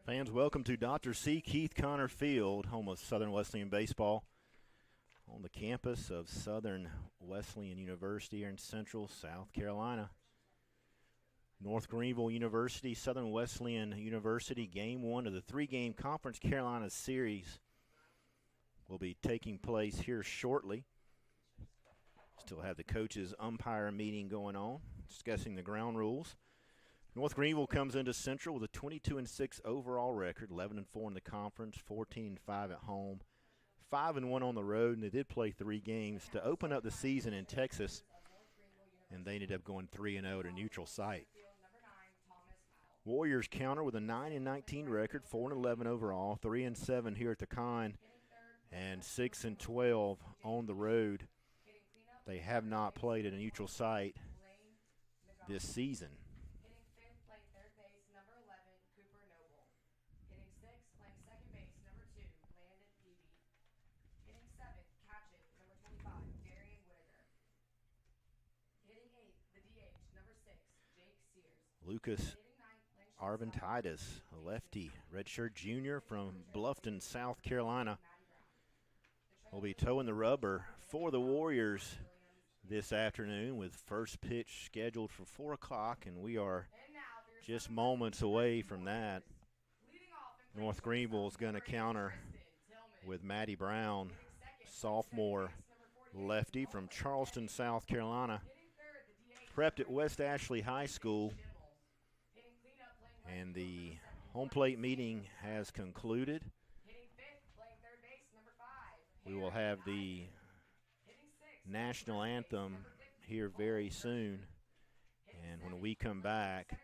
Fans, welcome to Dr. C. Keith Connor Field, home of Southern Wesleyan baseball, on the campus of Southern Wesleyan University here in Central South Carolina. North Greenville University, Southern Wesleyan University, Game 1 of the three-game Conference Carolina Series will be taking place here shortly. Still have the coaches' umpire meeting going on, discussing the ground rules. North Greenville comes into Central with a 22-6 overall record, 11-4 in the conference, 14-5 at home, 5-1 on the road, and they did play 3 games to open up the season in Texas, and they ended up going 3-0 at a neutral site. Warriors counter with a 9-19 record, 4-11 overall, 3-7 here at the Con, and 6-12 on the road. They have not played at a neutral site this season. Lucas Arventitis, a lefty, redshirt junior from Bluffton, South Carolina, will be towing the rubber for the Warriors this afternoon with first pitch scheduled for 4 o'clock, and we are just moments away from that. North Greenville is going to counter with Maddie Brown, sophomore lefty from Charleston, South Carolina, prepped at West Ashley High School. And the home plate meeting has concluded. We will have the national anthem here very soon. And when we come back,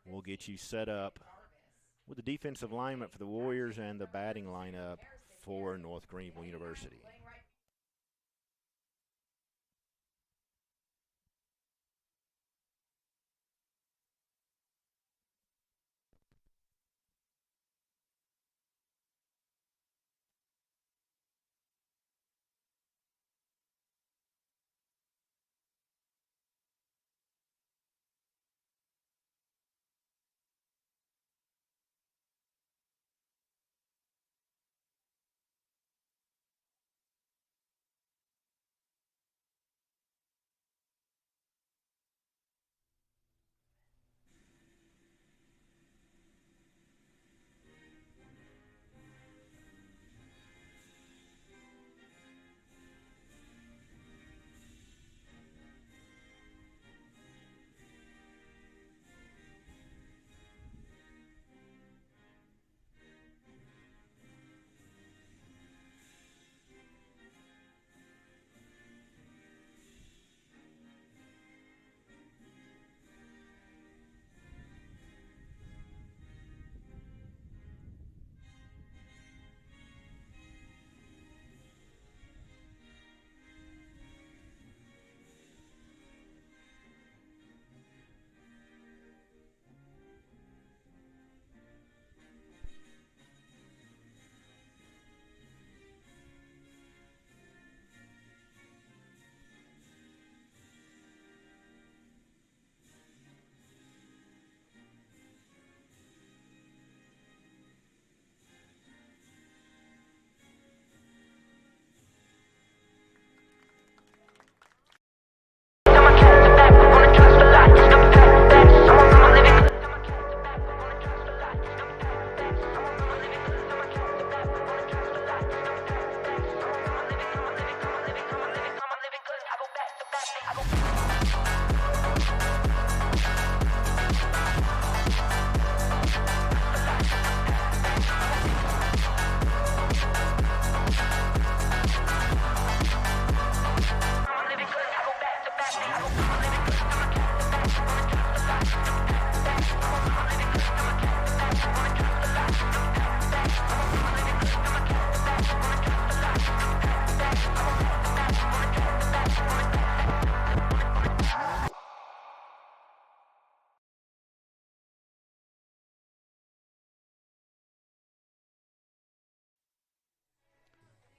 we'll get you set up with the defensive alignment for the Warriors and the batting lineup for North Greenville University.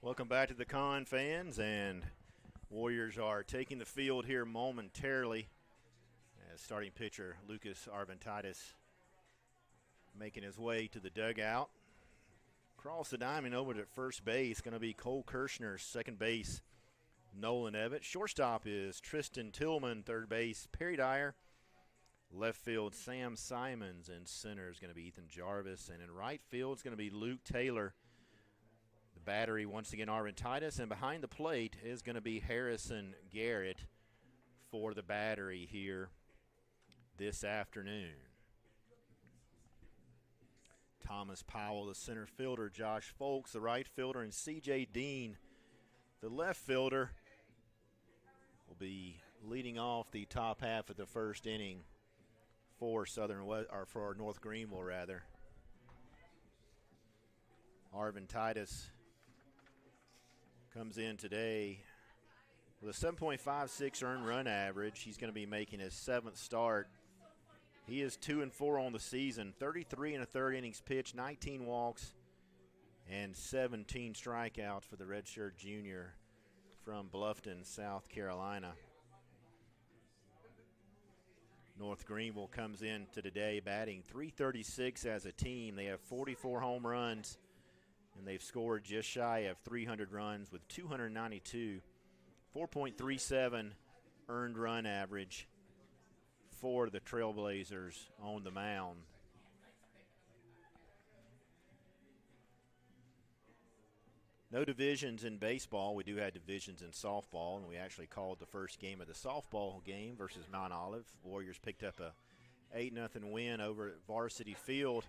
Welcome back to the Con, fans, and Warriors are taking the field here momentarily as starting pitcher Lucas Arventitis making his way to the dugout. Across the diamond over to first base, going to be Cole Kirshner. Second base, Nolan Evett. Shortstop is Tristan Tillman. Third base, Perry Dyer. Left field, Sam Simons. And center is going to be Ethan Jarvis. And in right field is going to be Luke Taylor. The battery, once again, Arvin Titus. And behind the plate is going to be Harrison Garrett for the battery here this afternoon. Thomas Powell, the center fielder, Josh Folks, the right fielder, and C.J. Dean, the left fielder, will be leading off the top half of the first inning for for North Greenville, rather. Arvin Titus comes in today with a 7.56 earned run average. He's going to be making his seventh start. He is 2-4 on the season, 33 and a third innings pitched, 19 walks, and 17 strikeouts for the redshirt junior from Bluffton, South Carolina. North Greenville comes in to today batting .336 as a team. They have 44 home runs, and they've scored just shy of 300 runs with 292, 4.37 earned run average for the Trailblazers on the mound. No divisions in baseball. We do have divisions in softball, and we actually called the first game of the softball game versus Mount Olive. Warriors picked up a 8-0 win over at Varsity Field.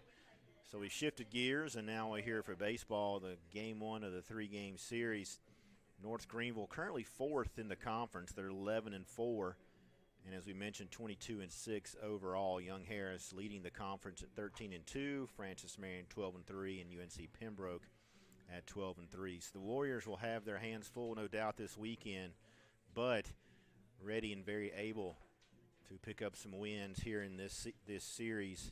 So we shifted gears, and now we're here for baseball, the game one of the three-game series. North Greenville currently fourth in the conference. They're 11-4. And as we mentioned, 22-6 overall. Young Harris leading the conference at 13-2. Francis Marion 12-3, and UNC Pembroke at 12-3. So the Warriors will have their hands full, no doubt, this weekend, but ready and very able to pick up some wins here in this series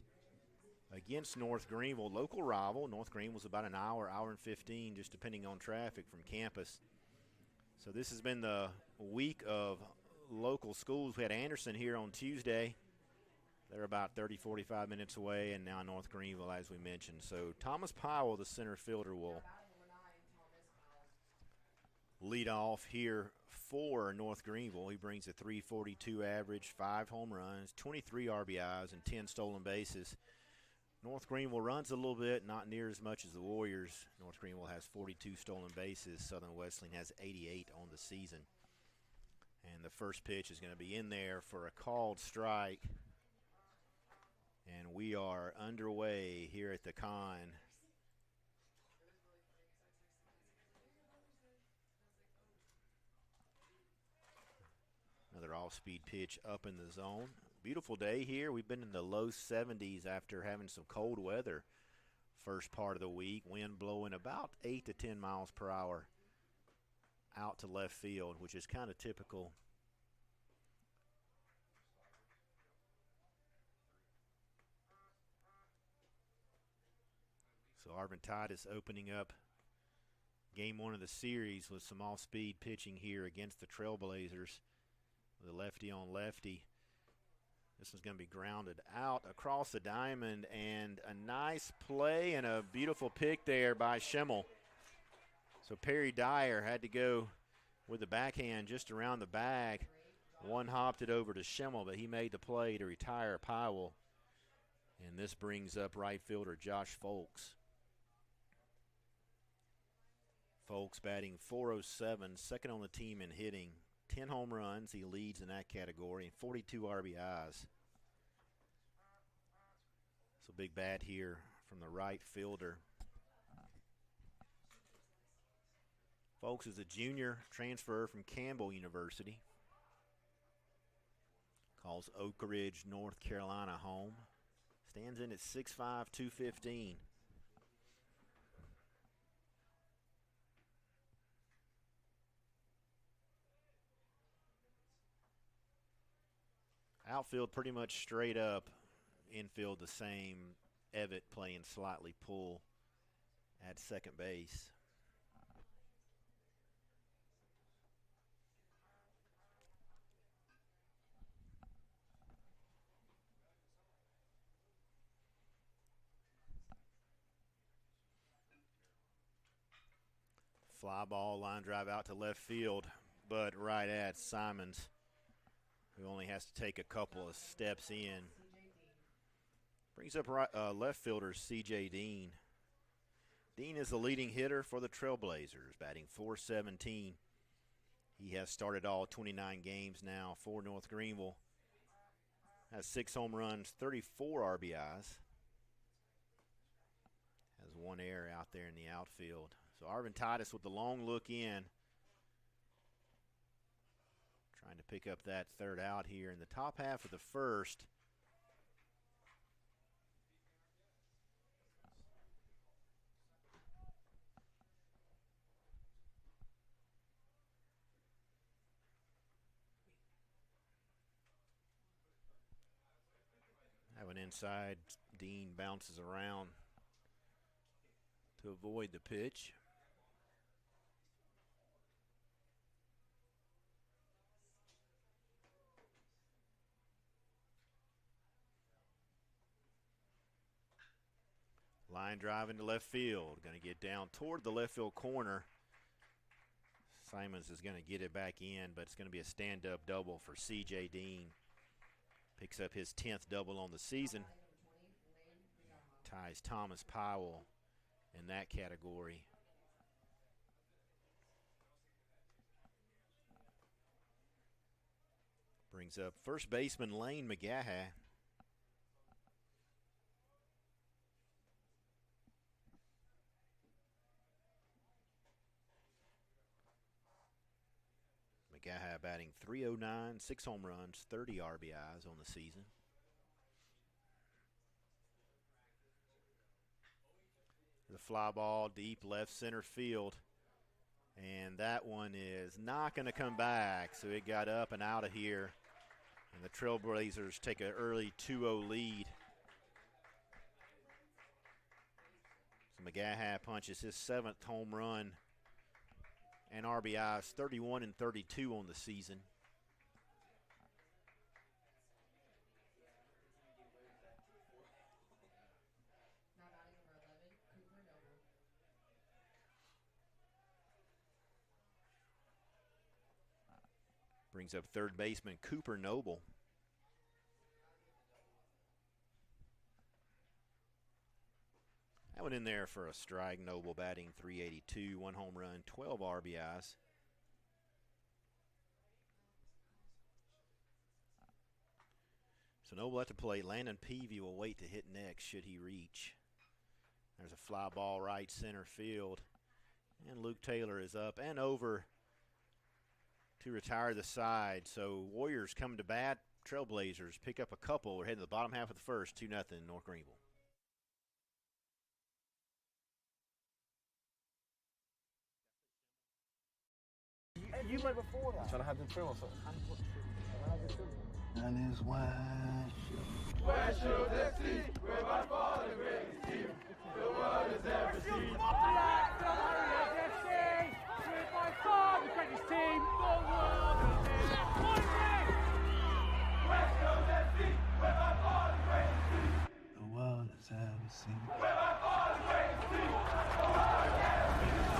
against North Greenville, local rival. North Greenville's about an hour and 15, just depending on traffic from campus. So this has been the week of local schools. We had Anderson here on Tuesday. They're about 30, 45 minutes away, and now North Greenville, as we mentioned. So Thomas Powell, the center fielder, will lead off here for North Greenville. He brings a .342 average, 5 home runs, 23 RBIs, and 10 stolen bases. North Greenville runs a little bit, not near as much as the Warriors. North Greenville has 42 stolen bases. Southern Wesleyan has 88 on the season. And the first pitch is going to be in there for a called strike. And we are underway here at the Con. Another off-speed pitch up in the zone. Beautiful day here. We've been in the low 70s after having some cold weather first part of the week. Wind blowing about 8 to 10 miles per hour out to left field, which is kind of typical. So Arvin Titus opening up game one of the series with some off-speed pitching here against the Trailblazers. The lefty on lefty. This one's going to be grounded out across the diamond, and a nice play and a beautiful pick there by Schimmel. So Perry Dyer had to go with the backhand just around the bag. One hopped it over to Schimmel, but he made the play to retire Powell. And this brings up right fielder Josh Folks. Folks batting .407, second on the team in hitting. 10 home runs, he leads in that category, and 42 RBIs. So big bat here from the right fielder. Folks is a junior transfer from Campbell University. Calls Oak Ridge, North Carolina home. Stands in at 6'5", 215. Outfield pretty much straight up. Infield the same. Evett playing slightly pull at second base. Fly ball, line drive out to left field, but right at Simons, who only has to take a couple of steps in. Brings up left fielder C.J. Dean. Dean is the leading hitter for the Trailblazers, batting .417. He has started all 29 games now for North Greenville. Has 6 home runs, 34 RBIs. Has 1 error out there in the outfield. So Arvin Titus with the long look in. Trying to pick up that third out here in the top half of the first. Have an inside. Dean bounces around to avoid the pitch. Line drive into left field. Going to get down toward the left field corner. Simons is going to get it back in, but it's going to be a stand-up double for C.J. Dean. Picks up his 10th double on the season. Ties Thomas Powell in that category. Brings up first baseman Lane McGaha. McGaha batting .309, 6 home runs, 30 RBIs on the season. The fly ball deep left center field. And that one is not going to come back. So it got up and out of here. And the Trailblazers take an early 2-0 lead. So McGaha punches his 7th home run. And RBIs 31 and 32 on the season. Brings up third baseman Cooper Noble. That one in there for a strike. Noble batting .382, 1 home run, 12 RBIs. So Noble at the plate. Landon Peavy will wait to hit next should he reach. There's a fly ball right center field. And Luke Taylor is up and over to retire the side. So Warriors come to bat. Trailblazers pick up a couple. We're heading to the bottom half of the first, 2-0 North Greenville. You played before that. Trying to have the trim or something. And it's West Shows FC, we're by far the greatest team the world has ever seen. FC, we're by far the greatest team the world has ever seen. West Coast FC, we're by far the greatest team the world has ever seen. we're by far the greatest team the world has ever seen.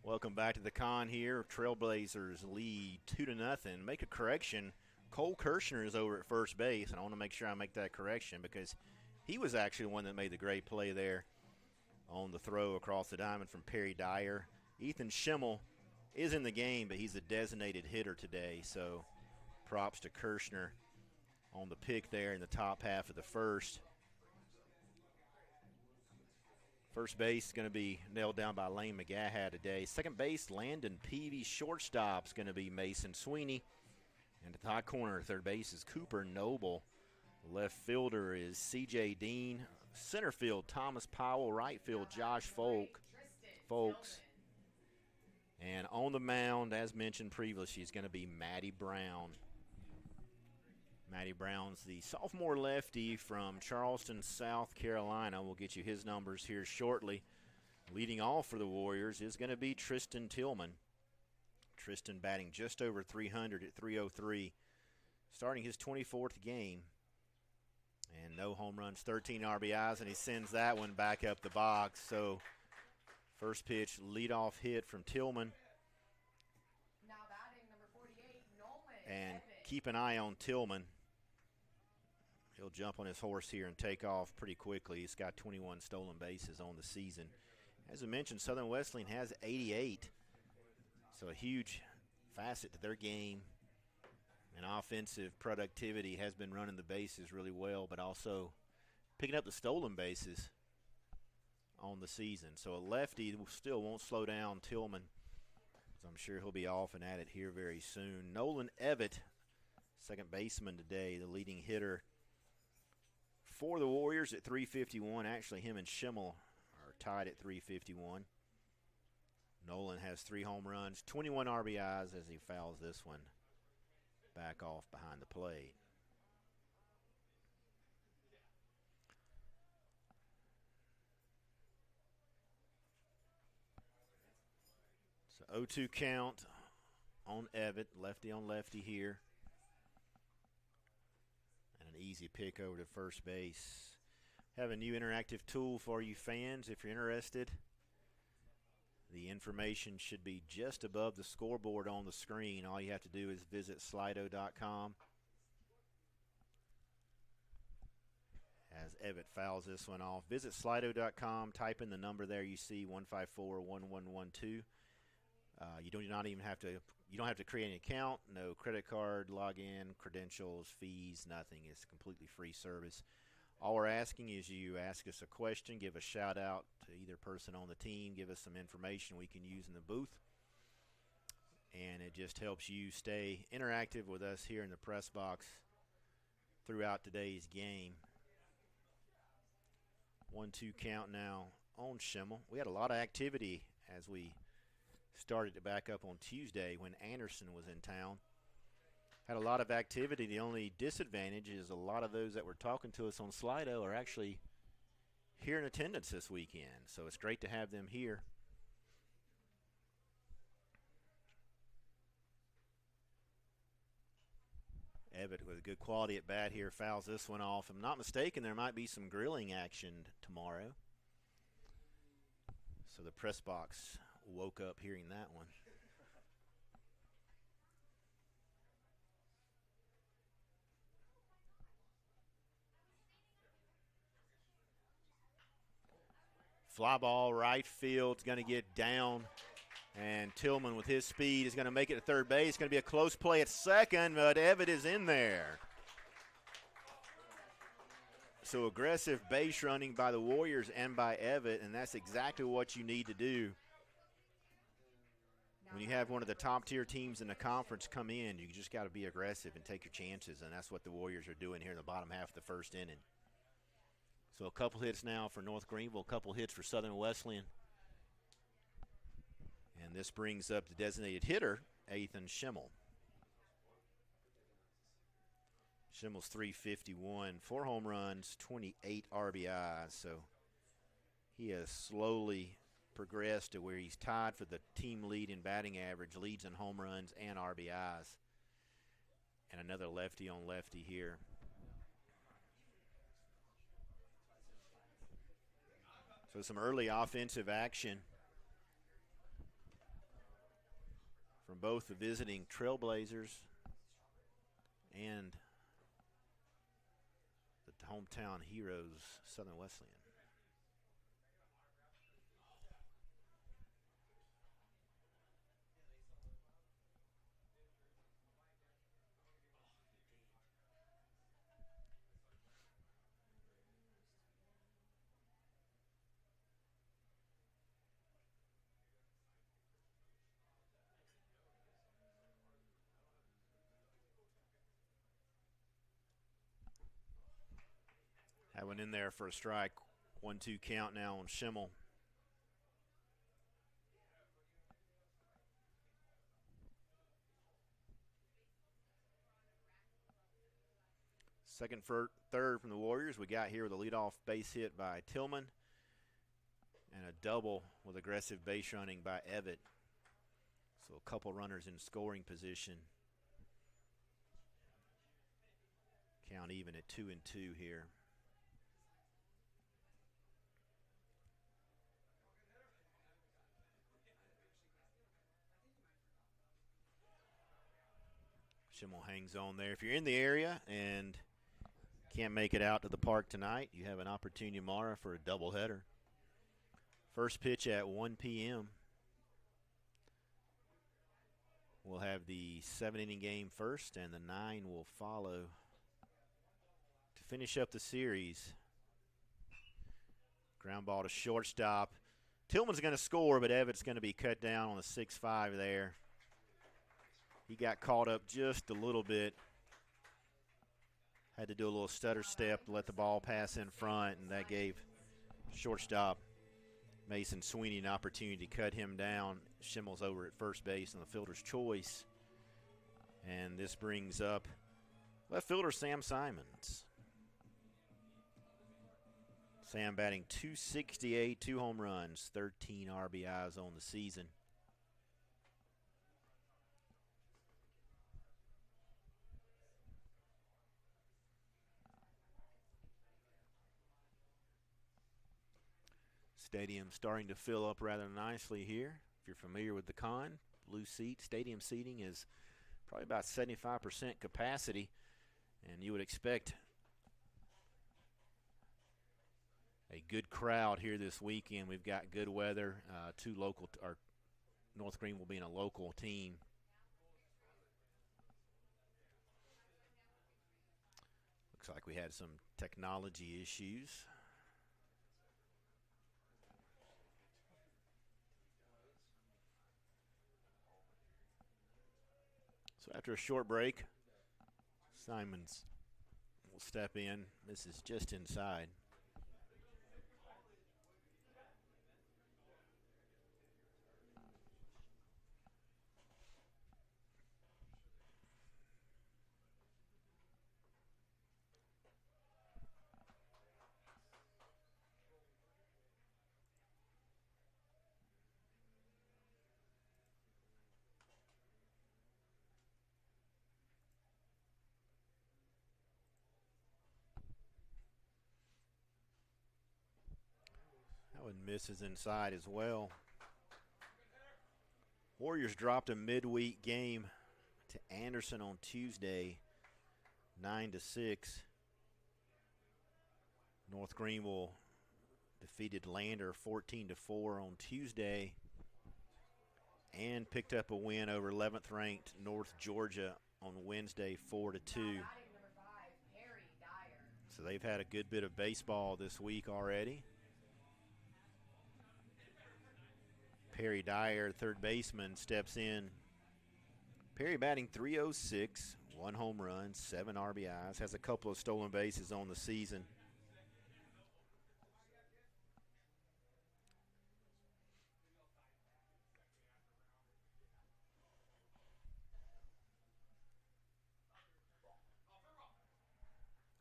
Welcome back to the con here. Trailblazers lead 2-0. Make a correction. Cole Kirshner is over at first base, and I want to make sure I make that correction because he was actually the one that made the great play there on the throw across the diamond from Perry Dyer. Ethan Schimmel is in the game, but he's a designated hitter today, so props to Kirshner on the pick there in the top half of the first. First base is going to be nailed down by Lane McGaha today. Second base, Landon Peavy. Shortstop is going to be Mason Sweeney. And at the high corner, third base is Cooper Noble. Left fielder is C.J. Dean. Center field, Thomas Powell. Right field, Josh Folks. And on the mound, as mentioned previously, is going to be Matty Brown. Matty Brown's the sophomore lefty from Charleston, South Carolina. We'll get you his numbers here shortly. Leading off for the Warriors is going to be Tristan Tillman. Tristan batting just over 300 at 303. Starting his 24th game. And no home runs, 13 RBIs, and he sends that one back up the box. So first pitch, leadoff hit from Tillman. Now batting number 48, Nolan. And keep an eye on Tillman. He'll jump on his horse here and take off pretty quickly. He's got 21 stolen bases on the season. As I mentioned, Southern Wesleyan has 88. So a huge facet to their game. And offensive productivity has been running the bases really well, but also picking up the stolen bases on the season. So a lefty still won't slow down Tillman. So I'm sure he'll be off and at it here very soon. Nolan Evett, second baseman today, the leading hitter for the Warriors at 351. Actually, him and Schimmel are tied at 351. Nolan has 3 home runs, 21 RBIs as he fouls this one back off behind the plate. So 0-2 count on Evett, lefty on lefty here. And an easy pick over to first base. Have a new interactive tool for you fans if you're interested. The information should be just above the scoreboard on the screen. All you have to do is visit Slido.com. As Evett fouls this one off, visit Slido.com. Type in the number there you see, 154-1112. You don't have to create an account. No credit card, login, credentials, fees, nothing. It's a completely free service. All we're asking is you ask us a question, give a shout out to either person on the team, give us some information we can use in the booth. And it just helps you stay interactive with us here in the press box throughout today's game. 1-2 count now on Schimmel. We had a lot of activity as we started to back up on Tuesday when Anderson was in town. Had a lot of activity. The only disadvantage is a lot of those that were talking to us on Slido are actually here in attendance this weekend. So it's great to have them here. Evett with a good quality at bat here fouls this one off. If I'm not mistaken, there might be some grilling action tomorrow. So the press box woke up hearing that one. Fly ball, right field, going to get down. And Tillman with his speed is going to make it to third base. It's going to be a close play at second, but Evett is in there. So aggressive base running by the Warriors and by Evett, and that's exactly what you need to do. When you have one of the top-tier teams in the conference come in, you just got to be aggressive and take your chances, and that's what the Warriors are doing here in the bottom half of the first inning. So a couple hits now for North Greenville, a couple hits for Southern Wesleyan. And this brings up the designated hitter, Ethan Schimmel. Schimmel's 351, 4 home runs, 28 RBIs. So he has slowly progressed to where he's tied for the team lead in batting average, leads in home runs and RBIs. And another lefty on lefty here. So some early offensive action from both the visiting Trailblazers and the hometown heroes, Southern Wesleyan. That one in there for a strike. 1-2 count now on Schimmel. Second for third from the Warriors. We got here with a leadoff base hit by Tillman and a double with aggressive base running by Evett. So a couple runners in scoring position. Count even at 2-2 here. Schimmel hangs on there. If you're in the area and can't make it out to the park tonight, you have an opportunity tomorrow for a doubleheader. First pitch at 1 p.m. We'll have the 7-inning game first, and the 9 will follow to finish up the series. Ground ball to shortstop. Tillman's going to score, but Evett's going to be cut down on the 6-5 there. He got caught up just a little bit. Had to do a little stutter step to let the ball pass in front, and that gave shortstop Mason Sweeney an opportunity to cut him down. Schimmel's over at first base on the fielder's choice. And this brings up left fielder Sam Simons. Sam batting .268, 2 home runs, 13 RBIs on the season. Stadium starting to fill up rather nicely here. If you're familiar with the con, blue seat, stadium seating is probably about 75% capacity, and you would expect a good crowd here this weekend. We've got good weather. North Greenville being a local team. Looks like we had some technology issues. So after a short break, Simons will step in. This is just inside. Misses inside as well. Warriors dropped a midweek game to Anderson on Tuesday, 9-6. North Greenville defeated Lander 14-4 on Tuesday and picked up a win over 11th ranked North Georgia on Wednesday, 4-2. So they've had a good bit of baseball this week already. Perry Dyer, third baseman, steps in. Perry batting .306, 1 home run, 7 RBIs, has a couple of stolen bases on the season.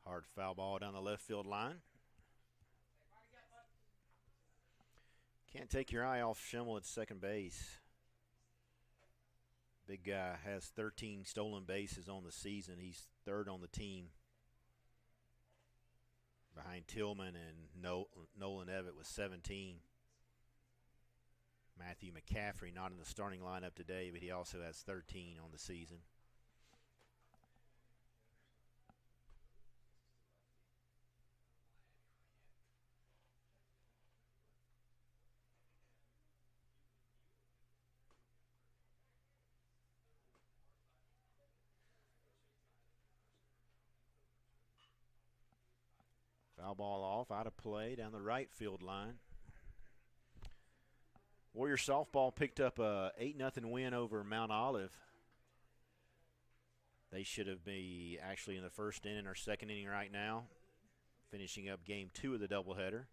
Hard foul ball down the left field line. Can't take your eye off Schimmel at second base. Big guy has 13 stolen bases on the season. He's third on the team behind Tillman and Nolan Evett with 17. Matthew McCaffrey not in the starting lineup today, but he also has 13 on the season. Foul ball off, out of play down the right field line. Warrior softball picked up a 8-0 win over Mount Olive. They should have been actually in the first inning or second inning right now. finishing up game 2 of the doubleheader.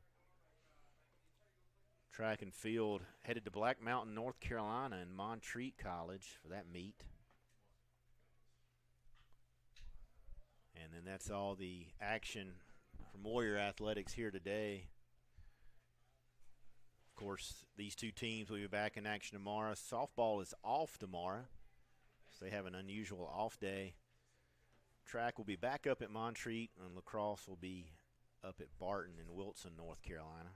Track and field headed to Black Mountain, North Carolina, and Montreat College for that meet. And then that's all the action from Warrior Athletics here today. Of course, these two teams will be back in action tomorrow. Softball is off tomorrow, so they have an unusual off day. Track will be back up at Montreat, and lacrosse will be up at Barton in Wilson, North Carolina.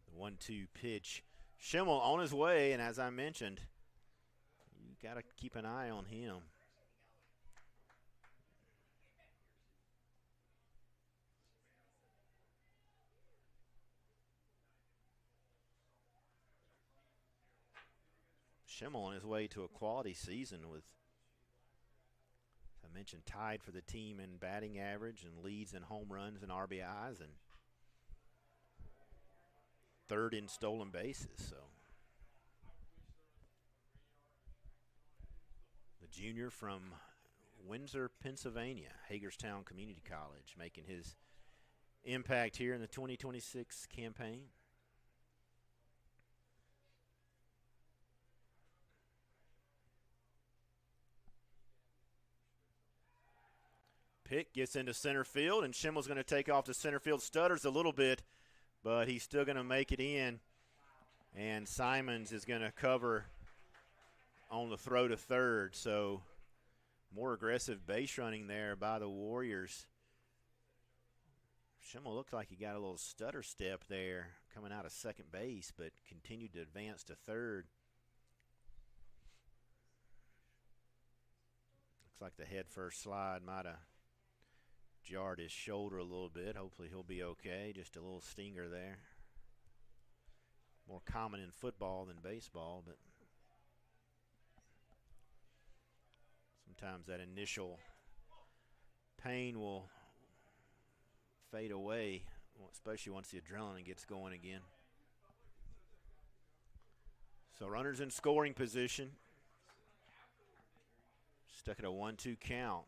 The 1-2 pitch. Schimmel on his way, and as I mentioned, you got to keep an eye on him. Schimmel on his way to a quality season with, as I mentioned, tied for the team in batting average and leads in home runs and RBIs and third in stolen bases. So the junior from Windsor, Pennsylvania, Hagerstown Community College, making his impact here in the 2026 campaign. Pick gets into center field, and Schimmel's going to take off to center field. Stutters a little bit, but he's still going to make it in. And Simons is going to cover on the throw to third. So more aggressive base running there by the Warriors. Schimmel looked like he got a little stutter step there coming out of second base, but continued to advance to third. Looks like the head first slide might have jarred his shoulder a little bit. Hopefully he'll be okay. Just a little stinger there. More common in football than baseball, but sometimes that initial pain will fade away, especially once the adrenaline gets going again. So runners in scoring position. Stuck at a 1-2 count.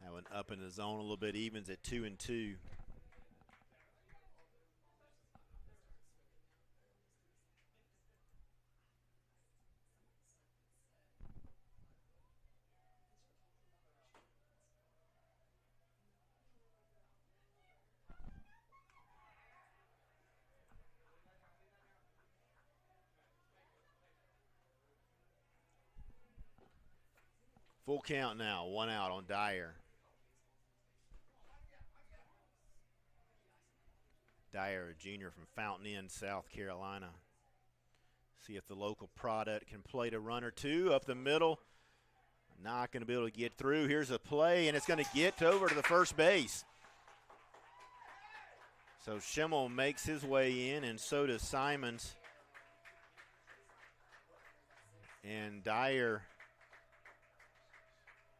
That one up in the zone a little bit, evens at 2-2. Full count now, 1 out on Dyer. Dyer, a junior from Fountain Inn, South Carolina. See if the local product can play to run or two up the middle. Not going to be able to get through. Here's a play, and it's going to get over to the first base. So Schimmel makes his way in, and so does Simons. And Dyer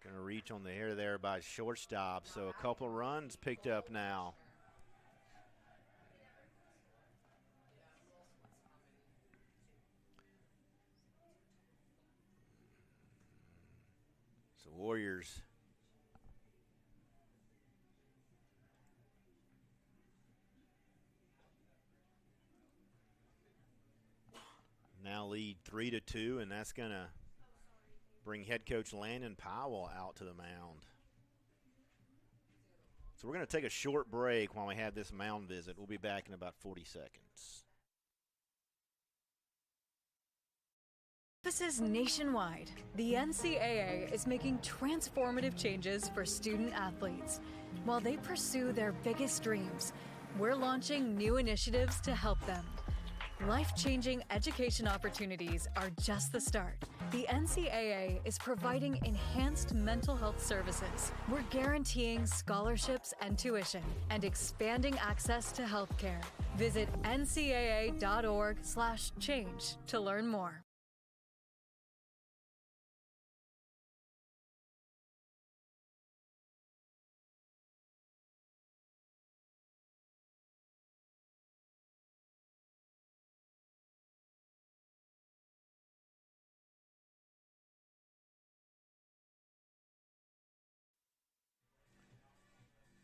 going to reach on the air there by shortstop. So a couple runs picked up now. So Warriors now lead 3-2, and that's going to bring head coach Landon Powell out to the mound. So we're going to take a short break while we have this mound visit. We'll be back in about 40 seconds. Campuses nationwide, the NCAA is making transformative changes for student athletes. While they pursue their biggest dreams, we're launching new initiatives to help them. Life-changing education opportunities are just the start. The NCAA is providing enhanced mental health services. We're guaranteeing scholarships and tuition and expanding access to healthcare. Visit ncaa.org/change to learn more.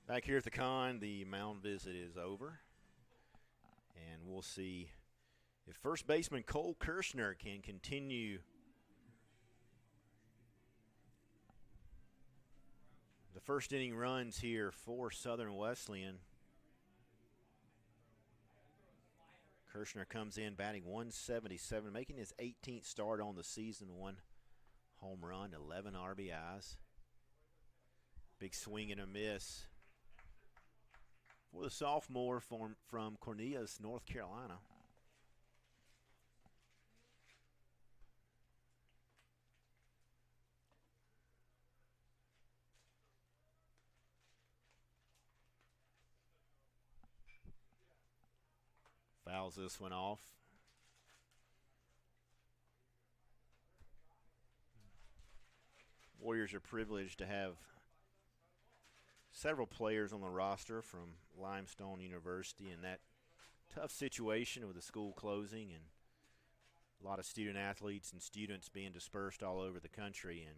Back here at the con, the mound visit is over. And we'll see if first baseman Cole Kirshner can continue the first inning runs here for Southern Wesleyan. Kirshner comes in batting 177, making his 18th start on the season. 1 home run, 11 RBIs. Big swing and a miss for the sophomore from Cornelius, North Carolina. Fouls this one off. Warriors are privileged to have several players on the roster from Limestone University in that tough situation with the school closing and a lot of student athletes and students being dispersed all over the country, and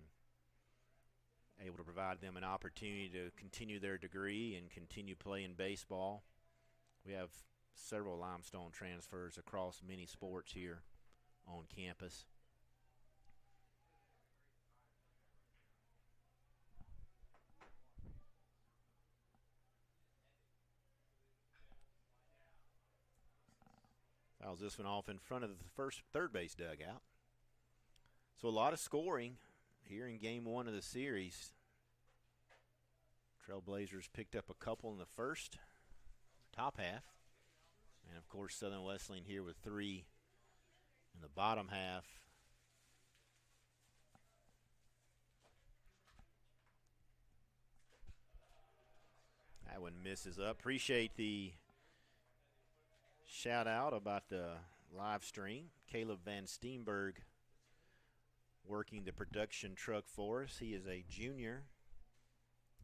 able to provide them an opportunity to continue their degree and continue playing baseball. We have several Limestone transfers across many sports here on campus. Fouls this one off in front of the third base dugout. So a lot of scoring here in game 1 of the series. Trailblazers picked up a couple in the first, top half. And, of course, Southern Wesleyan here with 3 in the bottom half. That one misses up. Appreciate the shout out about the live stream. Caleb Van Steenberg working the production truck for us. He is a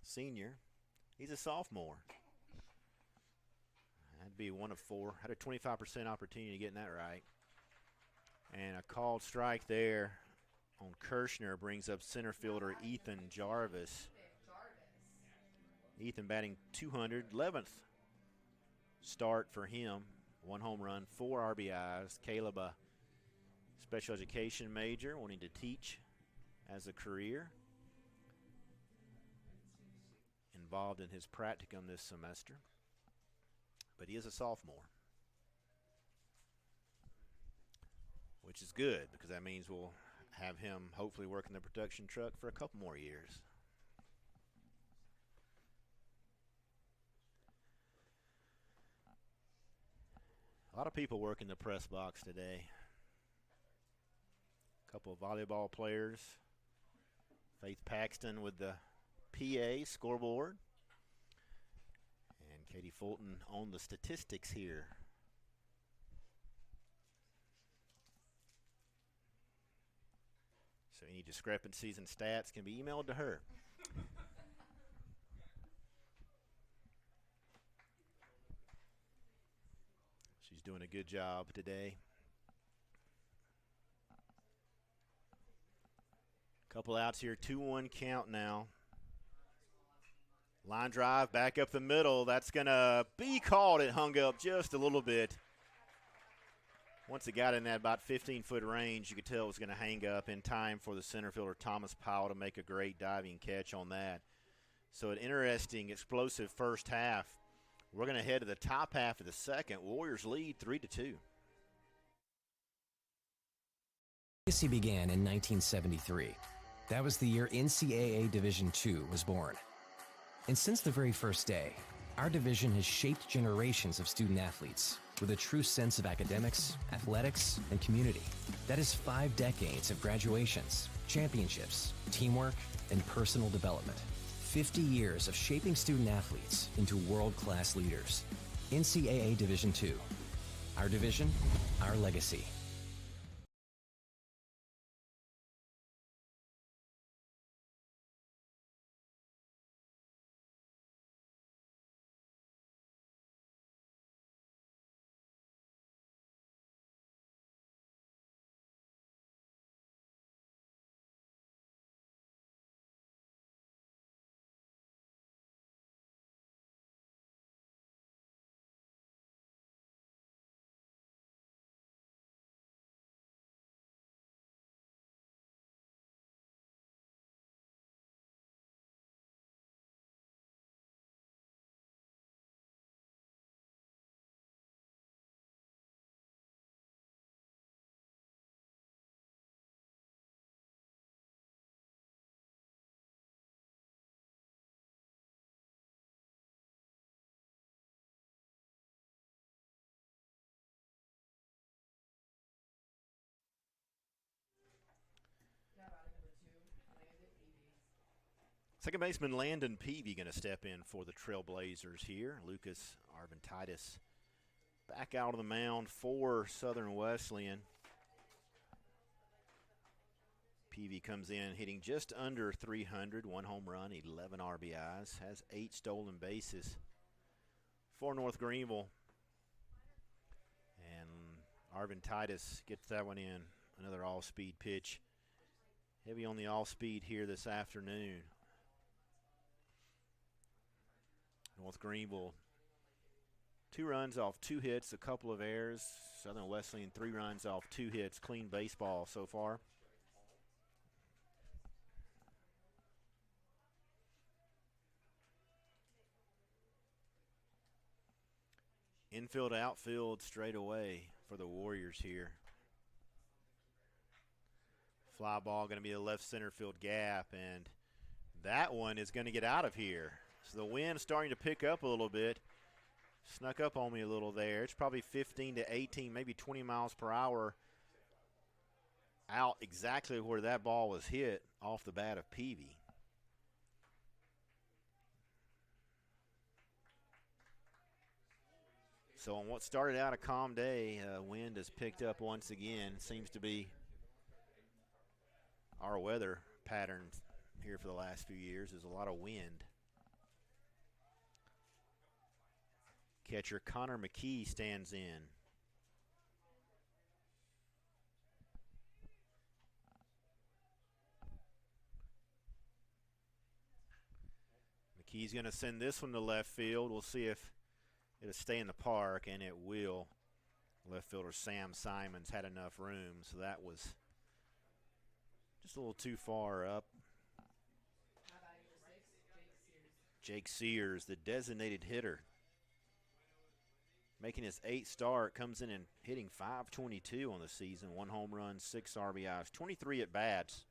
senior. He's a sophomore. That'd be 1 of 4. Had a 25% opportunity getting that right. And a called strike there on Kirshner brings up center fielder Ethan Jarvis. Ethan batting 200, 11th start for him. 1 home run, 4 RBIs. Caleb, a special education major, wanting to teach as a career. Involved in his practicum this semester. But he is a sophomore, which is good because that means we'll have him hopefully working the production truck for a couple more years. A lot of people working the press box today. A couple of volleyball players. Faith Paxton with the PA scoreboard. And Katie Fulton on the statistics here. So any discrepancies in stats can be emailed to her. She's doing a good job today. Couple outs here, 2-1 count now. Line drive back up the middle. That's going to be called. It hung up just a little bit. Once it got in that about 15-foot range, you could tell it was going to hang up in time for the center fielder Thomas Powell to make a great diving catch on that. So an interesting, explosive first half. We're going to head to the top half of the second. Warriors lead 3-2. Legacy began in 1973. That was the year NCAA Division II was born. And since the very first day, our division has shaped generations of student athletes with a true sense of academics, athletics, and community. That is 5 decades of graduations, championships, teamwork, and personal development. 50 years of shaping student athletes into world-class leaders. NCAA Division II. Our division, our legacy. Second baseman Landon Peavy going to step in for the Trailblazers here. Lucas Arventitis back out on the mound for Southern Wesleyan. Peavy comes in hitting just under 300, 1 home run, 11 RBIs, has 8 stolen bases for North Greenville. And Arventitis gets that one in, another all-speed pitch. Heavy on the all-speed here this afternoon. North Greenville, 2 runs off 2 hits, a couple of errors. Southern Wesleyan, 3 runs off 2 hits. Clean baseball so far. Infield, outfield straight away for the Warriors here. Fly ball going to be a left center field gap, and that one is going to get out of here. So the wind's starting to pick up a little bit. Snuck up on me a little there. It's probably 15 to 18, maybe 20 miles per hour out exactly where that ball was hit off the bat of Peavy. So on what started out a calm day, wind has picked up once again. Seems to be our weather pattern here for the last few years. There's a lot of wind. Catcher Connor McKee stands in. McKee's going to send this one to left field. We'll see if it'll stay in the park, and it will. Left fielder Sam Simons had enough room, so that was just a little too far up. Jake Sears, the designated hitter, making his 8th start, comes in and hitting .522 on the season. 1 home run, 6 RBIs, 23 at-bats.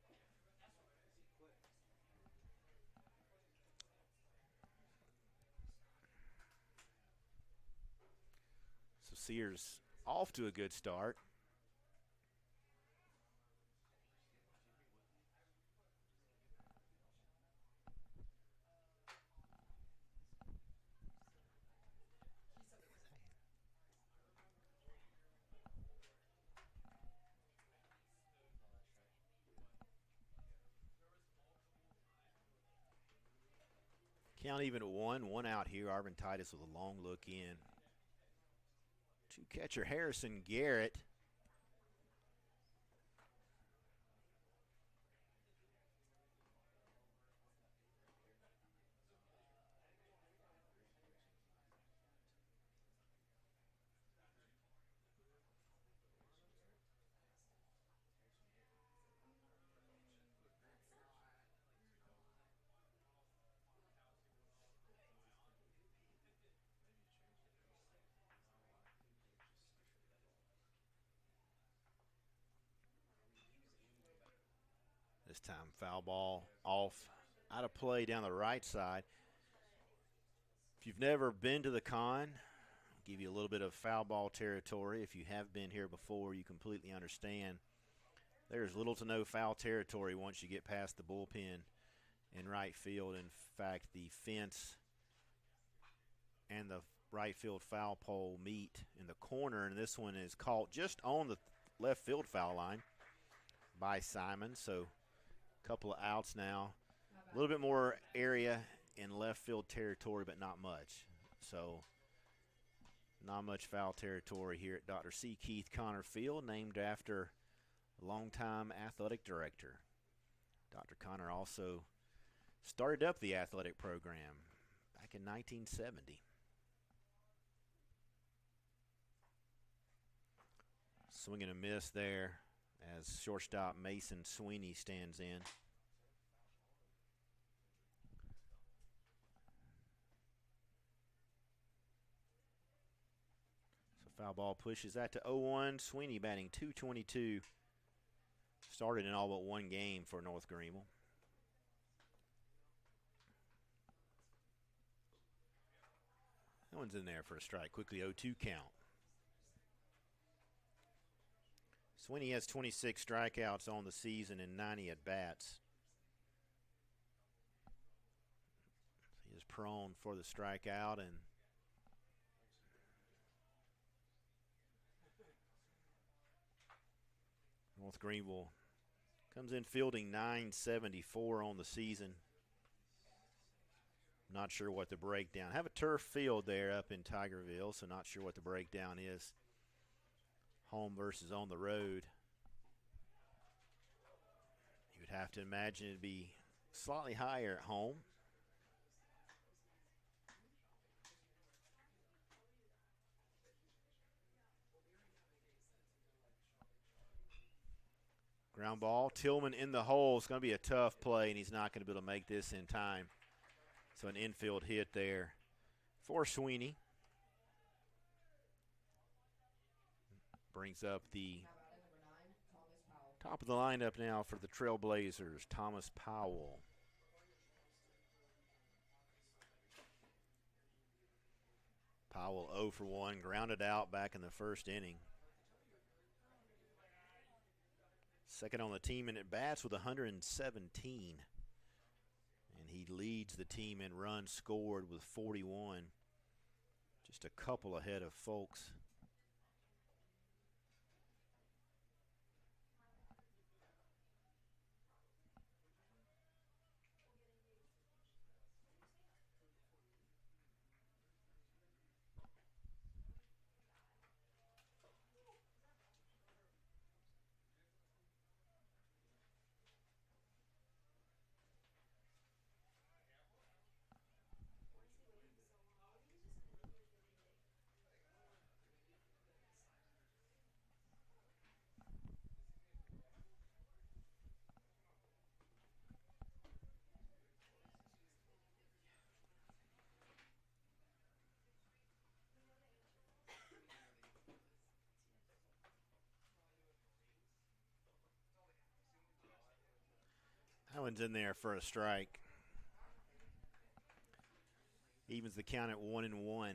So Sears off to a good start. Count even at 1 out here. Arventitis with a long look in. To catcher Harrison Garrett. This time foul ball off, out of play down the right side. If you've never been to the con, I'll give you a little bit of foul ball territory. If you have been here before, you completely understand. There's little to no foul territory once you get past the bullpen in right field. In fact, the fence and the right field foul pole meet in the corner, and this one is caught just on the left field foul line by Simon. So a couple of outs now. A little bit more area in left field territory, but not much. So not much foul territory here at Dr. C. Keith Connor Field, named after a longtime athletic director. Dr. Connor also started up the athletic program back in 1970. Swing and a miss there as shortstop Mason Sweeney stands in. So foul ball pushes that to 0-1. Sweeney batting .222. Started in all but 1 game for North Greenville. That one's in there for a strike. Quickly 0-2 count. Sweeney has 26 strikeouts on the season and 90 at-bats. He is prone for the strikeout, and North Greenville comes in fielding 974 on the season. Not sure what the breakdown. Have a turf field there up in Tigerville, so not sure what the breakdown is. Home versus on the road. You would have to imagine it'd be slightly higher at home. Ground ball. Tillman in the hole. It's going to be a tough play, and he's not going to be able to make this in time. So an infield hit there for Sweeney. Brings up the top of the lineup now for the Trailblazers, Thomas Powell. Powell 0 for 1, grounded out back in the first inning. Second on the team in at-bats with 117. And he leads the team in runs scored with 41. Just a couple ahead of Folks. That one's in there for a strike. Evens the count at 1-1.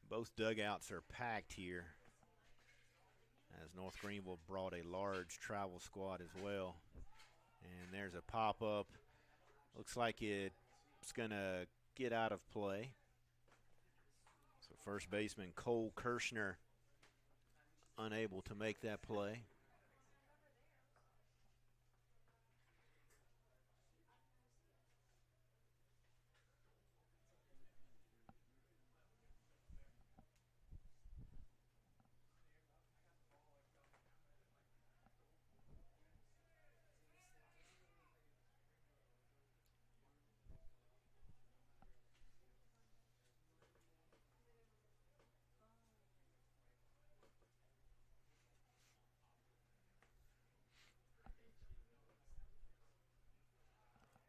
Both dugouts are packed here, as North Greenville brought a large travel squad as well. And there's a pop-up. Looks like it's going to get out of play. So first baseman Cole Kirshner unable to make that play.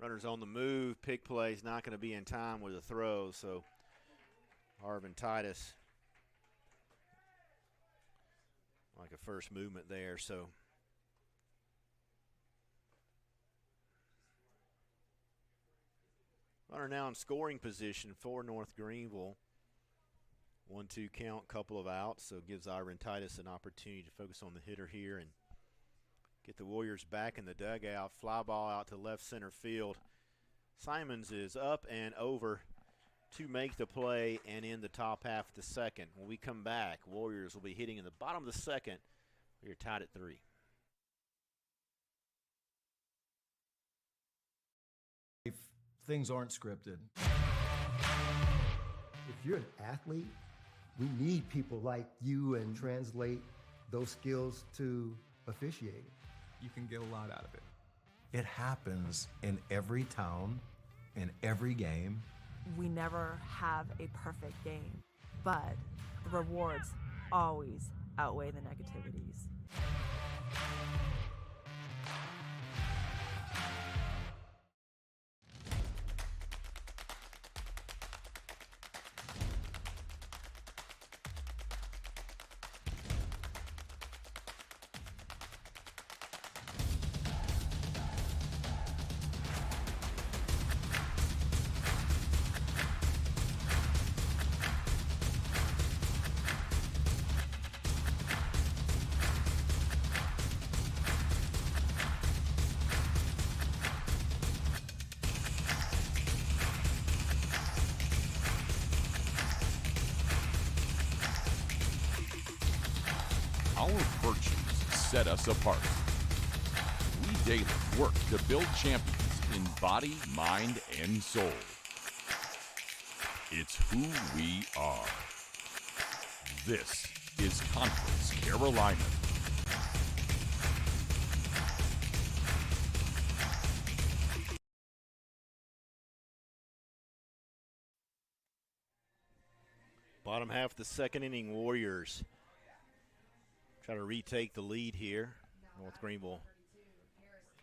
Runners on the move. Pick play is not going to be in time with a throw, so Harvin Titus like a first movement there. So runner now in scoring position for North Greenville. 1-2 count, couple of outs, so it gives Ivan Titus an opportunity to focus on the hitter here and get the Warriors back in the dugout. Fly ball out to left center field. Simons is up and over to make the play and in the top half of the second. When we come back, Warriors will be hitting in the bottom of the second. We're tied at 3. If things aren't scripted. If you're an athlete, we need people like you and translate those skills to officiating. You can get a lot out of it. It happens in every town, in every game. We never have a perfect game, but the rewards always outweigh the negativities. Our virtues set us apart. We daily work to build champions in body, mind, and soul. It's who we are. This is Conference Carolina. Bottom half of the second inning, Warriors try to retake the lead here. North Greenville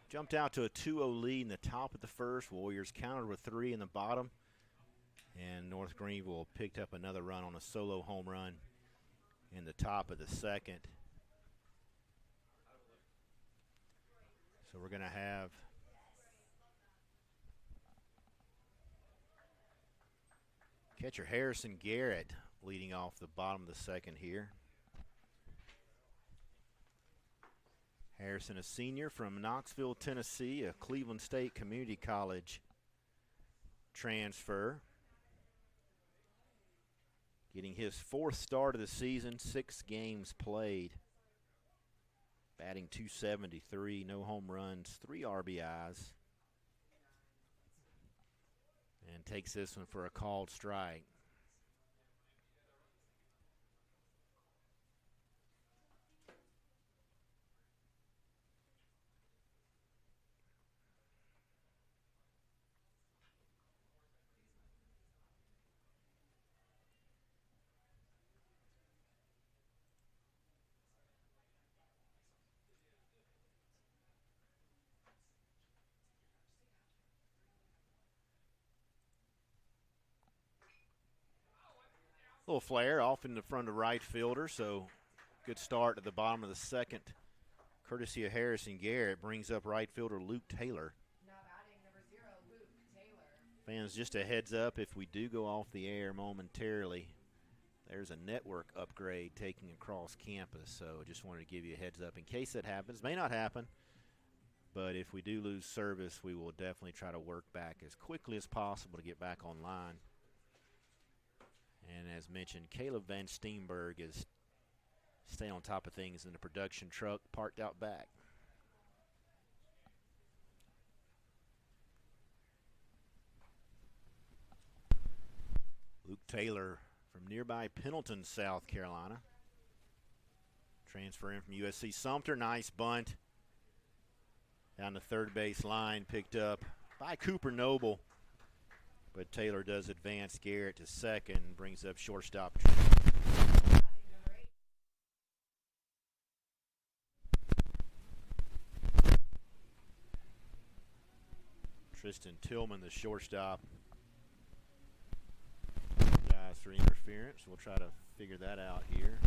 jumped out to a 2-0 lead in the top of the first. Warriors countered with 3 in the bottom. And North Greenville picked up another run on a solo home run in the top of the second. So we're going to have catcher Harrison Garrett leading off the bottom of the second here. Harrison, a senior from Knoxville, Tennessee, a Cleveland State Community College transfer. Getting his 4th start of the season, 6 games played. Batting .273, no home runs, 3 RBIs. And takes this one for a called strike. Little flare off in the front of right fielder, so good start at the bottom of the second. Courtesy of Harrison Garrett brings up right fielder Luke Taylor. Now batting number 0, Luke Taylor. Fans, just a heads up, if we do go off the air momentarily, there's a network upgrade taking across campus, so just wanted to give you a heads up in case that happens. May not happen, but if we do lose service, we will definitely try to work back as quickly as possible to get back online. And as mentioned, Caleb Van Steenberg is staying on top of things in the production truck parked out back. Luke Taylor from nearby Pendleton, South Carolina. Transferring from USC Sumter. Nice bunt down the third base line, picked up by Cooper Noble. But Taylor does advance Garrett to second and brings up shortstop. Tristan Tillman, the shortstop. Guys for interference. We'll try to figure that out here.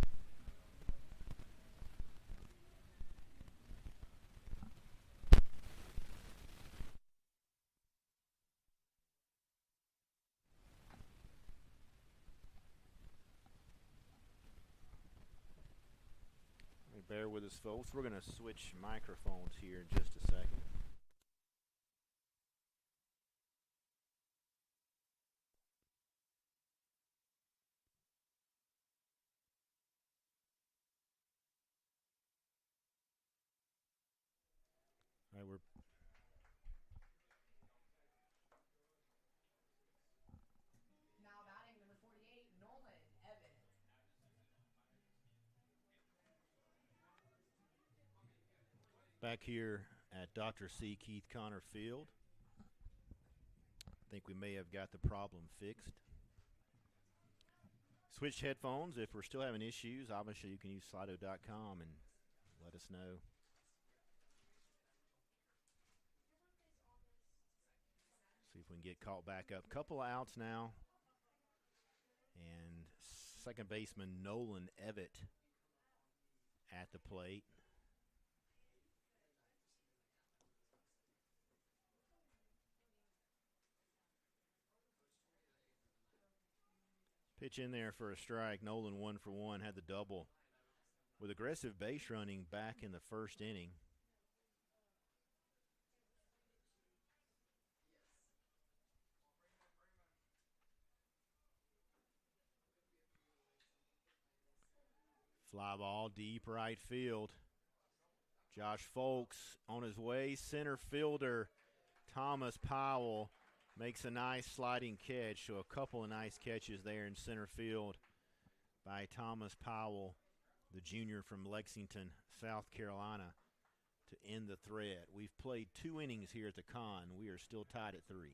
Bear with us, folks. We're going to switch microphones here in just a second. All right, we're Now batting number 48, Nolan Evans. back here at Dr. C. Keith Connor Field. I think we may have got the problem fixed. Switch headphones. If we're still having issues, obviously you can use Slido.com and let us know. See if we can get caught back up. Couple of outs now. And second baseman Nolan Evett at the plate. Pitch in there for a strike. Nolan 1 for 1, had the double with aggressive base running back in the first inning. Fly ball deep right field. Josh Folks on his way. Center fielder Thomas Powell makes a nice sliding catch. So a couple of nice catches there in center field by Thomas Powell, the junior from Lexington, South Carolina, to end the threat. We've played 2 innings here at the Con. We are still tied at 3.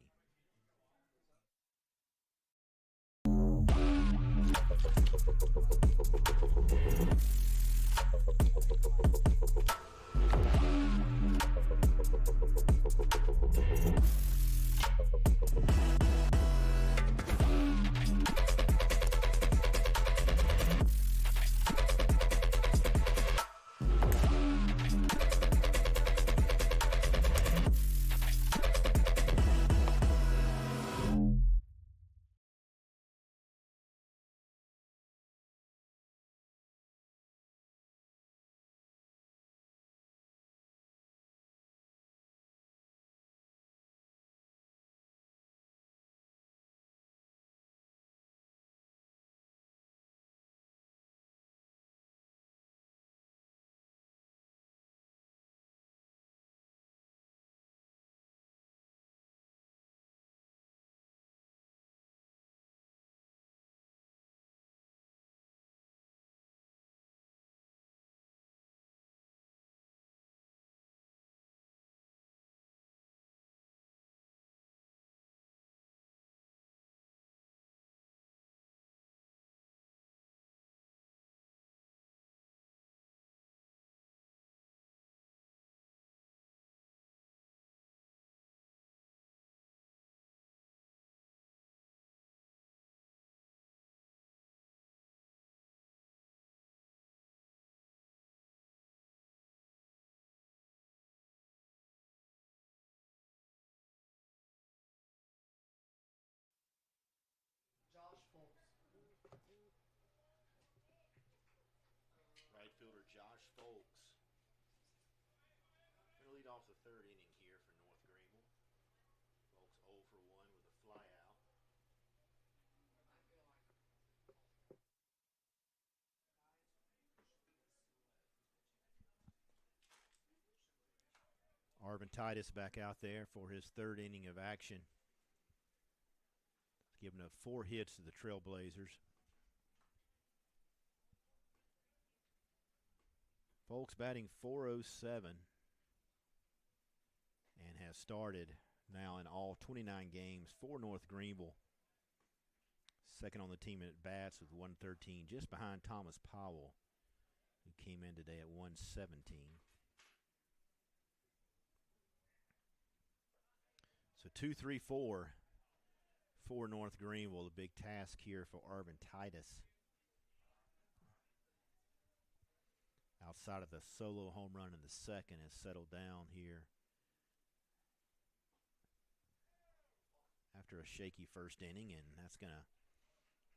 Right fielder Josh Folks. Going to lead off the 3rd inning here for North Greenville. Folks 0 for 1 with a fly out. Arvin Titus back out there for his 3rd inning of action. Giving up 4 hits to the Trailblazers. Folks batting .407 and has started now in all 29 games for North Greenville. Second on the team at bats with 113, just behind Thomas Powell, who came in today at 117. So 2-3-4 for North Greenville. The big task here for Arvin Titus. Outside of the solo home run in the 2nd, has settled down here after a shaky 1st inning, and that's going to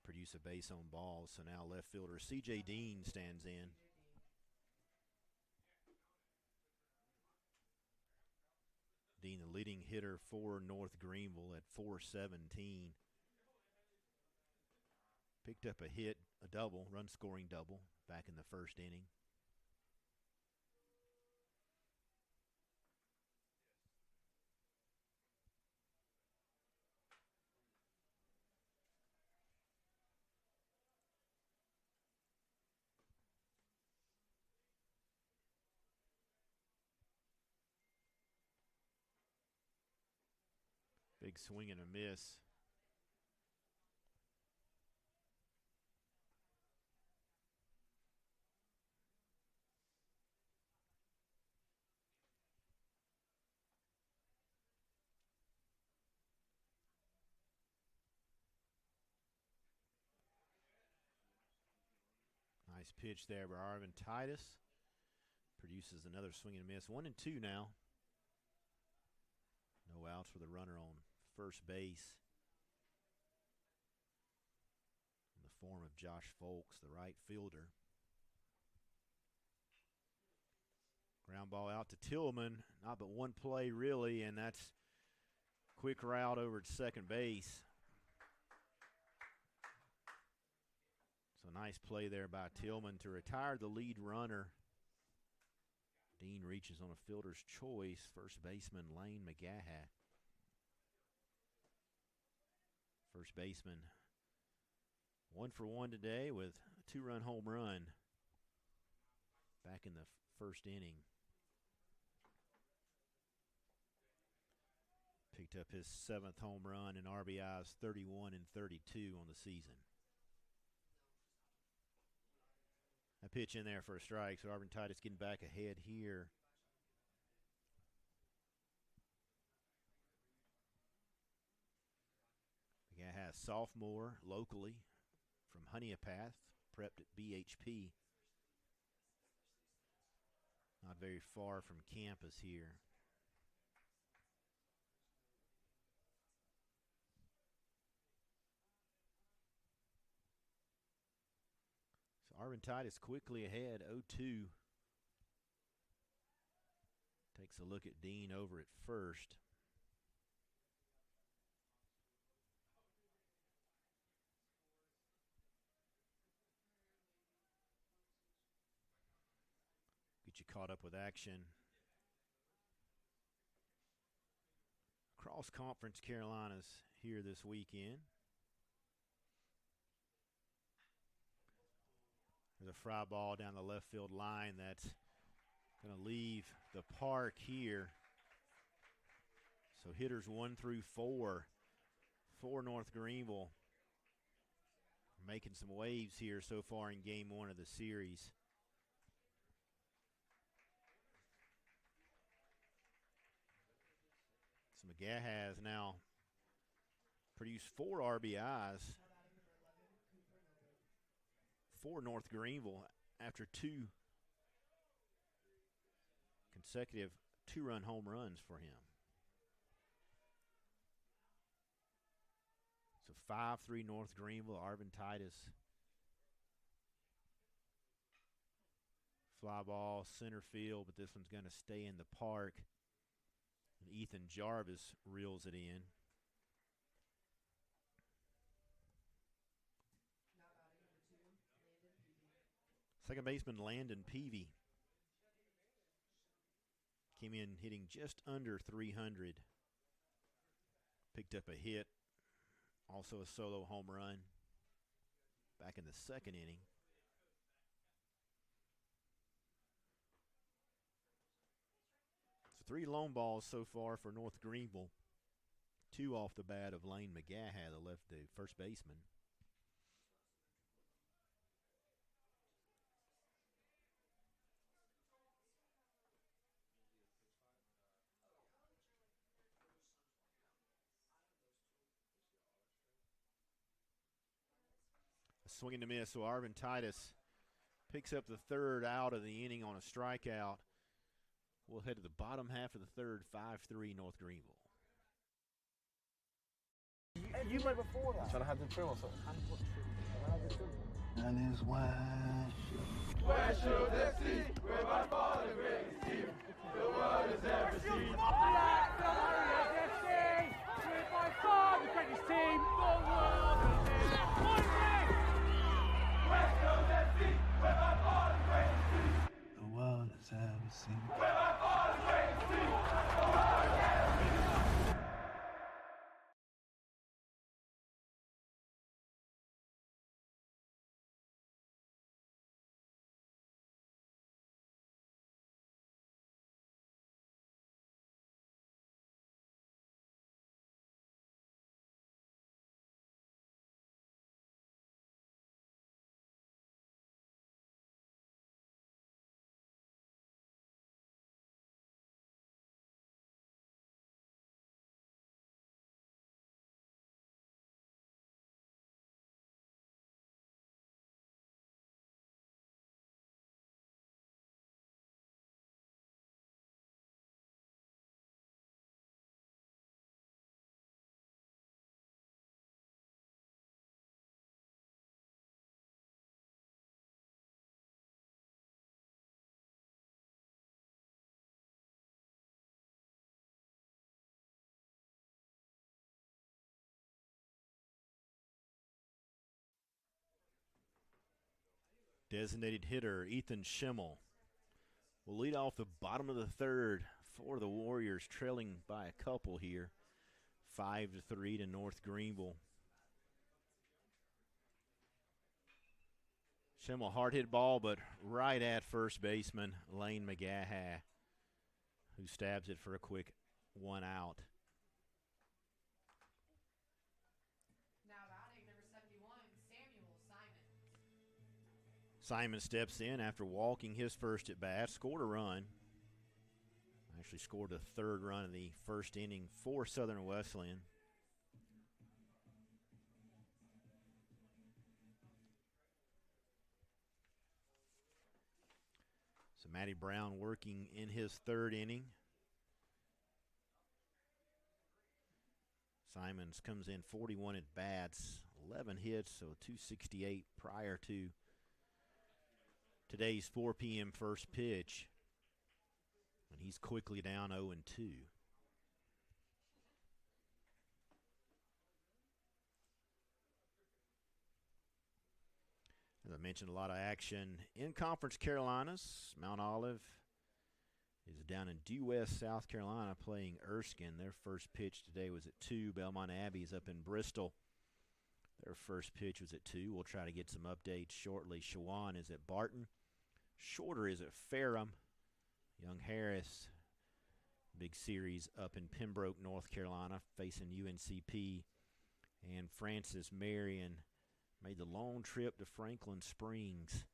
produce a base on balls. So now left fielder C.J. Dean stands in. Dean, the leading hitter for North Greenville at .417. Picked up a hit, a double, run-scoring double back in the 1st inning. Big swing and a miss. Nice pitch there by Arvin Titus. Produces another swing and miss. 1-2 now. No outs for the runner on first base. In the form of Josh Folks, the right fielder. Ground ball out to Tillman. Not but one play, really, and that's quick route over to second base. So nice play there by Tillman to retire the lead runner. Dean reaches on a fielder's choice. First baseman Lane McGaha. First baseman 1 for 1 today with a 2-run home run back in the first inning. Picked up his 7th home run and RBIs 31 and 32 on the season. A pitch in there for a strike, so Arvin Titus getting back ahead here. The guy has sophomore locally from Honeypath, prepped at BHP. Not very far from campus here. So Arvin Titus quickly ahead, 0-2. Takes a look at Dean over at first. Get you caught up with action. Cross Conference Carolinas here this weekend. There's a fry ball down the left field line that's going to leave the park here. So hitters 1 through 4 for North Greenville making some waves here so far in game 1 of the series. So McGaha has now produced 4 RBIs for North Greenville after 2 consecutive 2-run home runs for him. So 5-3 North Greenville. Arvin Titus. Fly ball center field, but this one's going to stay in the park. And Ethan Jarvis reels it in. Second baseman Landon Peavy came in hitting just under 300. Picked up a hit, also a solo home run back in the 2nd inning. So 3 lone balls so far for North Greenville. 2 off the bat of Lane McGaha, the first baseman. Swing and a miss, so Arvin Titus picks up the 3rd out of the inning on a strikeout. We'll head to the bottom half of the 3rd, 5-3 North Greenville. You played before that? Trying to have the film or something? And is wide shut. West Shores FC, we're by far the greatest team the world has ever seen. We're by far the greatest team the world has ever seen. West Shores FC, we're by far the greatest team The world has ever seen. we're by far the greatest team Designated hitter Ethan Schimmel will lead off the bottom of the third for the Warriors, trailing by a couple here, 5-3 to North Greenville. Schimmel, hard hit ball, but right at first baseman Lane McGaha, who stabs it for a quick 1 out. Now batting number 71, Samuel Simon. Simon steps in after walking his first at bat, scored a run. Actually scored the third run in the first inning for Southern Wesleyan. So Matty Brown working in his third inning. Simons comes in 41 at bats, 11 hits, so 268 prior to today's 4 p.m. first pitch. And he's quickly down 0-2. As I mentioned, a lot of action in Conference Carolinas. Mount Olive is down in Due West, South Carolina, playing Erskine. Their first pitch today was at 2. Belmont Abbey is up in Bristol. Their first pitch was at 2. We'll try to get some updates shortly. Shawan is at Barton. Shorter is at Ferrum. Young Harris, big series up in Pembroke, North Carolina, facing UNCP. And Francis Marion made the long trip to Franklin Springs.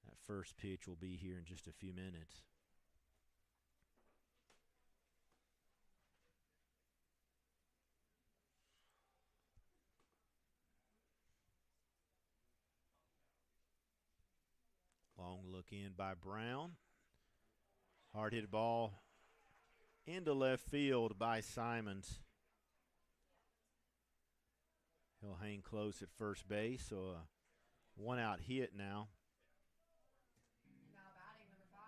That first pitch will be here in just a few minutes. Long look in by Brown. Hard hit ball into left field by Simons. He'll hang close at first base, so a 1 out hit now. Now batting number 5,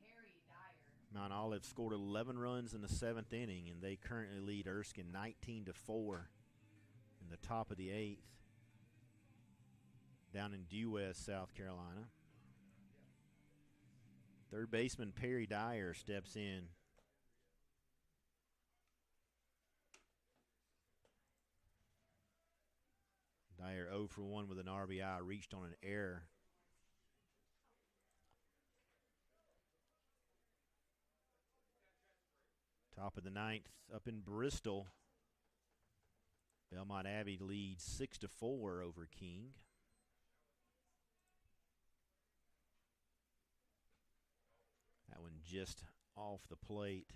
Harry Dyer. Mount Olive scored 11 runs in the 7th inning, and they currently lead Erskine 19-4 in the top of the 8th. Down in Due West, South Carolina. Third baseman Perry Dyer steps in. Dyer 0 for 1 with an RBI, reached on an error. Top of the 9th up in Bristol. Belmont Abbey leads 6-4 over King. That one just off the plate.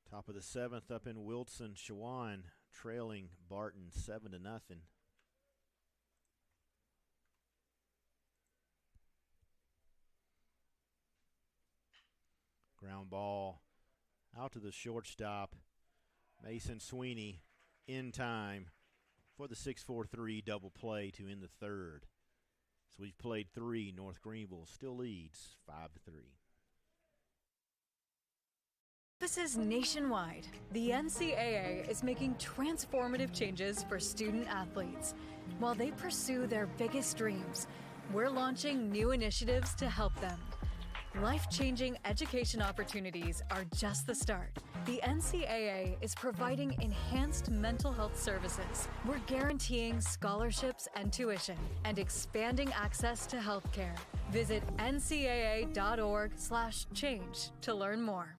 Top of the 7th up in Wilson, Shawan trailing Barton 7-0. Ground ball out to the shortstop. Mason Sweeney in time for the 6-4-3 double play to end the third. So we've played 3. North Greenville still leads 5-3. Campuses nationwide, the NCAA is making transformative changes for student athletes. While they pursue their biggest dreams, we're launching new initiatives to help them. Life-changing education opportunities are just the start. The NCAA is providing enhanced mental health services. We're guaranteeing scholarships and tuition and expanding access to healthcare. Visit ncaa.org/change to learn more.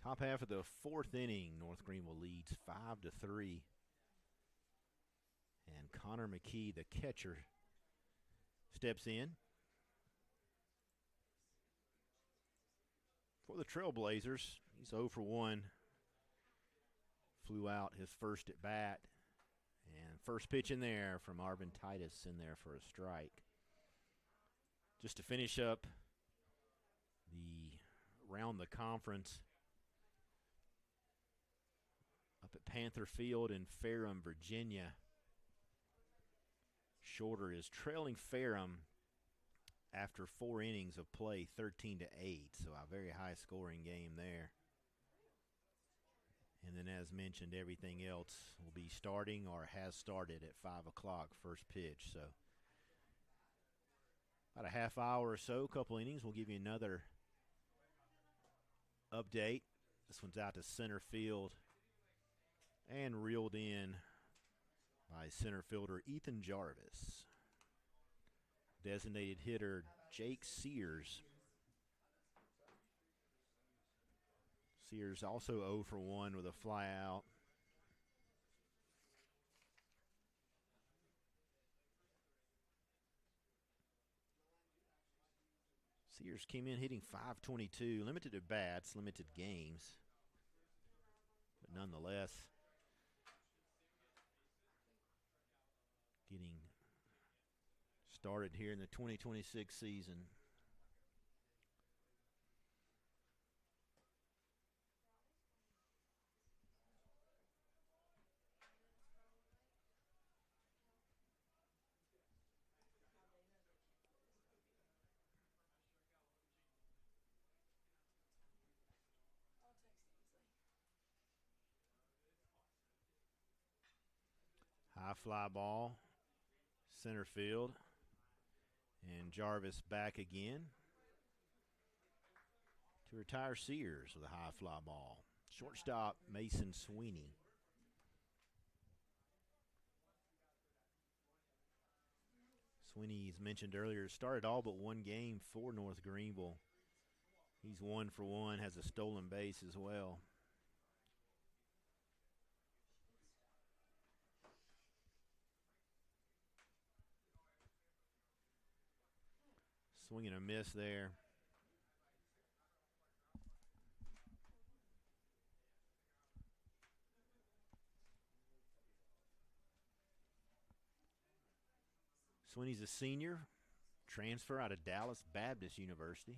Top half of the fourth inning, North Greenville leads 5-3. And Connor McKee, the catcher, steps in. For the Trailblazers, he's 0 for 1. Flew out his first at bat. And first pitch in there from Arvin Titus in there for a strike. Just to finish up the round the conference up at Panther Field in Ferrum, Virginia. Shorter is trailing Ferrum after 4 innings of play, 13-8. So a very high-scoring game there. And then, as mentioned, everything else will be starting or has started at 5 o'clock, first pitch. So about a half hour or so, a couple innings. We'll give you another update. This one's out to center field and reeled in by center fielder Ethan Jarvis. Designated hitter Jake Sears. Sears also 0 for 1 with a fly out. Sears came in hitting .522, limited at bats, limited games. But nonetheless, getting started here in the 2026 season. High fly ball, center field, and Jarvis back again to retire Sears with a high fly ball. Shortstop Mason Sweeney. Sweeney, as mentioned earlier, started all but one game for North Greenville. He's 1 for 1, has a stolen base as well. Swing and a miss there. Sweeney's a senior, transfer out of Dallas Baptist University.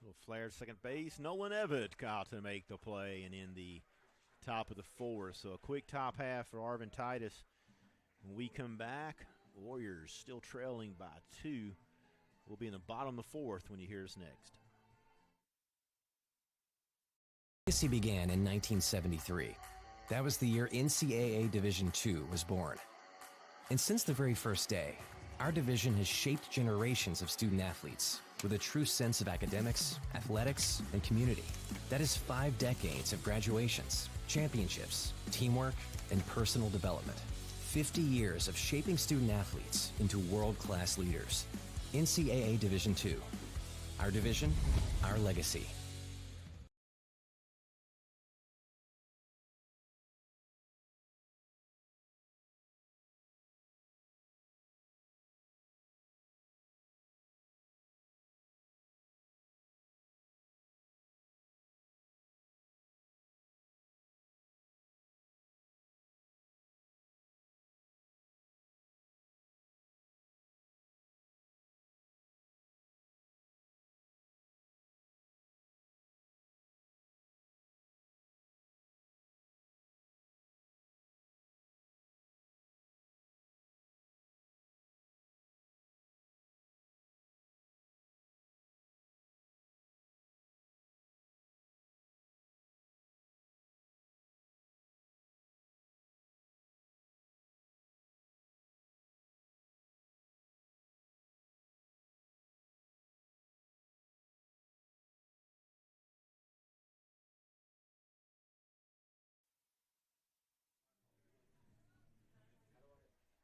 Little flare to second base. Nolan Evett got to make the play and in the top of the fourth. So a quick top half for Arvin Titus. When we come back, Warriors still trailing by 2. We'll be in the bottom of the fourth when you hear us next. Legacy began in 1973. That was the year NCAA Division II was born. And since the very first day, our division has shaped generations of student athletes with a true sense of academics, athletics, and community. That is 5 decades of graduations, championships, teamwork, and personal development. 50 years of shaping student athletes into world-class leaders. NCAA Division II. Our division, our legacy.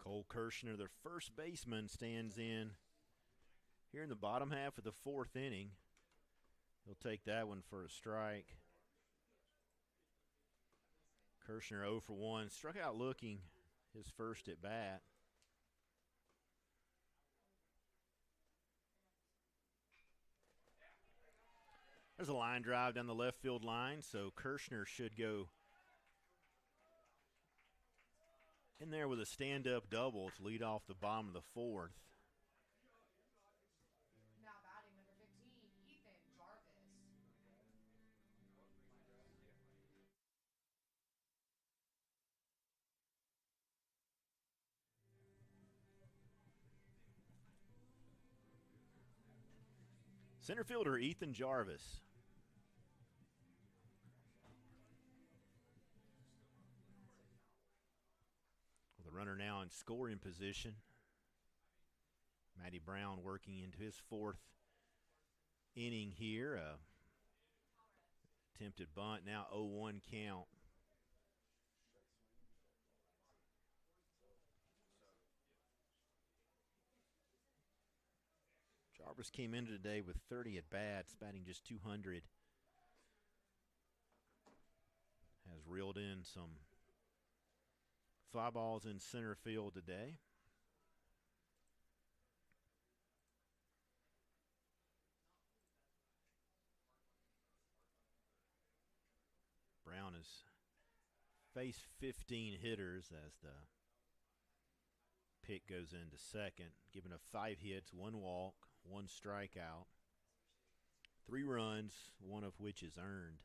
Cole Kirshner, their first baseman, stands in here in the bottom half of the fourth inning. He'll take that one for a strike. Kirshner 0 for 1, struck out looking his first at bat. There's a line drive down the left field line, so Kirshner should go in there with a stand-up double to lead off the bottom of the fourth. Now batting number 15, Ethan Jarvis. Center fielder Ethan Jarvis. With a runner now in scoring position. Matty Brown working into his fourth inning here. Attempted bunt, now 0-1 count. Jarvis came into today with 30 at-bats, batting just 200. Has reeled in some fly balls in center field today. Brown has faced 15 hitters as the pick goes into second, giving up 5 hits, 1 walk, 1 strikeout, 3 runs, 1 of which is earned.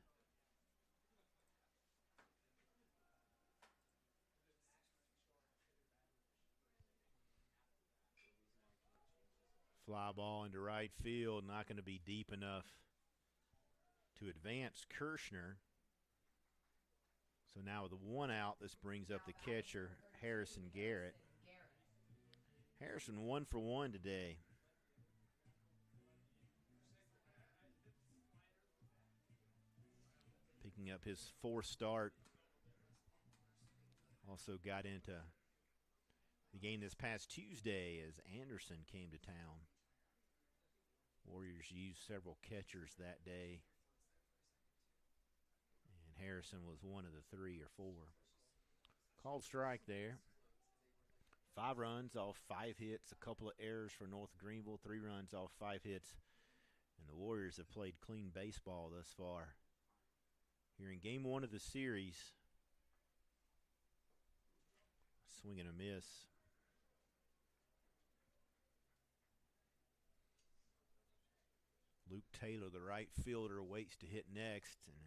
Fly ball into right field, not going to be deep enough to advance Kirshner. So now with 1 out, this brings up the catcher, Harrison Garrett. Harrison 1 for 1 today. Picking up his 4th start. Also got into the game this past Tuesday as Anderson came to town. Warriors used several catchers that day. And Harrison was one of the 3 or 4. Called strike there. 5 runs off 5 hits, a couple of errors for North Greenville, 3 runs off 5 hits. And the Warriors have played clean baseball thus far. Here in game 1 of the series. Swing and a miss. Luke Taylor, the right fielder, waits to hit next. And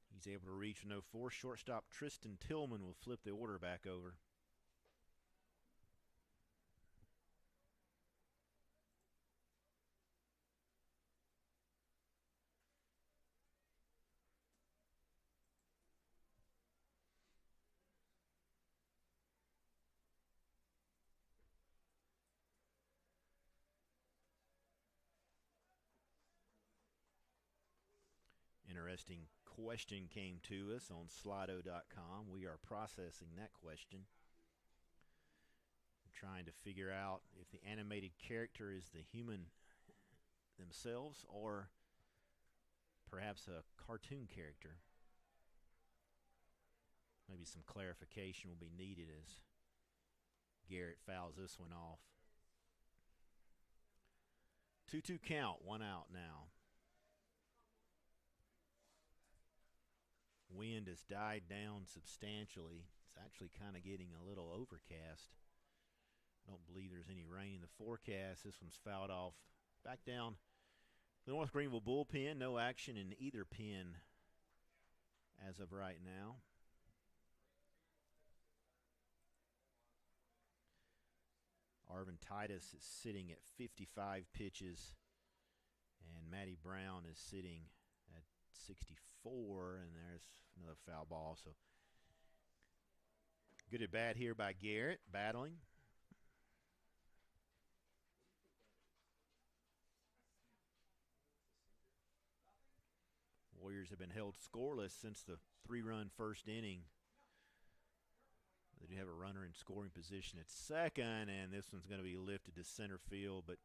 if he's able to reach no 4, shortstop Tristan Tillman will flip the order back over. Interesting question came to us on Slido.com. We are processing that question. We're trying to figure out if the animated character is the human themselves or perhaps a cartoon character. Maybe some clarification will be needed as Garrett fouls this one off. 2-2 count, 1 out now. Wind has died down substantially. It's actually kind of getting a little overcast. I don't believe there's any rain in the forecast. This one's fouled off. Back down the North Greenville bullpen. No action in either pen as of right now. Arvin Titus is sitting at 55 pitches. And Matty Brown is sitting at 64, and there's another foul ball. So good at bat here by Garrett, battling. Warriors have been held scoreless since the 3-run first inning They do have a runner in scoring position at second, and this one's going to be lifted to center field, but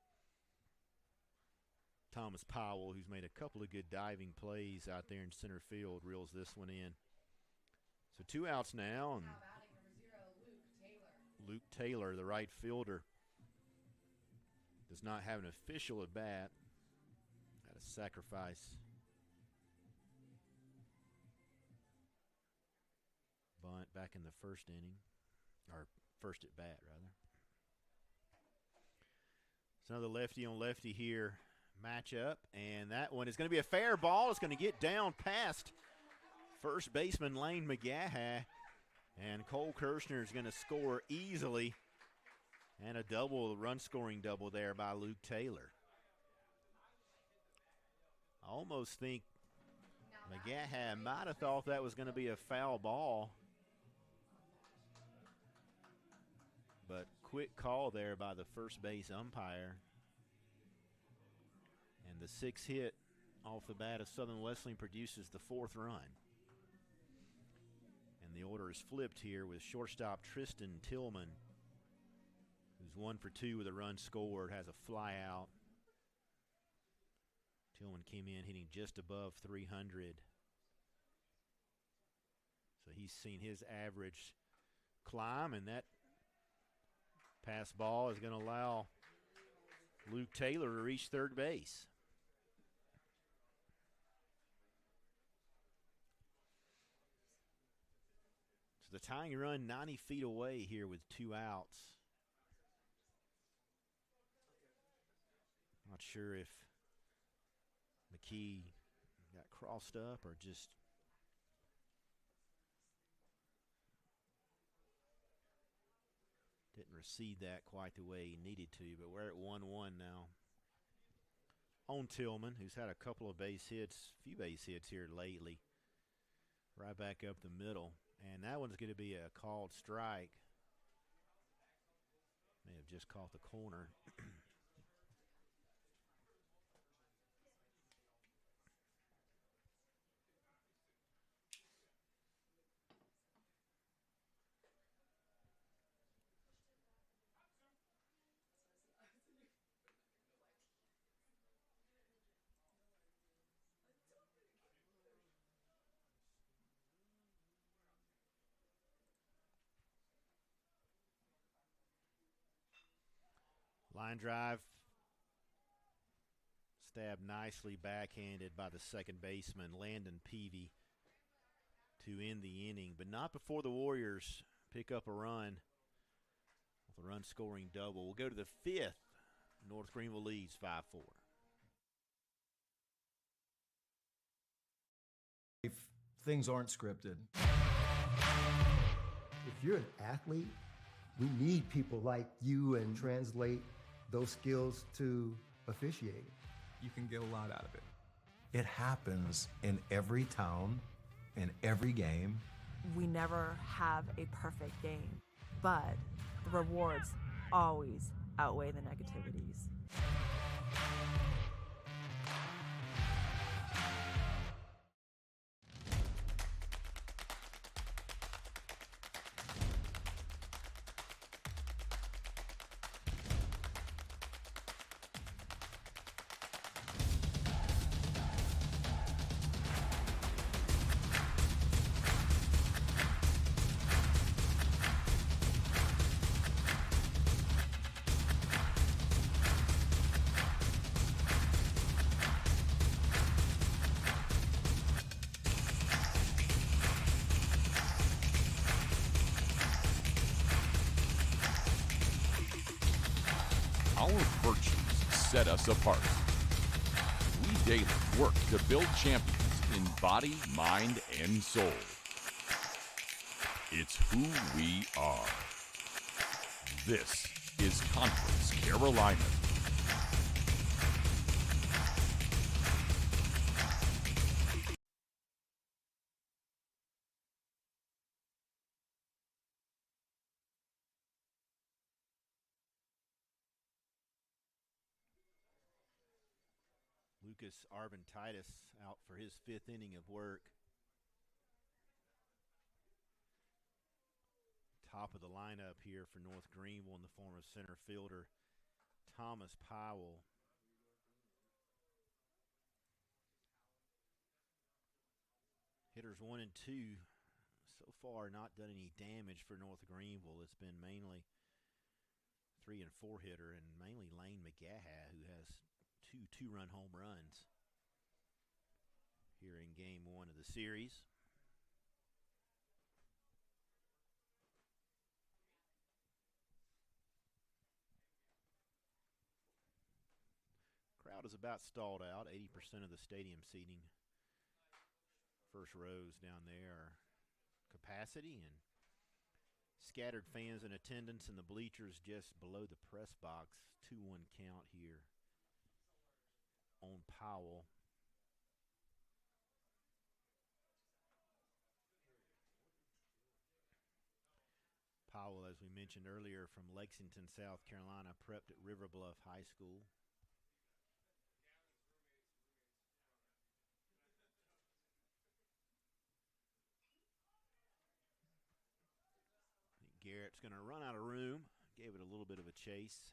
Thomas Powell, who's made a couple of good diving plays out there in center field, reels this one in. So 2 outs now, and Luke Taylor, the right fielder, does not have an official at bat. Got a sacrifice bunt back in the first inning, or first at bat, rather. It's another lefty on lefty here matchup, and that one is going to be a fair ball. It's going to get down past first baseman Lane McGaha, and Cole Kirshner is going to score easily, and a double, run-scoring double there by Luke Taylor. I almost think McGaha might have thought that was going to be a foul ball, but quick call there by the first base umpire. And the 6th hit off the bat of Southern Wesleyan produces the 4th run. And the order is flipped here with shortstop Tristan Tillman, who's 1 for 2 with a run scored, has a fly out. Tillman came in hitting just above 300. So he's seen his average climb, and that pass ball is going to allow Luke Taylor to reach third base. So the tying run 90 feet away here with 2 outs. Not sure if McKee got crossed up or just didn't receive that quite the way he needed to, but we're at 1-1 now. On Tillman, who's had a couple of few base hits here lately. Right back up the middle. And that one's going to be a called strike. May have just caught the corner. Line drive, stabbed nicely backhanded by the second baseman, Landon Peavy, to end the inning, but not before the Warriors pick up a run with a run-scoring double. We'll go to the 5th. North Greenville leads 5-4. If things aren't scripted. If you're an athlete, we need people like you and translate those skills to officiating. You can get a lot out of it. It happens in every town, in every game. We never have a perfect game, but the rewards always outweigh the negativities. Our virtues set us apart. We daily work to build champions in body, mind, and soul. It's who we are. This is Conference Carolina. Lucas Arventitis out for his 5th inning of work. Top of the lineup here for North Greenville in the form of center fielder Thomas Powell. Hitters 1 and 2 so far not done any damage for North Greenville. It's been mainly 3 and 4 hitter, and mainly Lane McGaha, who has two-run home runs here in game 1 of the series. Crowd is about stalled out. 80% of the stadium seating, first rows down there, are capacity, and scattered fans in attendance in the bleachers just below the press box. 2-1 count here on Powell. Powell, as we mentioned earlier, from Lexington, South Carolina, prepped at River Bluff High School. Garrett's going to run out of room. Gave it a little bit of a chase.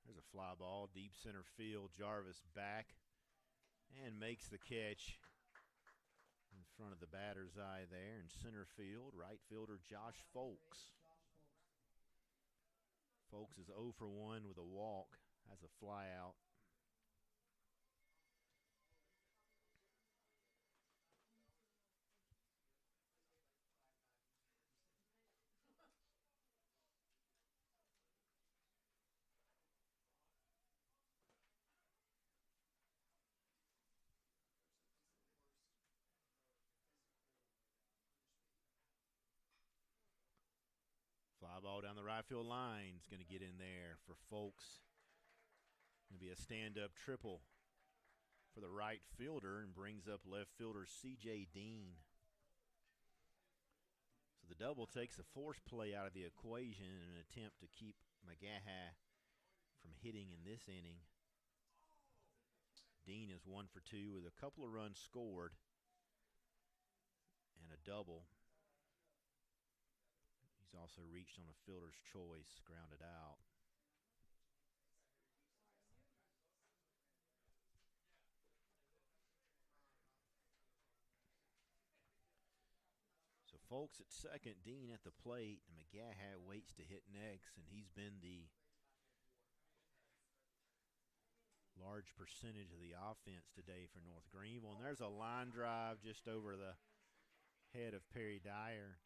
There's a fly ball, deep center field. Jarvis back and makes the catch in front of the batter's eye there in center field. Right fielder Josh Folks. Folks is 0 for 1 with a walk, has a fly out. Fly ball down the right field line is going to get in there for Folks. Going to be a stand-up triple for the right fielder and brings up left fielder C.J. Dean. So the double takes a force play out of the equation in an attempt to keep McGaha from hitting in this inning. Dean is 1 for 2 with a couple of runs scored and a double. He's also reached on a fielder's choice, grounded out. So Folks at second, Dean at the plate, and McGaha waits to hit next, and he's been the large percentage of the offense today for North Greenville. And there's a line drive just over the head of Perry Dyer.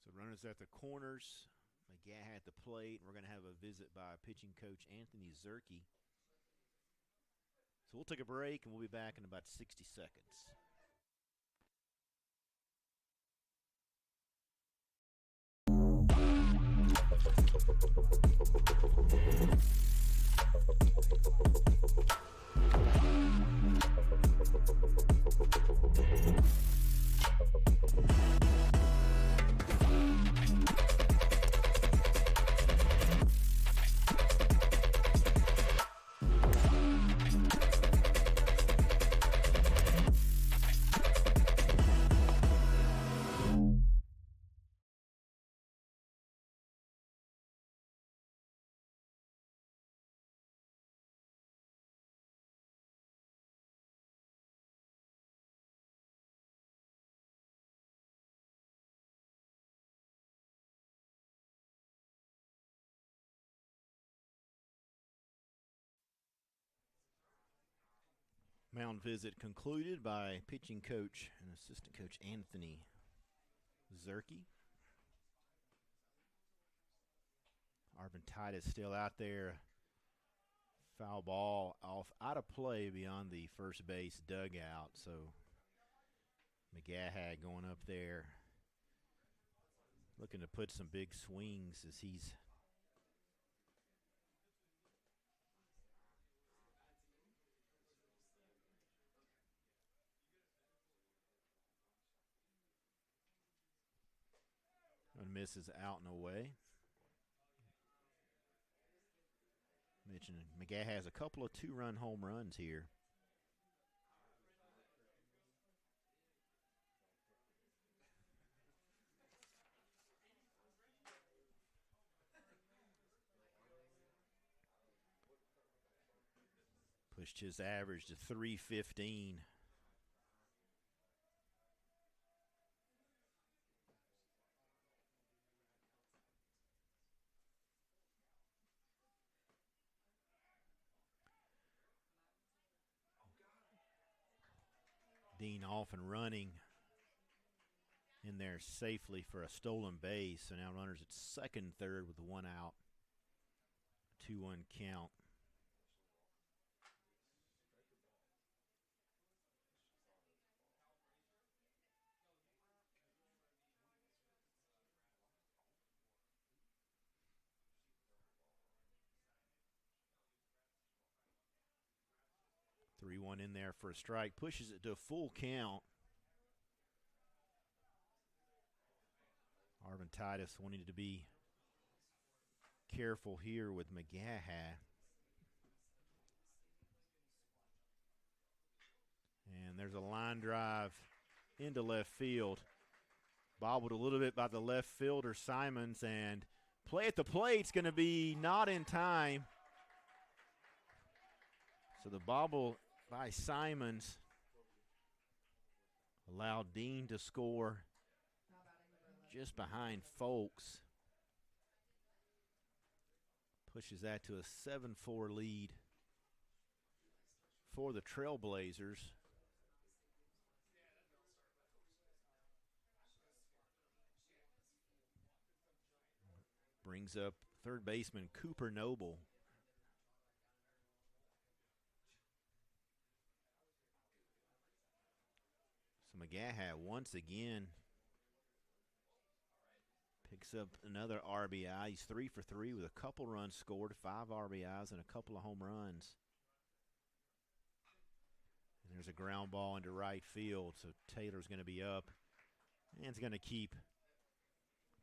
So runners at the corners, McGaha at the plate. We're going to have a visit by pitching coach Anthony Zerke. So we'll take a break, and we'll be back in about 60 seconds. Mound visit concluded by pitching coach and assistant coach Anthony Zerke. Arventitis still out there. Foul ball off out of play beyond the first base dugout. So McGahad going up there looking to put some big swings as he's and misses out and away. Mentioned McGahad has a couple of two-run home runs here. Pushed his average to .315. Dean off and running in there safely for a stolen base. So now runners at second, third with one out. 2-1 count. Three-one in there for a strike. Pushes it to a full count. Arventitis wanting to be careful here with McGahad. And there's a line drive into left field. Bobbled a little bit by the left fielder, Simons, and play at the plate's going to be not in time. So the bobble by Simons allowed Dean to score just behind Folks. Pushes that to a 7-4 lead for the Trailblazers. Brings up third baseman Cooper Noble. So McGahad once again picks up another RBI. He's 3 for 3 with a couple runs scored, 5 RBIs, and a couple of home runs. And there's a ground ball into right field, so Taylor's going to be up. And it's going to keep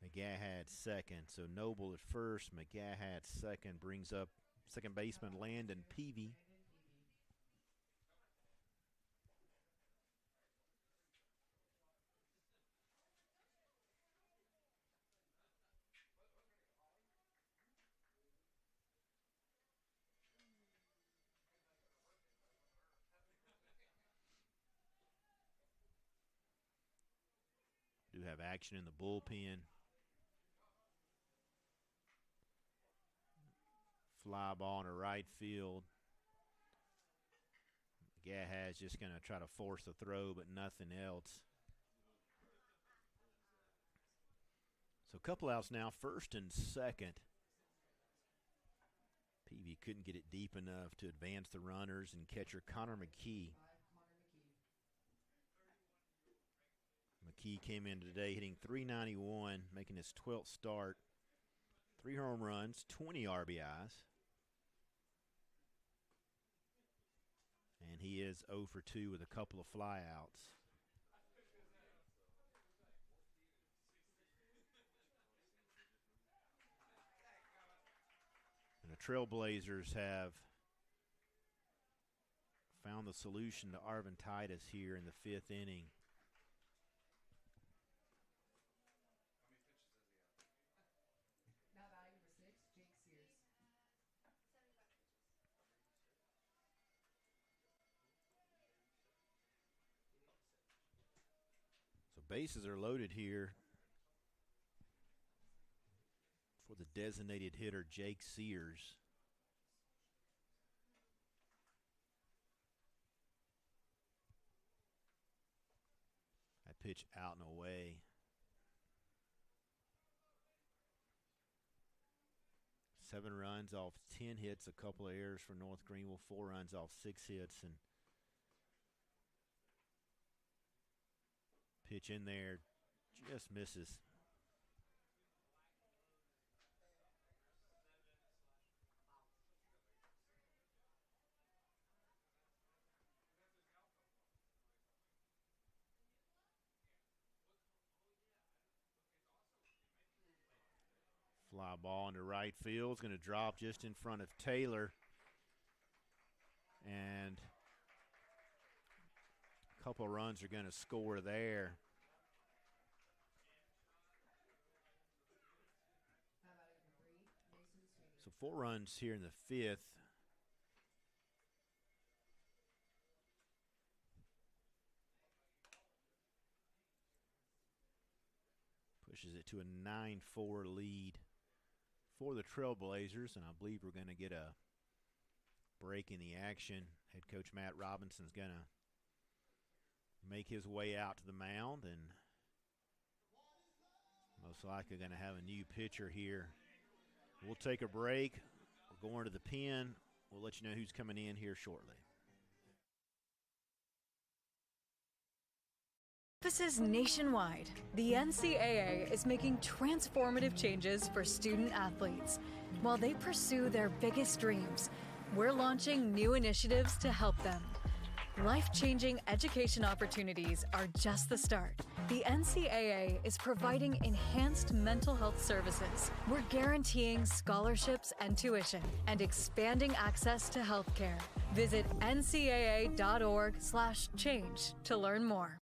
McGahad second. So Noble at first, McGahad second, brings up second baseman Landon Peavy. Do have action in the bullpen. Fly ball to right field. McGahad's just going to try to force the throw, but nothing else. So a couple outs now, first and second. Peavy couldn't get it deep enough to advance the runners, and catcher Connor McKee. McKee came in today hitting .391, making his 12th start. 3 home runs, 20 RBIs. And he is 0 for 2 with a couple of flyouts. And the Trailblazers have found the solution to Arventitis here in the 5th inning. Bases are loaded here for the designated hitter, Jake Sears. That pitch out and away. 7 runs off 10 hits, a couple of errors for North Greenville, 4 runs off 6 hits, and pitch in there just misses. Fly ball into right field. It's going to drop just in front of Taylor. And a couple of runs are going to score there. So 4 runs here in the 5th. Pushes it to a 9-4 lead for the Trailblazers, and I believe we're going to get a break in the action. Head coach Matt Robinson's going to make his way out to the mound, and most likely going to have a new pitcher here. We'll take a break. We're going to the pen. We'll let you know who's coming in here shortly. Campuses nationwide, the NCAA is making transformative changes for student athletes. While they pursue their biggest dreams, we're launching new initiatives to help them. Life-changing education opportunities are just the start. The NCAA is providing enhanced mental health services. We're guaranteeing scholarships and tuition and expanding access to healthcare. Visit ncaa.org/change to learn more.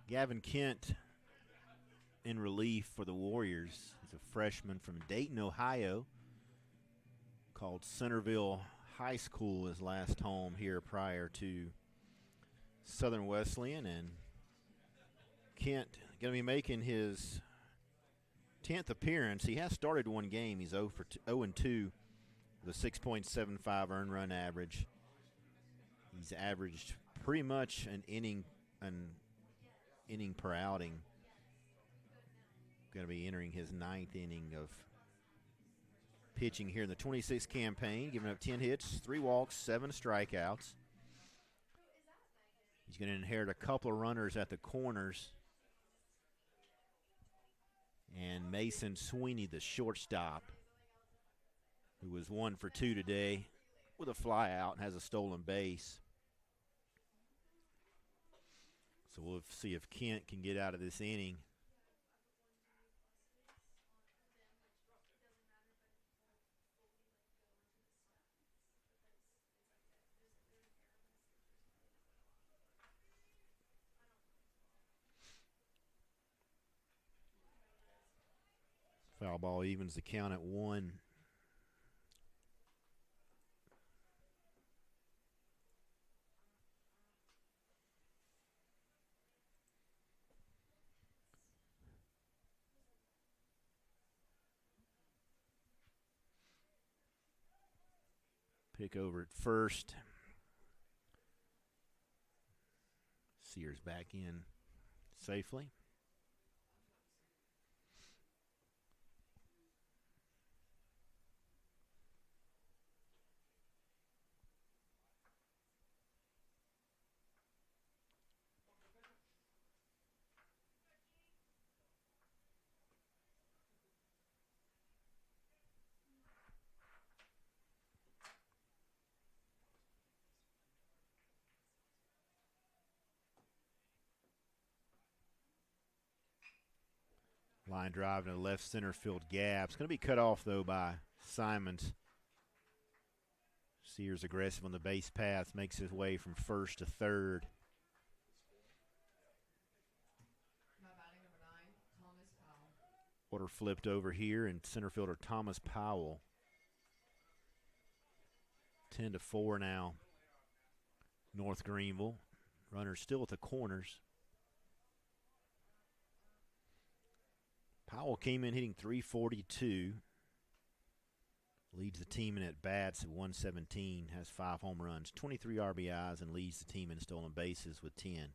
Gavin Kent in relief for the Warriors. He's a freshman from Dayton, Ohio, called Centerville High School, his last home here prior to Southern Wesleyan. And Kent going to be making his 10th appearance. He has started one game. He's 0-2 with a 6.75 earned run average. He's averaged pretty much an inning per outing. Going to be entering his 9th inning of pitching here in the 26th campaign, giving up 10 hits, 3 walks, 7 strikeouts. He's going to inherit a couple of runners at the corners. And Mason Sweeney, the shortstop, who was 1 for 2 today with a fly out and has a stolen base. So we'll see if Kent can get out of this inning. Foul ball evens the count at 1. pick over at first. Sears back in safely. Line drive in the left center field gap. It's going to be cut off, though, by Simons. Sears aggressive on the base path, makes his way from first to third. Now batting number 9, Thomas Powell. Order flipped over here, and center fielder Thomas Powell. 10-4 now. North Greenville. Runners still at the corners. Powell came in hitting .342. Leads the team in at bats at 117. Has 5 home runs, 23 RBIs, and leads the team in stolen bases with 10.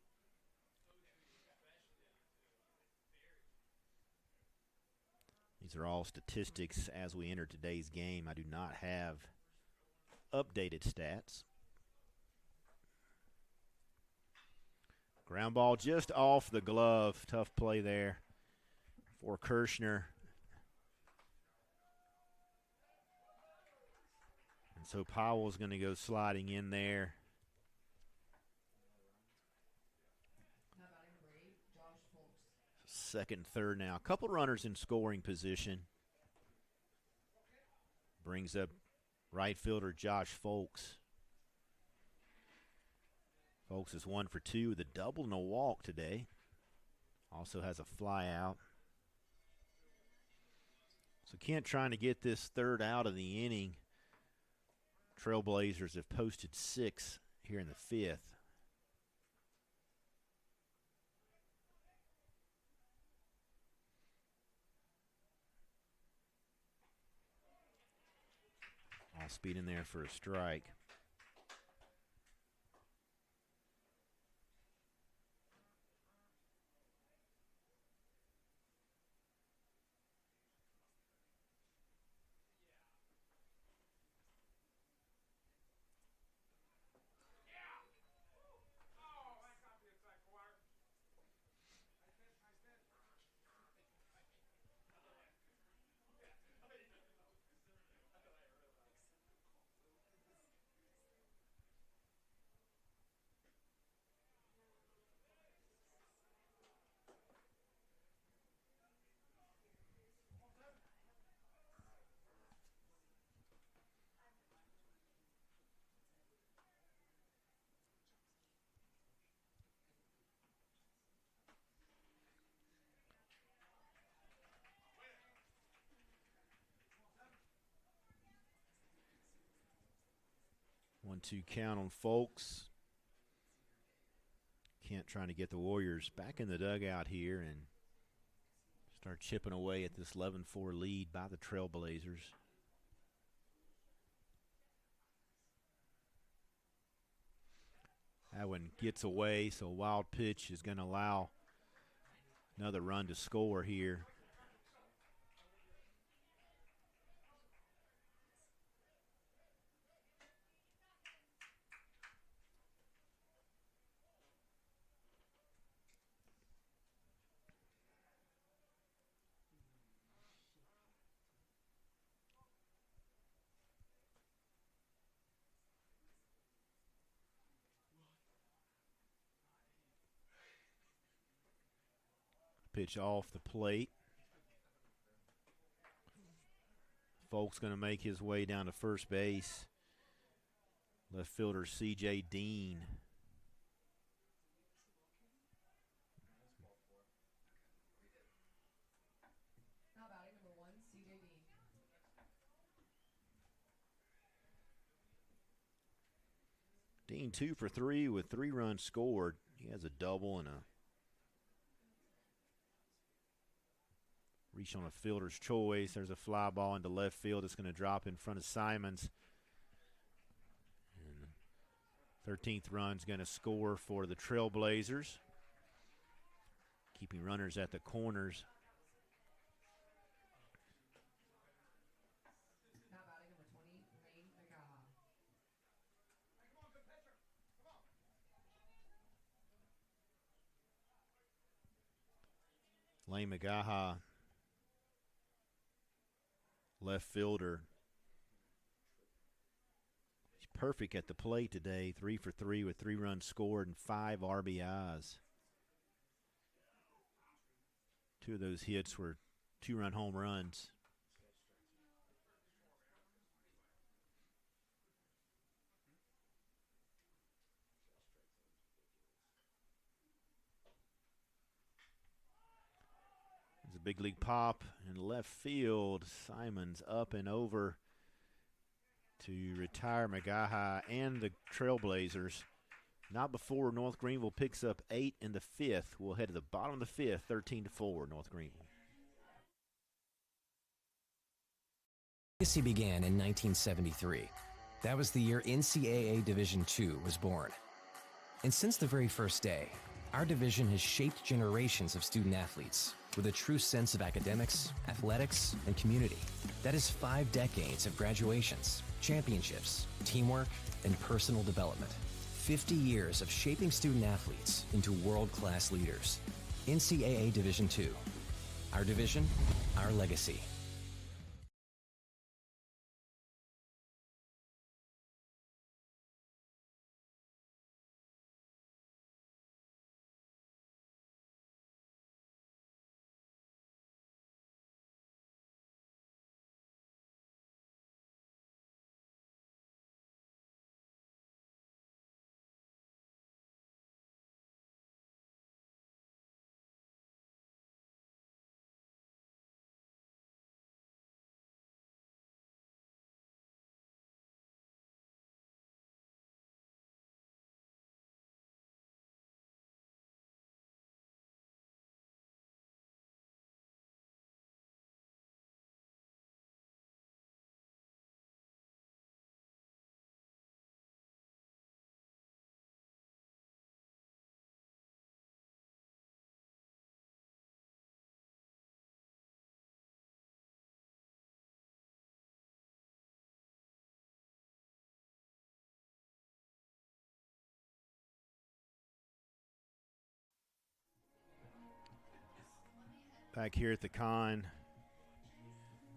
These are all statistics as we enter today's game. I do not have updated stats. Ground ball just off the glove. Tough play there for Kirshner. And so Powell's going to go sliding in there. Now batting number 8, Josh Folks. Second and third now. A couple runners in scoring position. Brings up right fielder Josh Folks. Folks is 1 for 2 with a double and a walk today. Also has a fly out. So Kent trying to get this third out of the inning. Trailblazers have posted 6 here in the 5th. All speed in there for a strike. One-two count on Folks. Kent trying to get the Warriors back in the dugout here and start chipping away at this 11-4 lead by the Trailblazers. That one gets away, so a wild pitch is going to allow another run to score here. Pitch off the plate. Folks going to make his way down to first base. Left fielder C.J. Dean. Now batting number 1, C.J. Dean. Dean 2 for 3 with 3 runs scored. He has a double and a reach on a fielder's choice. There's a fly ball into left field. It's going to drop in front of Simons. 13th run's going to score for the Trailblazers, keeping runners at the corners. Now batting number 20, Lane Magaha. Lane Magaha, left fielder. He's perfect at the plate today, 3 for 3 with 3 runs scored and 5 RBIs. 2 of those hits were 2-run home runs. There's a big league pop in left field. Simons up and over to retire Magaha and the Trailblazers. Not before North Greenville picks up 8 in the 5th. We'll head to the bottom of the 5th, 13-4, North Greenville. Legacy began in 1973. That was the year NCAA Division II was born. And since the very first day, our division has shaped generations of student athletes with a true sense of academics, athletics, and community. That is 5 decades of graduations, championships, teamwork, and personal development. 50 years of shaping student athletes into world-class leaders. NCAA Division II. Our division, our legacy. Back here at the con,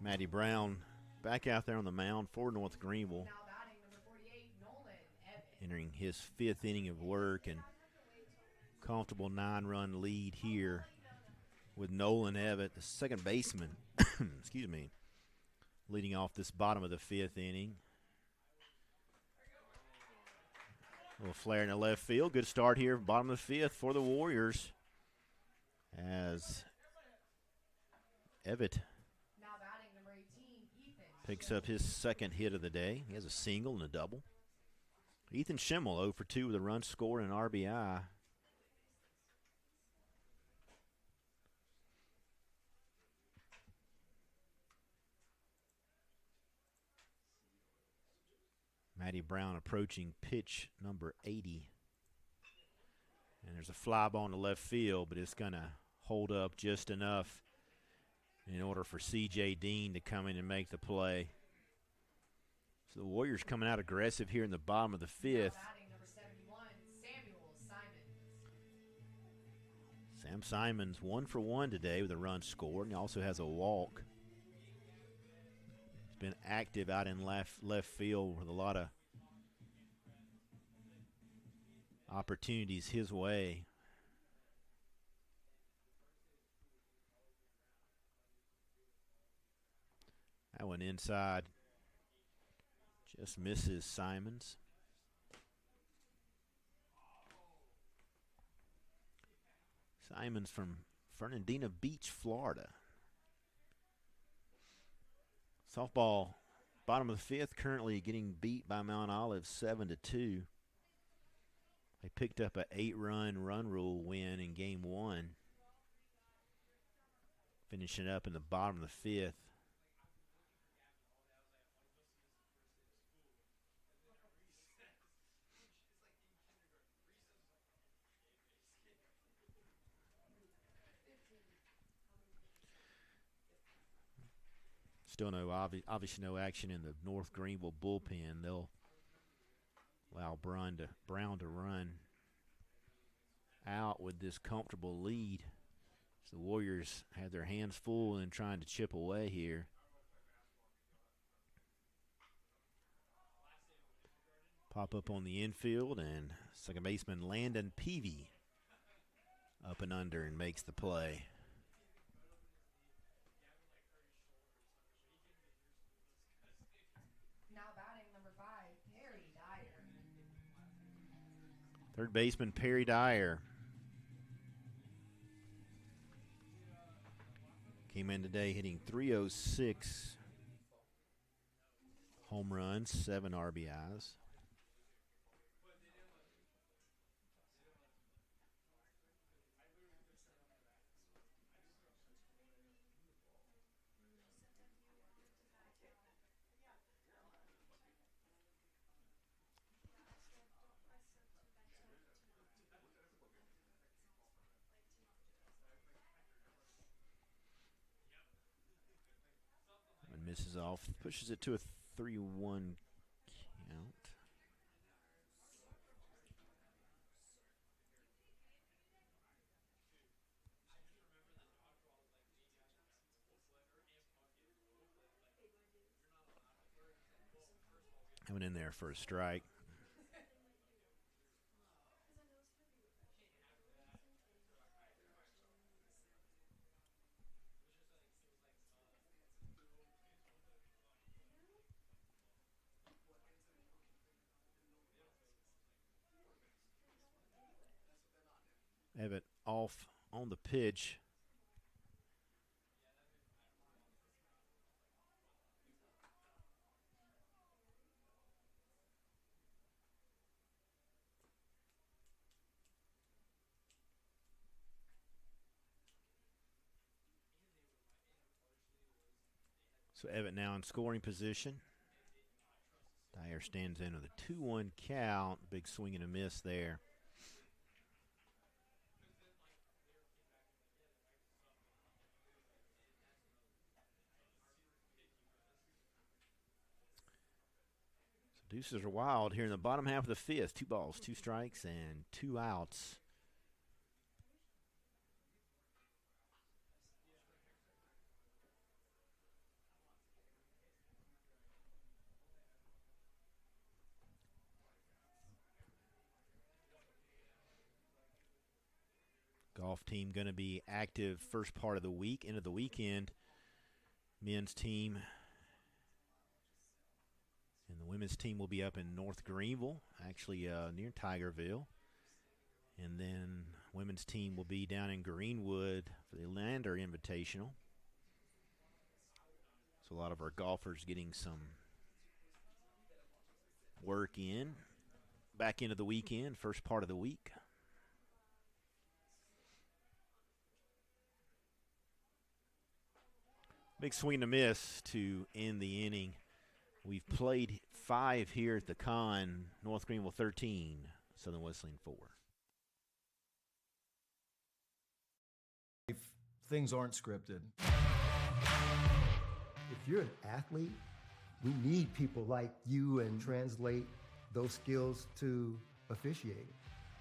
Matty Brown back out there on the mound for North Greenville. Now batting number 48, Nolan Evans. Entering his 5th inning of work, and comfortable 9-run lead here with Nolan Evans, the second baseman, excuse me, leading off this bottom of the 5th inning. A little flare in the left field. Good start here, bottom of the 5th for the Warriors, as Evett Now batting number 18, Ethan. picks up his 2nd hit of the day. He has a single and a double. Ethan Schimmel 0 for 2 with a run scored and an RBI. Matty Brown approaching pitch number 80. And there's a fly ball in the left field, but it's going to hold up just enough in order for C.J. Dean to come in and make the play. So the Warriors coming out aggressive here in the bottom of the 5th. Batting number 71, Samuel Simons. Sam Simons 1 for 1 today with a run scored, and he also has a walk. He's been active out in left field with a lot of opportunities his way. That one inside just misses Simons. Simons from Fernandina Beach, Florida. Softball, bottom of the 5th, currently getting beat by Mount Olive 7-2. They picked up an 8-run run rule win in game 1. Finishing up in the bottom of the 5th. Still obviously no action in the North Greenville bullpen. They'll allow Brown to run out with this comfortable lead. So the Warriors have their hands full and trying to chip away here. Pop up on the infield, and second baseman Landon Peavy up and under and makes the play. Now batting number 5, Perry Dyer. Third baseman Perry Dyer came in today hitting .306, home runs, 7 RBIs. And misses off, pushes it to a 3-1 count. Coming in there for a strike. Evan off on the pitch. So Evan now in scoring position. Dyer stands in with a 2-1 count. Big swing and a miss there. So deuces are wild here in the bottom half of the fifth. 2 balls, 2 strikes, and 2 outs. Golf team going to be active first part of the week, into the weekend. Men's team and the women's team will be up in North Greenville, actually near Tigerville. And then women's team will be down in Greenwood for the Lander Invitational. So a lot of our golfers getting some work in. Back into the weekend, first part of the week. Big swing and a miss to end the inning. We've played 5 here at the Con. North Greenville 13, Southern Wesleyan 4. If things aren't scripted. If you're an athlete, we need people like you and translate those skills to officiating.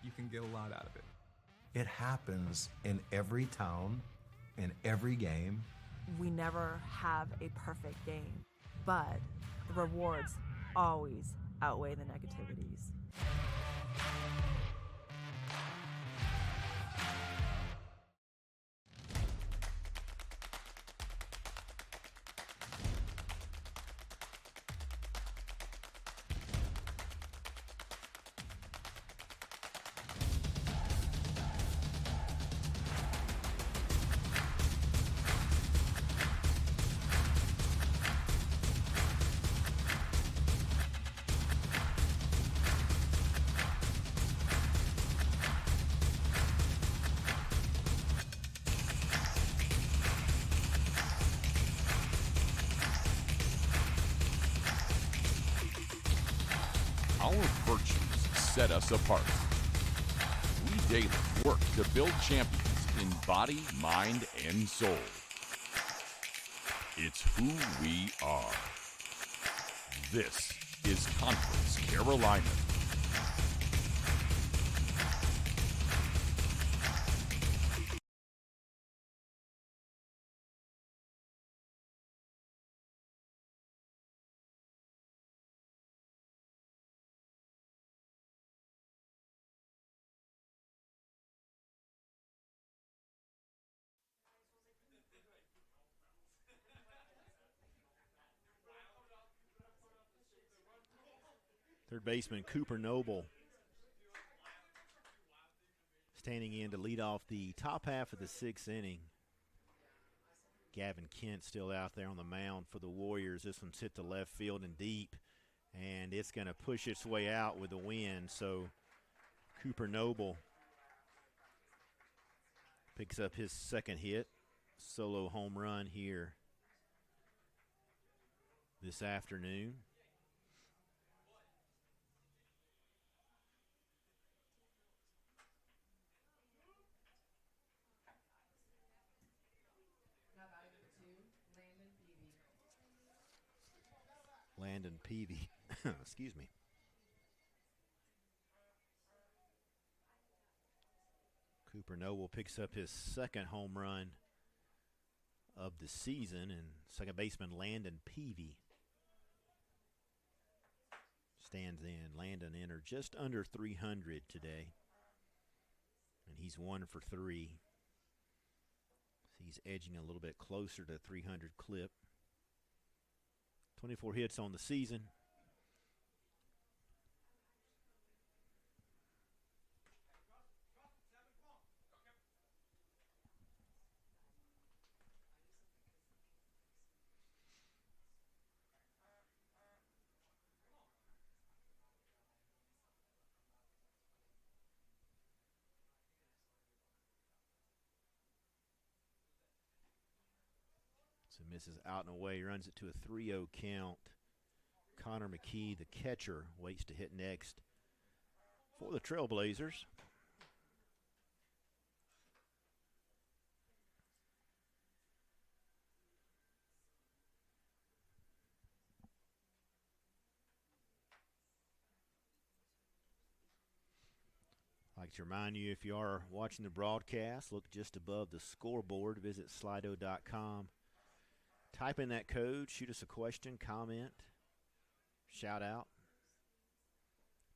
You can get a lot out of it. It happens in every town, in every game. We never have a perfect game, but the rewards always outweigh the negativities. Our virtues set us apart. We daily work to build champions in body, mind, and soul. It's who we are. This is Conference Carolina. Third baseman Cooper Noble standing in to lead off the top half of the sixth inning. Gavin Kent still out there on the mound for the Warriors. This one's hit to left field and deep, and it's going to push its way out with the wind. So Cooper Noble picks up his second hit, solo home run here this afternoon. Landon Peavy. Excuse me. Cooper Noble picks up his second home run of the season, and second baseman Landon Peavy stands in. Landon entered just under 300 today, and he's 1 for 3. So he's edging a little bit closer to 300 clip. 24 hits on the season. So misses out and away, runs it to a 3-0 count. Connor McKee, the catcher, waits to hit next for the Trailblazers. I'd like to remind you, if you are watching the broadcast, look just above the scoreboard. Visit Slido.com. Type in that code, shoot us a question, comment, shout out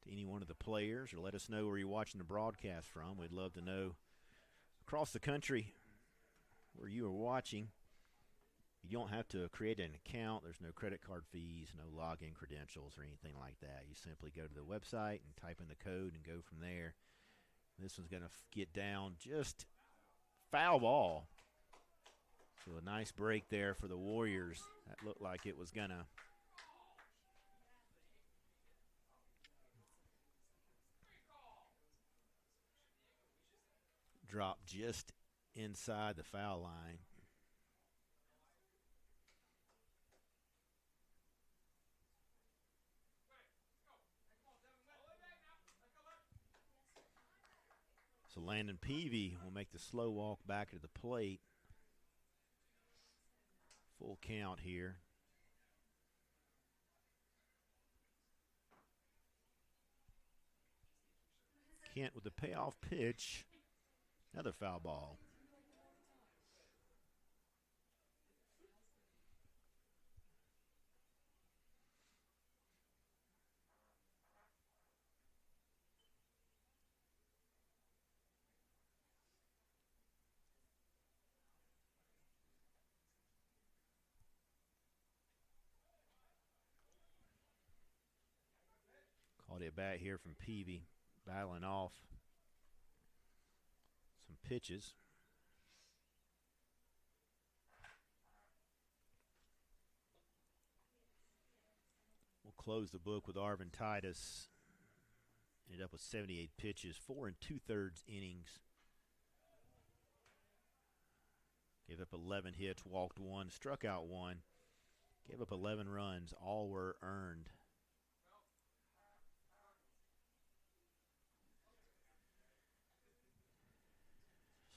to any one of the players, or let us know where you're watching the broadcast from. We'd love to know across the country where you are watching. You don't have to create an account. There's no credit card fees, no login credentials or anything like that. You simply go to the website and type in the code and go from there. This one's going to get down just foul ball. So a nice break there for the Warriors. That looked like it was going to drop just inside the foul line. So Landon Peavy will make the slow walk back to the plate. Full count here. Kent with the payoff pitch. Another foul ball. Caught it back here from Peavy, battling off some pitches. We'll close the book with Arvin Titus. Ended up with 78 pitches, 4 2/3 innings. Gave up 11 hits, walked 1, struck out 1. Gave up 11 runs, all were earned.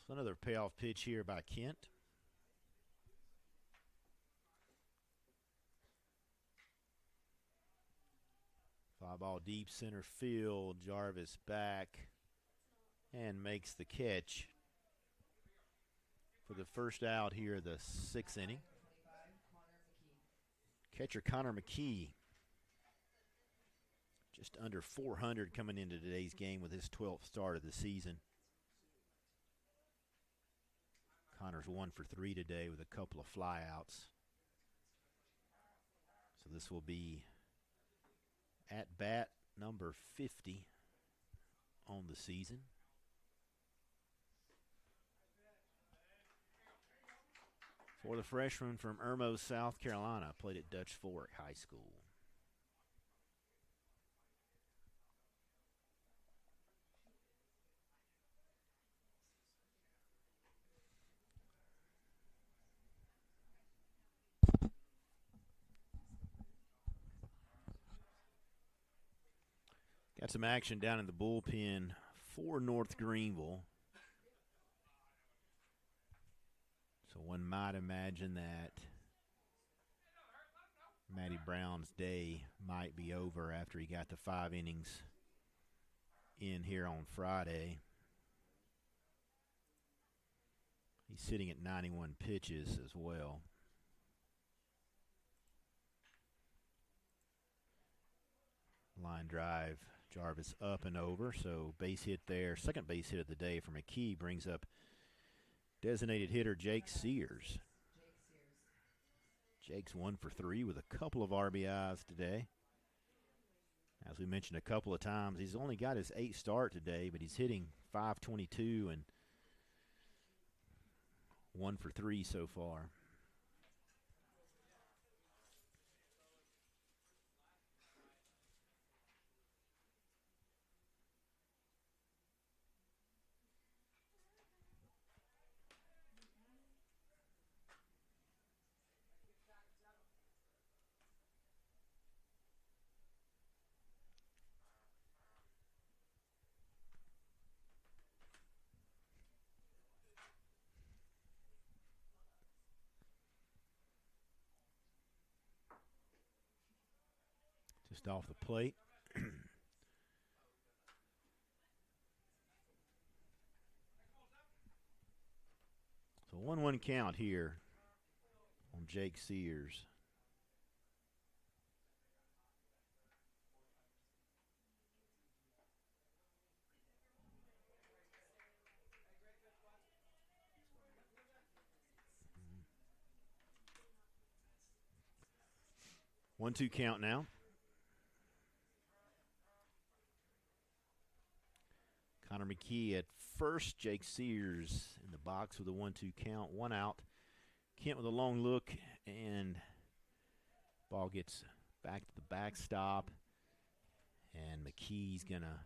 So another payoff pitch here by Kent. ball deep center field. Jarvis back and makes the catch for the first out here of the 6th inning. Catcher Connor McKee, just under 400 coming into today's game with his 12th start of the season. Connor's 1 for 3 today with a couple of flyouts. So this will be at bat number 50 on the season. For the freshman from Irmo, South Carolina, played at Dutch Fork High School. Got some action down in the bullpen for North Greenville. So one might imagine that Matty Brown's day might be over after he got the 5 innings in here on Friday. He's sitting at 91 pitches as well. Line drive, Jarvis up and over, so base hit there. Second base hit of the day for McKee brings up designated hitter Jake Sears. Jake's 1 for 3 with a couple of RBIs today. As we mentioned a couple of times, he's only got his 8th start today, but he's hitting .522 and 1 for 3 so far. Just off the plate. So 1-1 count here on Jake Sears. Mm-hmm. 1-2 count now. Connor McKee at first. Jake Sears in the box with a 1-2 count. 1 out. Kent with a long look, and ball gets back to the backstop. And McKee's going to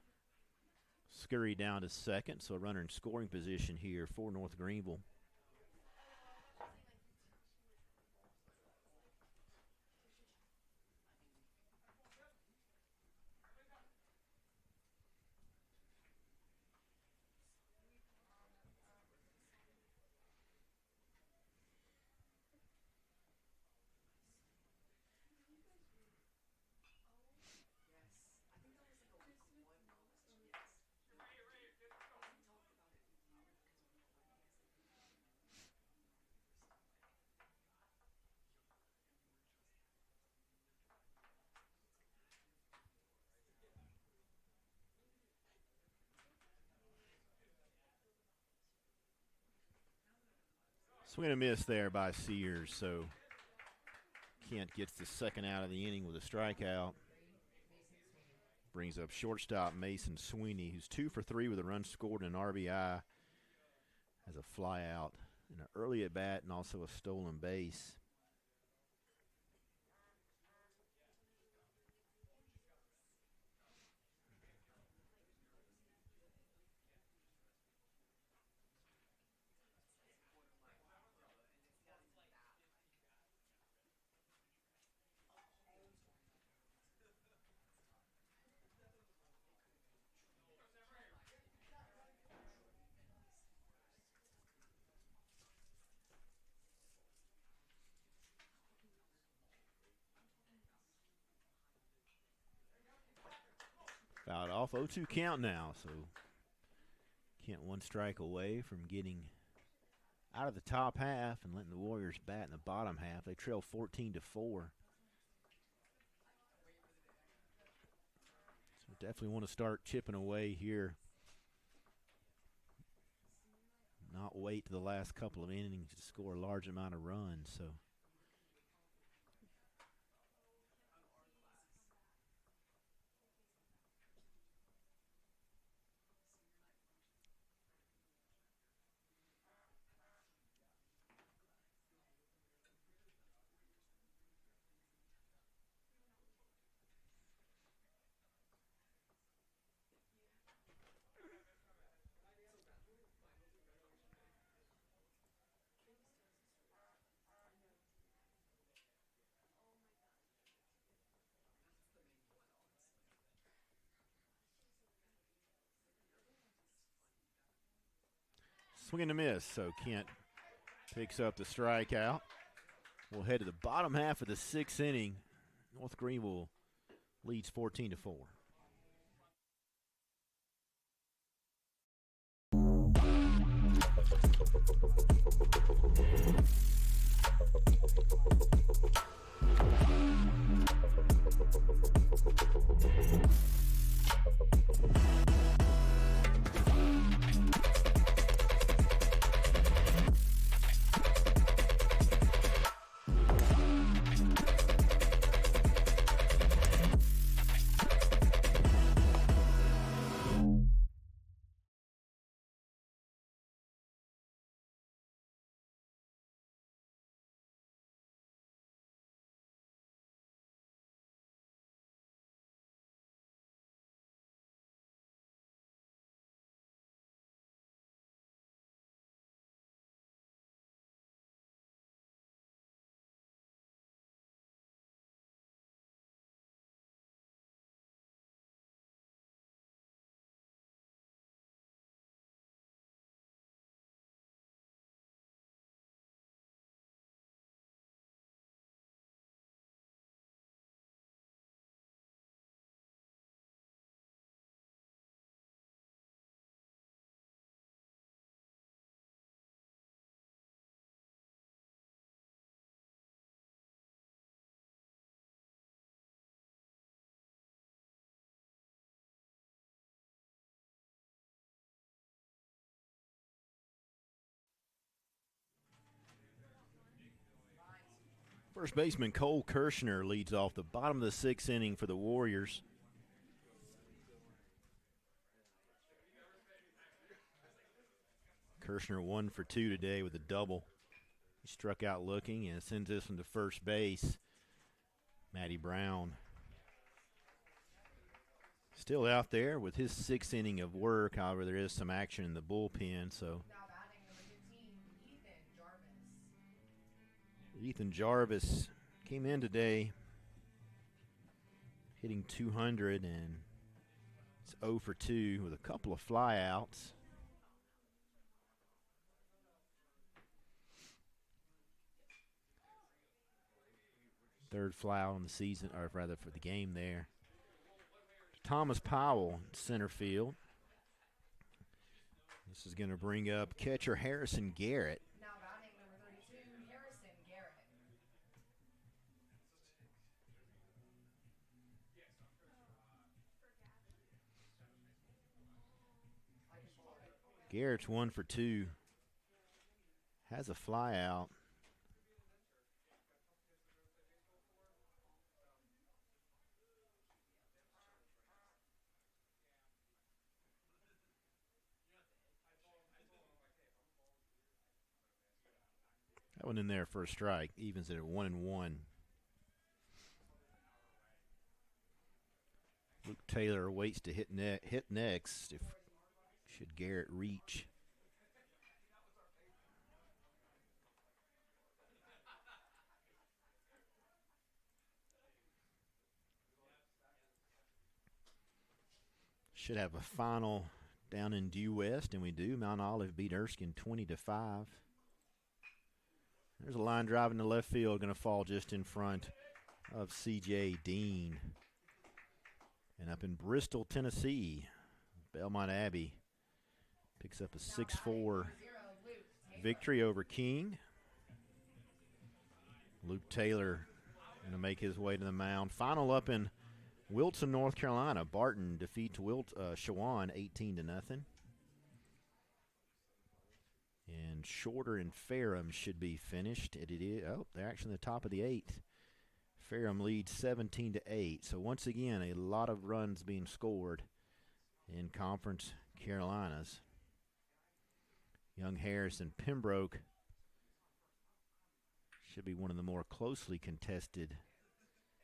scurry down to second, so a runner in scoring position here for North Greenville. Swing and a miss there by Sears, so Kent gets the second out of the inning with a strikeout. Brings up shortstop Mason Sweeney, who's 2 for 3 with a run scored and an RBI. Has a fly out in an early at bat and also a stolen base. Fouled off. 0-2 count now. So Kent one strike away from getting out of the top half and letting the Warriors bat in the bottom half. They trail 14-4. So definitely want to start chipping away here. Not wait to the last couple of innings to score a large amount of runs. So swing and a miss, so Kent picks up the strikeout. We'll head to the bottom half of the sixth inning. North Greenville leads 14-4. First baseman Cole Kirshner leads off the bottom of the sixth inning for the Warriors. Kirshner 1 for 2 today with a double. He struck out looking and sends this one to first base. Matty Brown still out there with his sixth inning of work. However, there is some action in the bullpen, so Ethan Jarvis came in today hitting 200 and it's 0 for 2 with a couple of flyouts. Third flyout on the season, or rather for the game there. Thomas Powell, center field. This is going to bring up catcher Harrison Garrett. Now batting number 32, Harrison Garrett. Garrett's 1 for 2. Has a flyout. That one in there for a strike. Evens it at 1-1. Luke Taylor waits to hit next. Should Garrett reach? Should have a final down in Due West, and we do. Mount Olive beat Erskine 20-5. There's a line drive in the left field, going to fall just in front of C.J. Dean. And up in Bristol, Tennessee, Belmont Abbey picks up a 6-4 victory over King. Luke Taylor going to make his way to the mound. Final up in Wilson, North Carolina. Barton defeats Shawan 18-0. And Shorter and Ferrum should be finished. They're actually in the top of the 8th. Ferrum leads 17-8. So once again, a lot of runs being scored in Conference Carolinas. Young Harris and Pembroke should be one of the more closely contested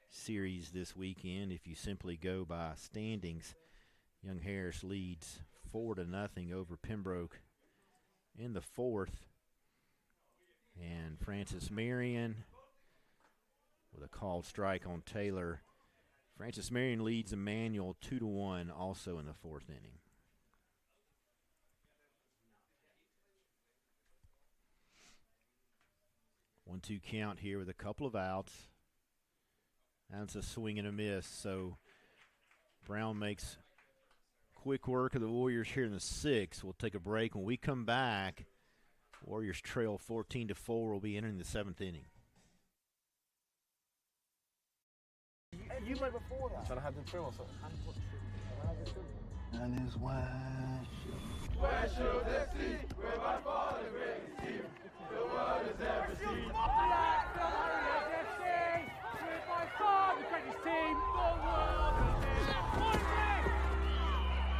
series this weekend. If you simply go by standings, Young Harris leads 4-0 over Pembroke in the 4th. And Francis Marion with a called strike on Taylor. Francis Marion leads Emmanuel 2-1 also in the 4th inning. One-two count here with a couple of outs. That's a swing and a miss. So Brown makes quick work of the Warriors here in the 6th. We'll take a break. When we come back, Warriors trail 14-4. We'll be entering the 7th inning. You went before that. Trying to have the trim or something. And his wife. West Shore FC, we're by far the greatest team the world has ever seen. Warriors FC, we're by far the greatest team the world has ever seen.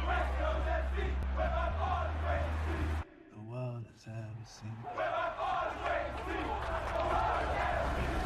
West Shore FC, we're by far the greatest team The world has ever seen. we're by far the greatest team the world has ever seen.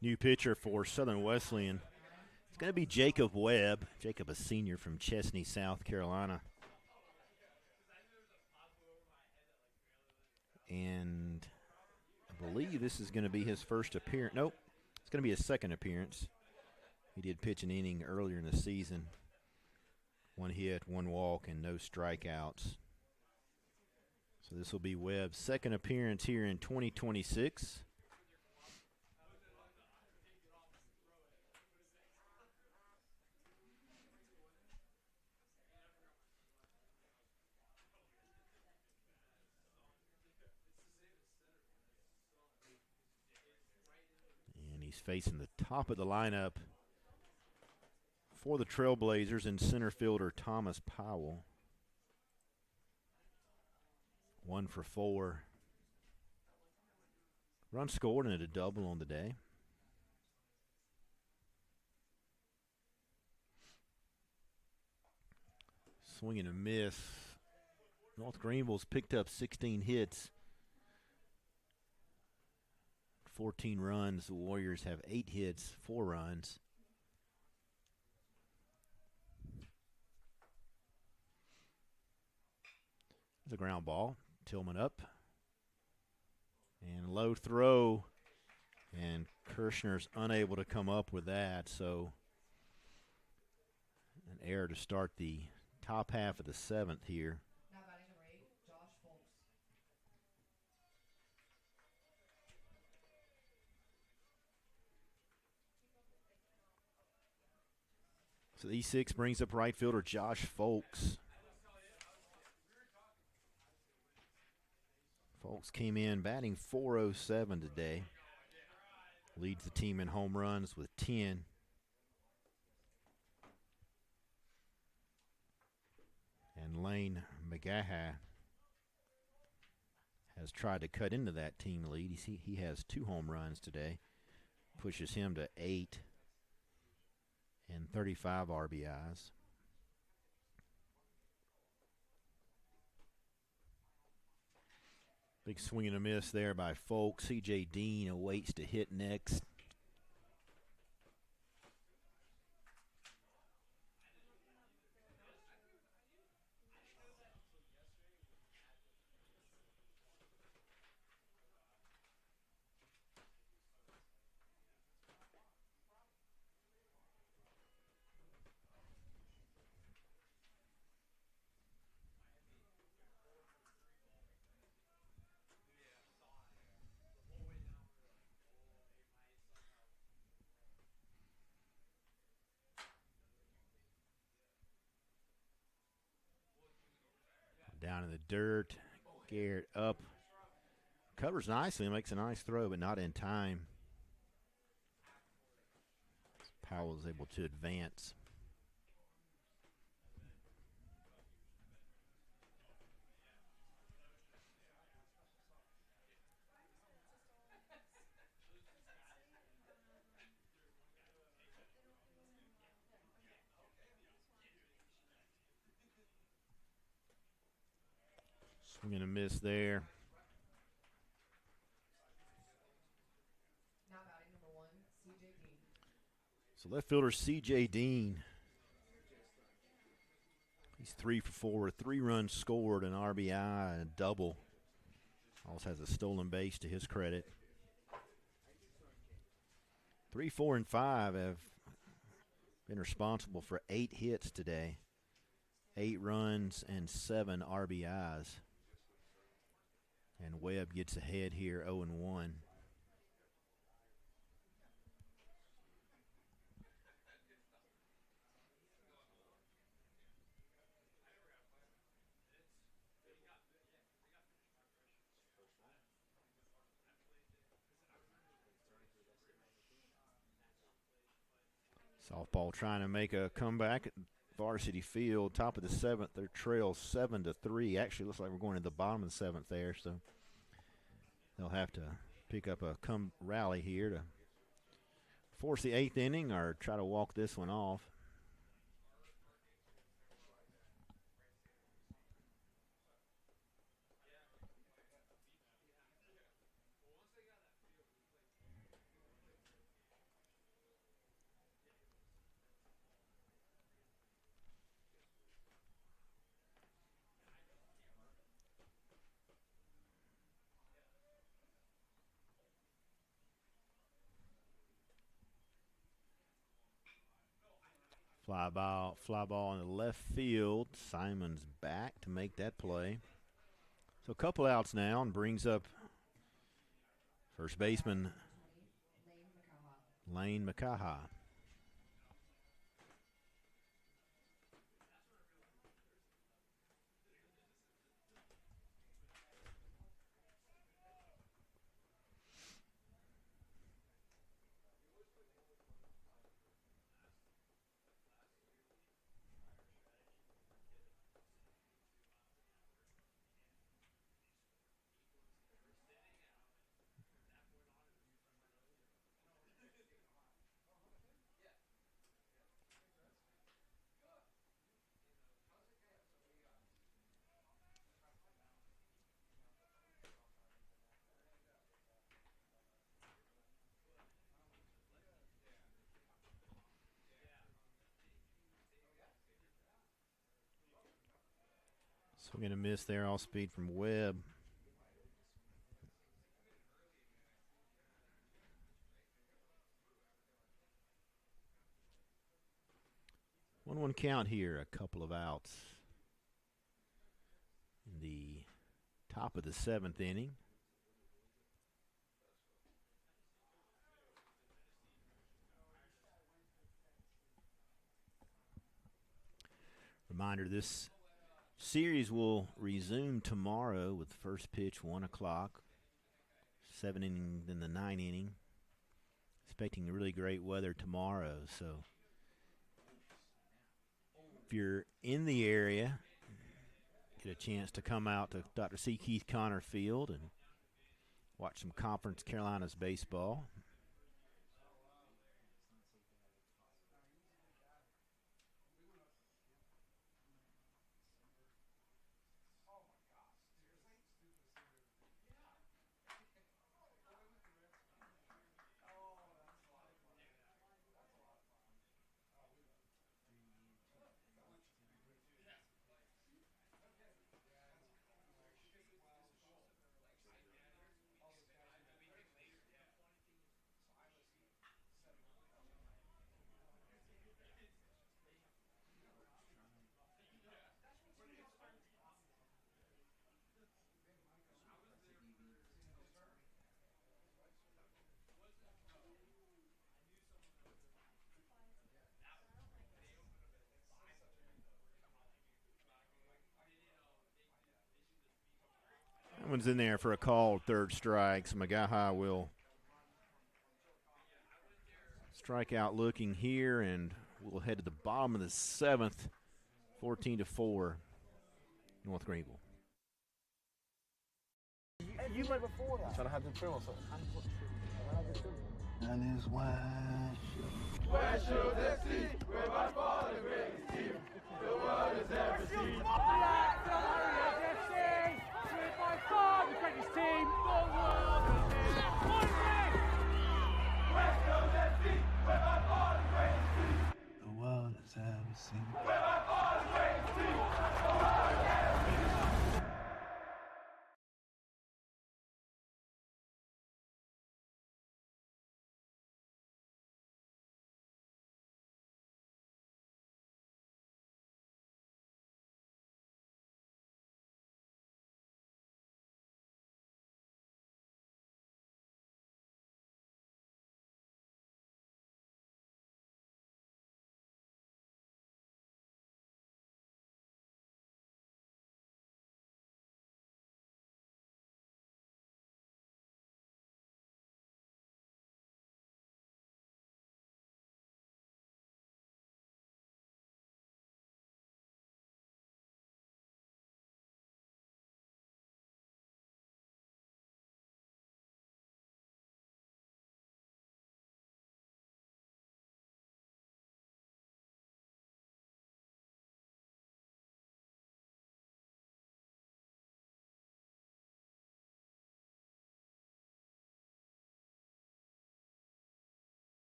New pitcher for Southern Wesleyan. It's going to be Jacob Webb. Jacob, a senior from Chesney, South Carolina. And I believe this is going to be his first appearance. Nope, it's going to be his second appearance. He did pitch an inning earlier in the season. 1 hit, 1 walk, and no strikeouts. So this will be Webb's second appearance here in 2026. And he's facing the top of the lineup for the Trailblazers in center fielder Thomas Powell. 1 for 4. Run scored and a double on the day. Swing and a miss. North Greenville's picked up 16 hits. 14 runs. The Warriors have 8 hits, 4 runs. The ground ball. Tillman up. And low throw And Kirshner's unable to come up with that, so an error to start the top half of the 7th here. Now batting number 8, Josh Folks. So the E6 brings up right fielder Josh Folks. Folks came in batting .407 today. Leads the team in home runs with 10. And Lane McGaha has tried to cut into that team lead. He has 2 home runs today. Pushes him to 8 and 35 RBIs. Big swing and a miss there by Folks. C.J. Dean awaits to hit next. Down in the dirt. Garrett up. Covers nicely, makes a nice throw, but not in time. Powell is able to advance. Swing and a miss there. Now batting number 1, C.J. Dean. So left fielder C.J. Dean. He's 3 for 4, 3 runs scored, an RBI, and a double. Also has a stolen base to his credit. 3, 4, and 5 have been responsible for 8 hits today. 8 runs and 7 RBIs. And Webb gets ahead here, 0-1. Softball trying to make a comeback at Varsity Field, top of the 7th. Their trail 7-3. Actually, looks like we're going to the bottom of the 7th there, so they'll have to pick up a rally here to force the 8th inning or try to walk this one off. Fly ball in the left field. Simon's back to make that play. So a couple outs now, and brings up first baseman Lane McCaha. Swing and a miss there, all speed from Webb. 1-1 count here, a couple of outs in the top of the 7th inning. Reminder, this series will resume tomorrow with first pitch 1 o'clock. 7 inning, then the 9 inning. Expecting really great weather tomorrow, so if you're in the area, get a chance to come out to Dr. C. Keith Connor Field and watch some Conference Carolinas baseball. That one's in there for a called third strike, so Magaha will strike out looking here, and we'll head to the bottom of the 7th, 14-4, North Greenville. You went before that. Trying to have them through or something. And his wine. West Shores FC, we're by far the greatest team the world has ever seen. By far the greatest team the world has ever seen. West Shores FC, we're by far the greatest team The world has ever seen. we're by far the greatest team the world has ever seen.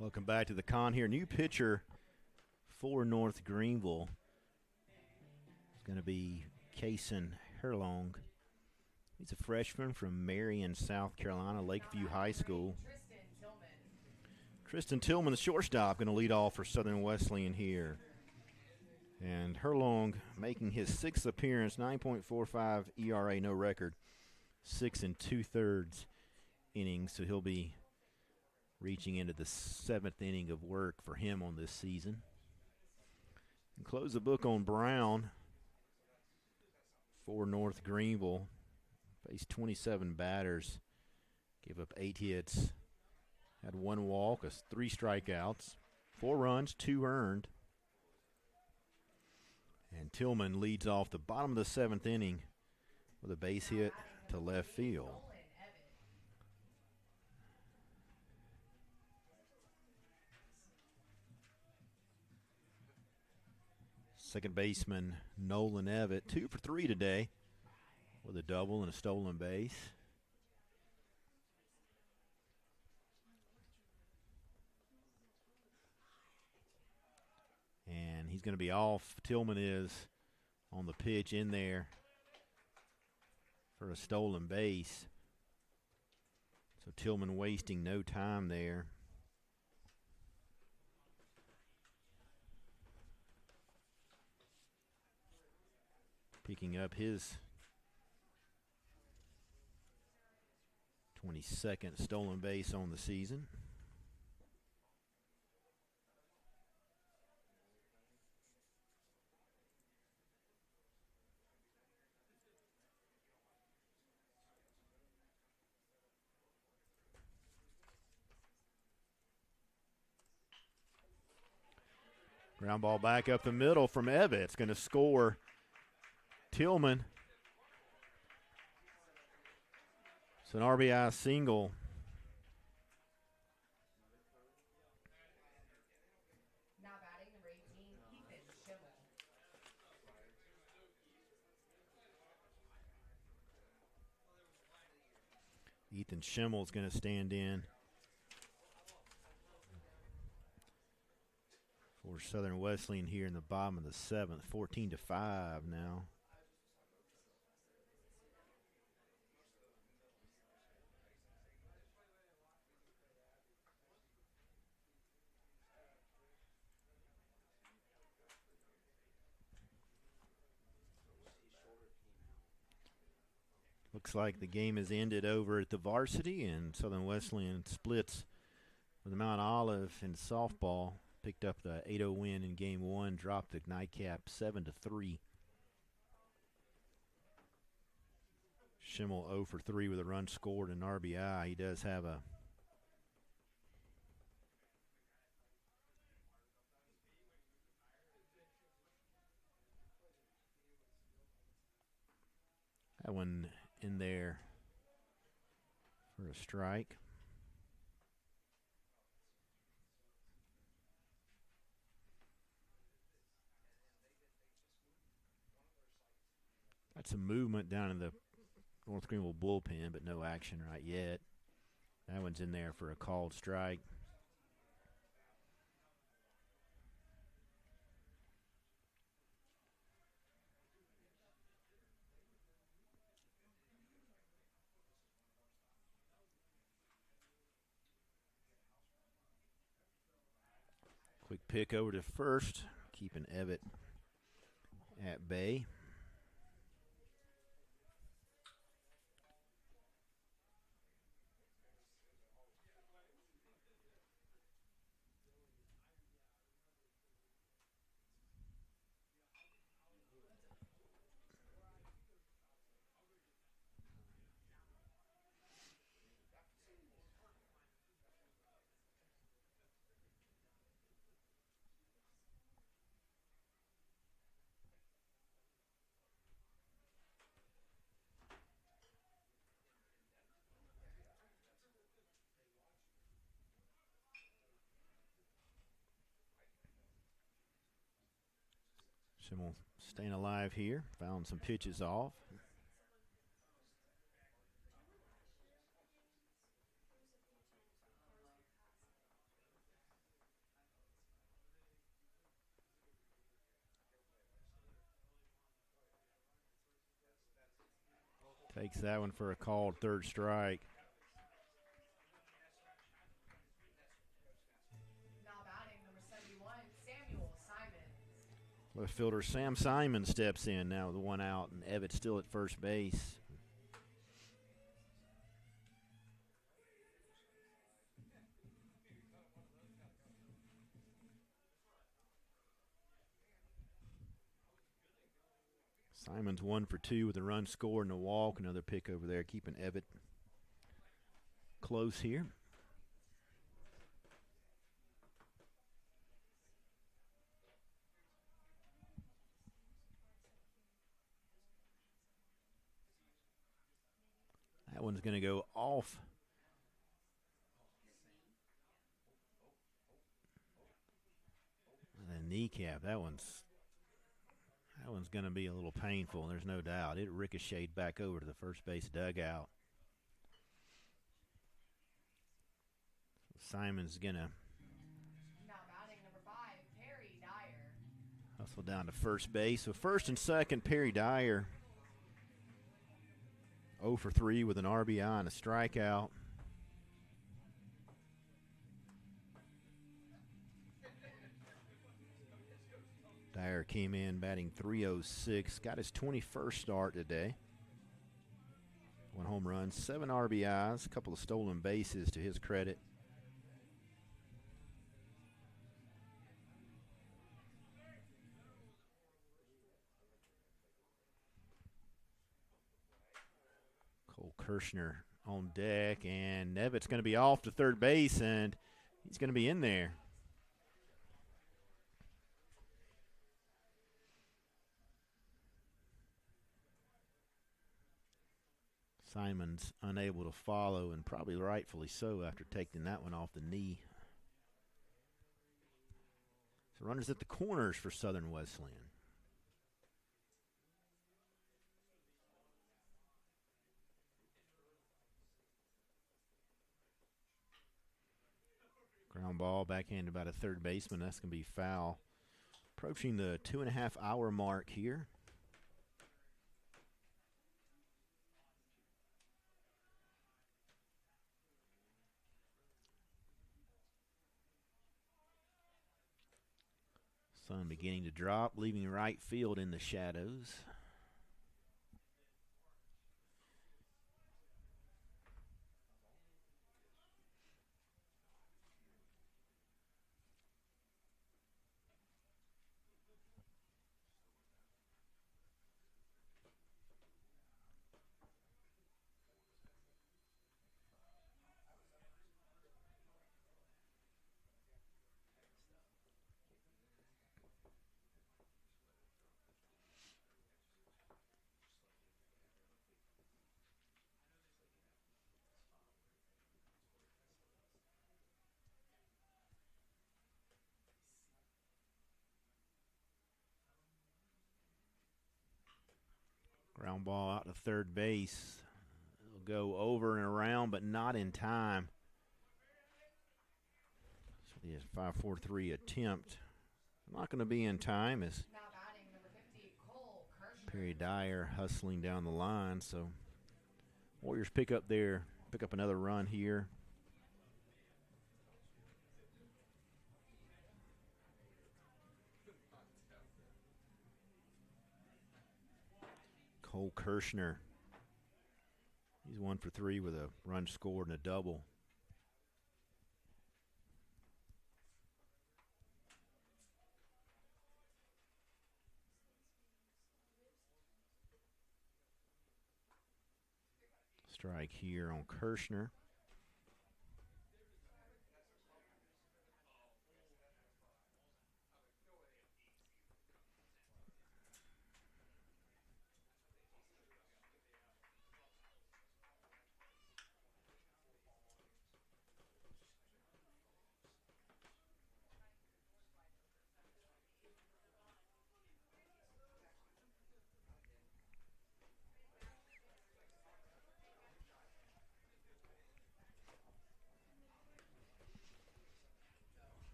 Welcome back to the con here. New pitcher for North Greenville is going to be Kason Herlong. He's a freshman from Marion, South Carolina, Lakeview High School. Tristan Tillman, the shortstop, going to lead off for Southern Wesleyan here. And Herlong making his 6th appearance, 9.45 ERA, no record, 6 2/3 innings. So he'll be reaching into the 7th inning of work for him on this season. And close the book on Brown for North Greenville. Faced 27 batters, gave up 8 hits, had 1 walk, 3 strikeouts, 4 runs, 2 earned. And Tillman leads off the bottom of the 7th inning with a base hit to left field. Second baseman Nolan Evett, 2 for 3 today with a double and a stolen base. And he's He's going to be off. Tillman is on the pitch in there for a stolen base. So Tillman wasting no time there. Picking up his 22nd stolen base on the season. Ground ball back up the middle from Evitt. It's going to score Tillman. It's an RBI single. Now batting number 18, Ethan Schimmel. Ethan Schimmel's going to stand in for Southern Wesleyan here in the bottom of the 7th. 14-5 now. Looks like the game has ended over at the varsity, and Southern Wesleyan splits with Mount Olive in softball. Picked up the 8-0 win in game 1, dropped the nightcap 7-3. Schimmel 0 for 3 with a run scored and RBI. He does have a that one in there for a strike. Got some movement down in the North Greenville bullpen, but no action right yet. That one's in there for a called strike. Quick pick over to first, keeping Evitt at bay. Schimmel staying alive here, found some pitches off. Takes that one for a called third strike. Now batting number 71, Samuel Simons. Left fielder Sam Simon steps in now with one out, and Evitt still at first base. Simon's 1 for 2 with a run scored and a walk. Another pick over there, keeping Evitt close here. That one's going to go off the kneecap. That one's going to be a little painful, there's no doubt. It ricocheted back over to the first base dugout. Simon's going to Now batting number 5, Perry Dyer. Hustle down to first base. So first and second, Perry Dyer 0 for 3 with an RBI and a strikeout. Dyer came in batting .306, got his 21st start today. 1 home run, 7 RBIs, a couple of stolen bases to his credit. Cole Kirshner on deck, and Nevitt's going to be off to third base, and he's going to be in there. Simon's unable to follow, and probably rightfully so after taking that one off the knee. So runners at the corners for Southern Wesleyan. Ground ball backhanded by the third baseman. That's going to be foul. Approaching the 2.5-hour mark here. Sun beginning to drop, leaving right field in the shadows. Ground ball out to third base. It'll go over and around, but not in time. So the 5-4-3 attempt. Not going to be in time as Perry Dyer hustling down the line. So Warriors pick up another run here. Cole Kirshner. He's 1 for 3 with a run scored and a double. Strike here on Kirshner.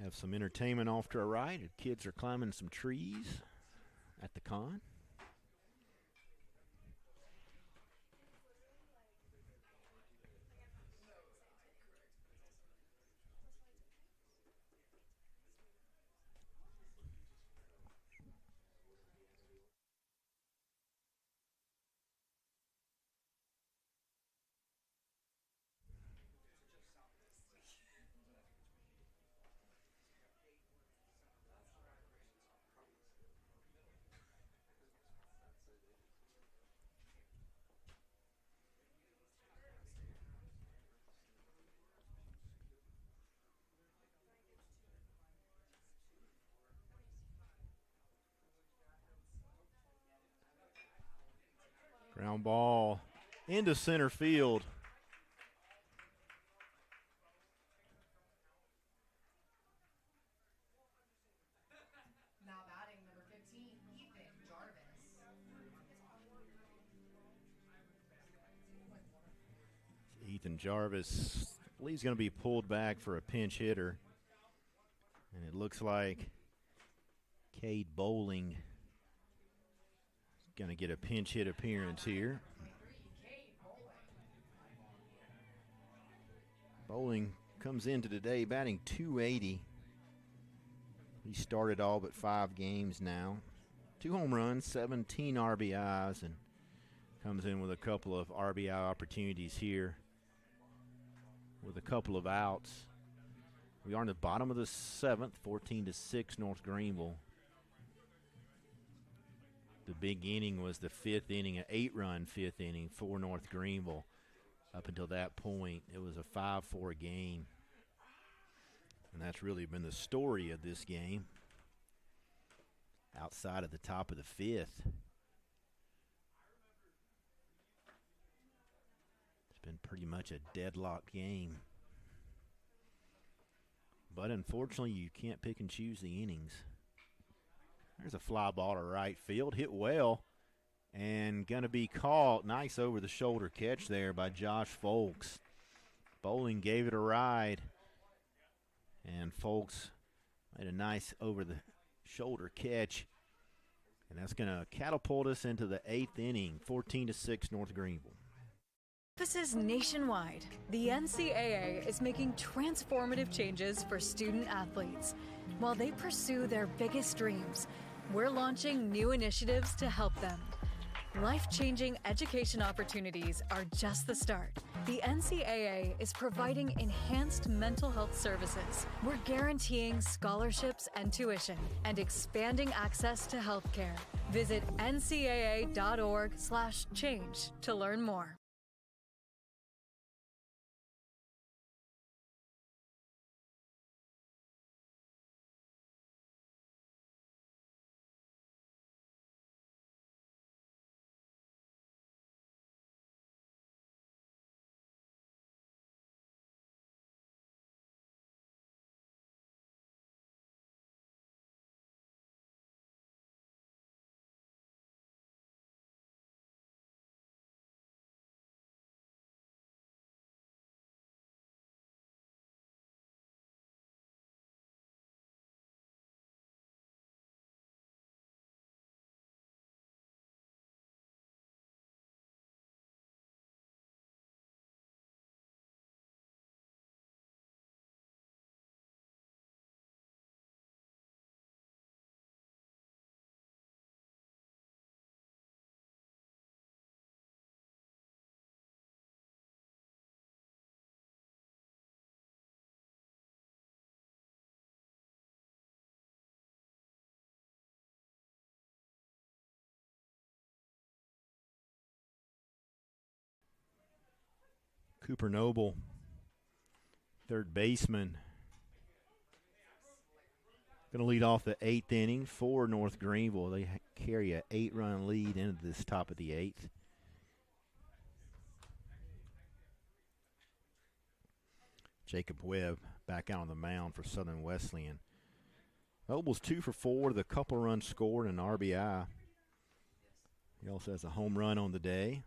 Have some entertainment off to our right. The kids are climbing some trees at the con. Ground ball into center field. Now batting number 15, Ethan Jarvis, I believe he's going to be pulled back for a pinch hitter. And it looks like Cade Bowling is going to get a pinch hit appearance here. Bowling comes into today batting .280. He started all but 5 games now. 2 home runs, 17 RBIs, and comes in with a couple of RBI opportunities here with a couple of outs. We are in the bottom of the 7th, 14-6 North Greenville. The big inning was the 5th inning, an 8-run 5th inning for North Greenville. Up until that point, it was a 5-4 game. And that's really been the story of this game. Outside of the top of the 5th. It's been pretty much a deadlocked game. But unfortunately, you can't pick and choose the innings. There's a fly ball to right field, hit well, and going to be caught. Nice over-the-shoulder catch there by Josh Folks. Bowling gave it a ride, and Folks made a nice over-the-shoulder catch, and that's going to catapult us into the 8th inning, 14-6 North Greenville. Campuses nationwide, the NCAA is making transformative changes for student athletes. While they pursue their biggest dreams, we're launching new initiatives to help them. Life-changing education opportunities are just the start. The NCAA is providing enhanced mental health services. We're guaranteeing scholarships and tuition and expanding access to healthcare. Visit ncaa.org/change to learn more. Cooper Noble, third baseman, going to lead off the 8th inning for North Greenville. They carry an 8-run lead into this top of the 8th. Jacob Webb back out on the mound for Southern Wesleyan. Noble's 2 for 4 with a couple runs scored and an RBI. He also has a home run on the day.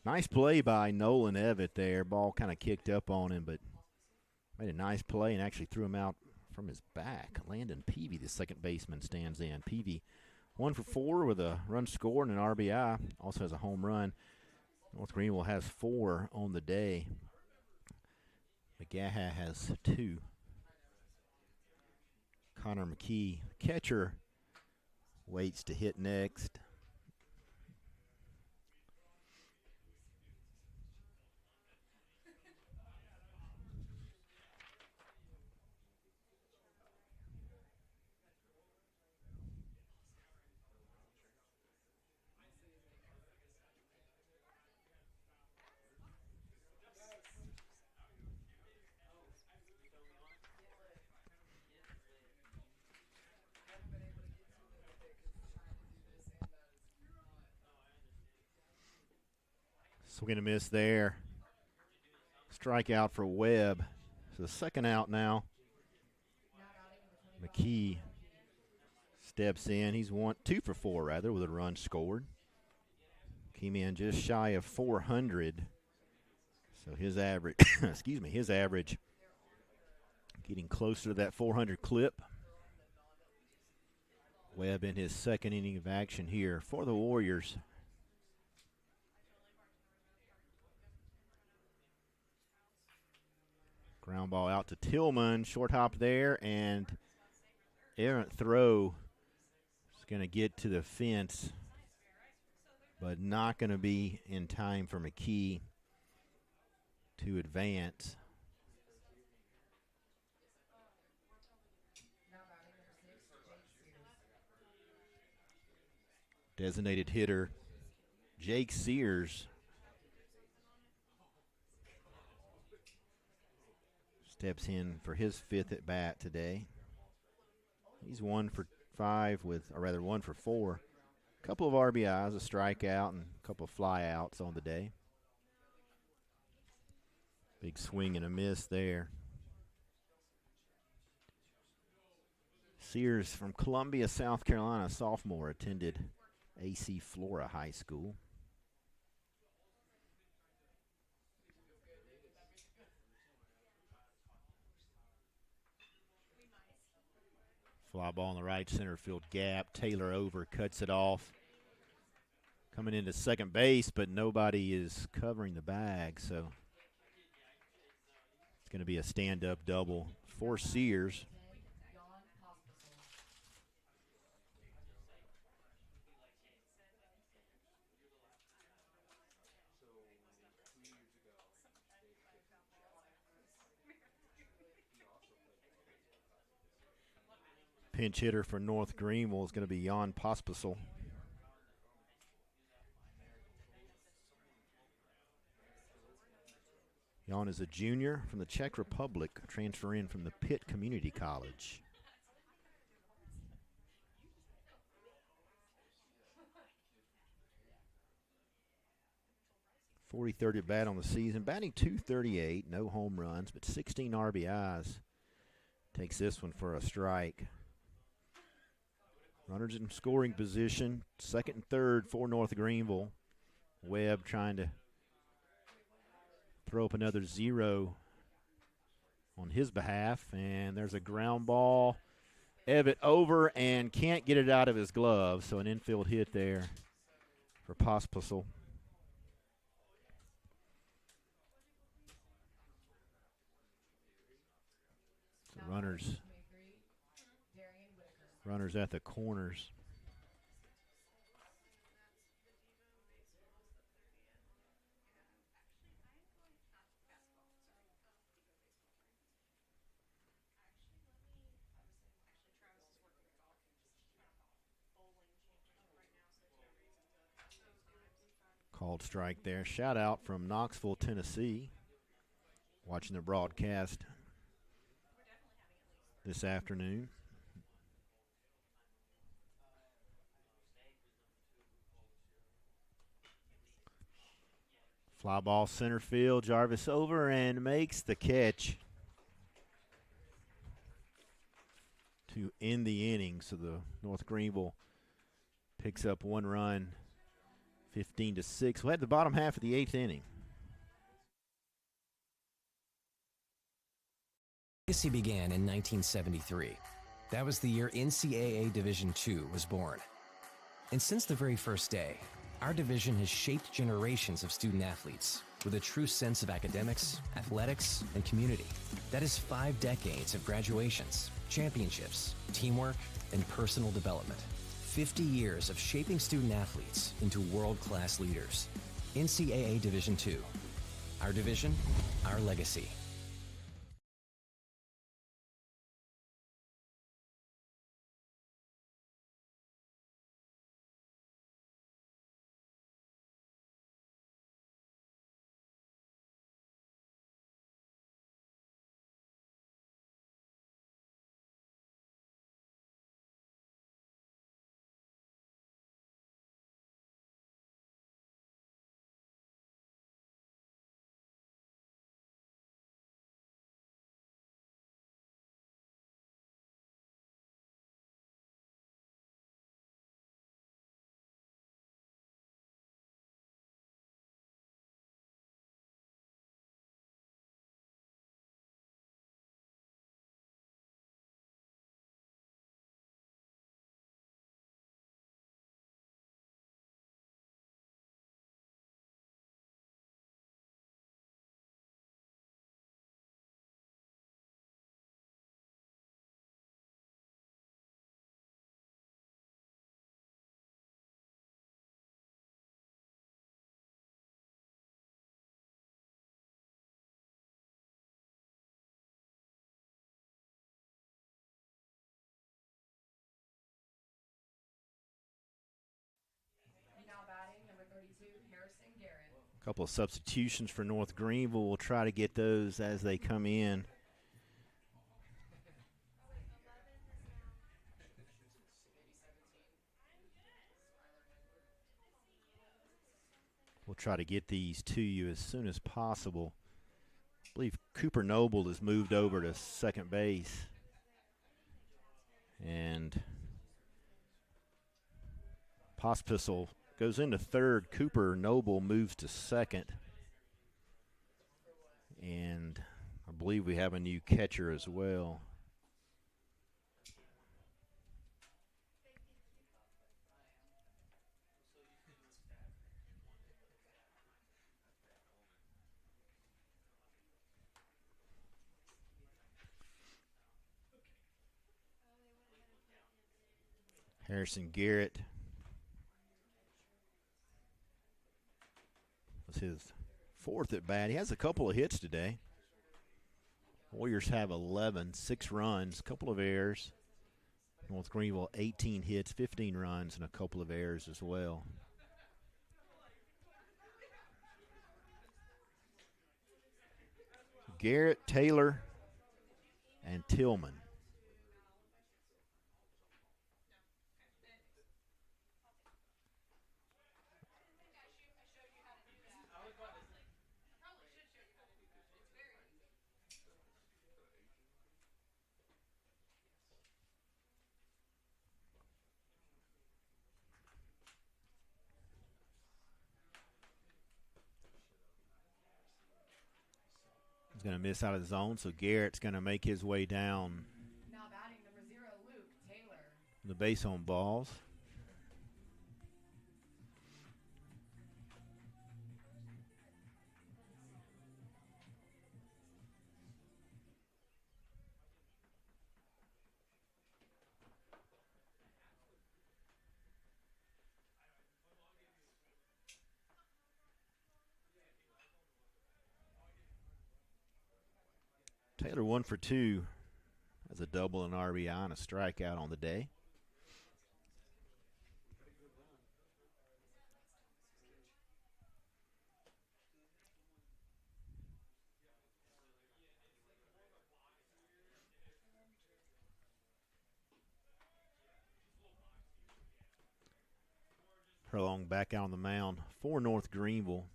Nice play by Nolan Evett there. Ball kind of kicked up on him, but made a nice play and actually threw him out from his back. Landon Peavy, the second baseman, stands in. Peavy 1 for 4 with a run scored and an RBI. Also has a home run. North Greenville has 4 on the day. McGaha has 2. Connor McKee, catcher, Waits to hit next. Swing and a miss there. Strikeout for Webb. So the second out now. McKee steps in. He's 2 for 4 rather with a run scored. Came in just shy of 400. So his average, his average getting closer to that 400 clip. Webb in his second inning of action here for the Warriors. Ground ball out to Tillman, short hop there, and errant throw. Is going to get to the fence, but not going to be in time for McKee to advance. Designated hitter Jake Sears steps in for his 5th at bat today. He's 1 for 5 1 for 4. A couple of RBIs, a strikeout, and a couple of flyouts on the day. Big swing and a miss there. Sears from Columbia, South Carolina, sophomore, attended AC Flora High School. Fly ball in the right center field gap. Taylor over, cuts it off. Coming into second base, but nobody is covering the bag, so it's going to be a stand-up double for Sears. Pinch hitter for North Greenville is going to be Jan Pospisil. Jan is a junior from the Czech Republic, transferring from the Pitt Community College. 43rd at bat on the season, batting .238, no home runs, but 16 RBIs. Takes this one for a strike. Runners in scoring position, 2nd and 3rd for North Greenville. Webb trying to throw up another 0 on his behalf, and there's a ground ball. Evitt over and can't get it out of his glove, so an infield hit there for Pospisil. So runners at the corners. Called strike there. Shout out from Knoxville, Tennessee. Watching the broadcast this afternoon. Fly ball center field. Jarvis over and makes the catch to end the inning. So the North Greenville picks up 1 run, 15-6. We'll have the bottom half of the 8th inning. Legacy began in 1973. That was the year NCAA Division II was born. And since the very first day, our division has shaped generations of student athletes with a true sense of academics, athletics, and community. That is 5 decades of graduations, championships, teamwork, and personal development. 50 years of shaping student athletes into world-class leaders. NCAA Division II. Our division, our legacy. A couple of substitutions for North Greenville. We'll try to get those as they come in. We'll try to get these to you as soon as possible. I believe Cooper Noble has moved over to second base. And Pospisil goes into third. Cooper Noble moves to second. And I believe we have a new catcher as well. Harrison Garrett was his fourth at bat. He has a couple of hits today. Warriors have 11, 6 runs, a couple of errors. North Greenville 18 hits, 15 runs, and a couple of errors as well. Garrett, Taylor, and Tillman. He's going to miss out of the zone, so Garrett's going to make his way down Now batting number 0, Luke Taylor. the base on balls. Taylor 1 for 2 has a double, an RBI, and a strikeout on the day. Furlong back out on the mound for North Greenville.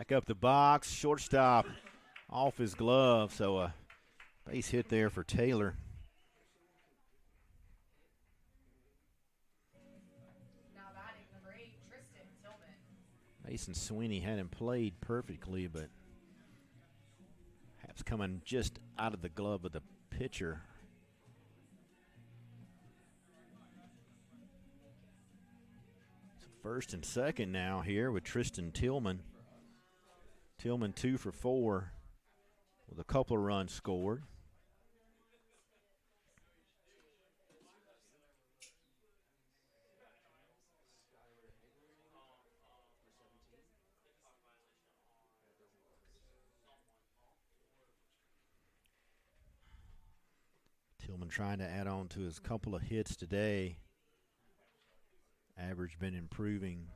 Back up the box, shortstop off his glove, so a base hit there for Taylor. Mason Sweeney hadn't played perfectly, but perhaps coming just out of the glove of the pitcher. So first and second now here with Tristan Tillman. Tillman 2 for 4 with a couple of runs scored. Tillman trying to add on to his couple of hits today. Average been improving.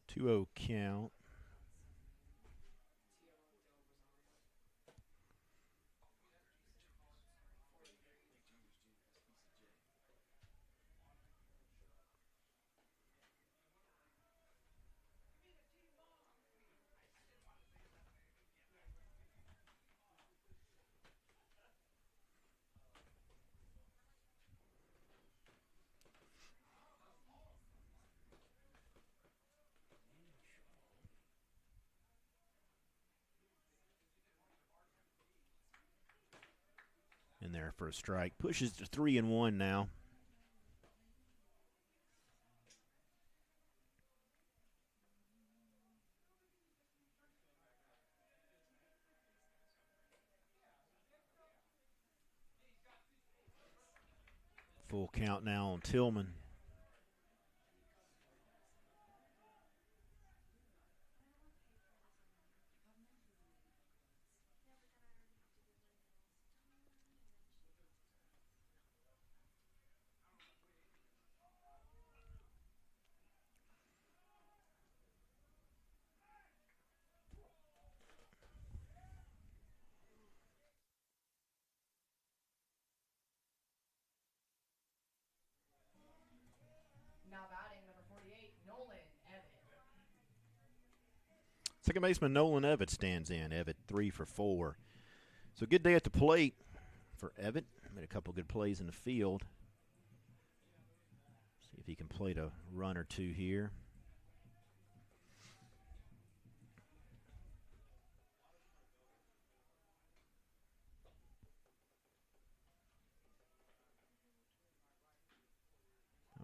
Two-0 count. In there for a strike. Pushes to 3-1 now. Full count now on Tillman. Now batting, number 48, Nolan Evett. Second baseman Nolan Evett stands in. Evett 3 for 4. So good day at the plate for Evett. Made a couple good plays in the field. See if he can plate a run or two here.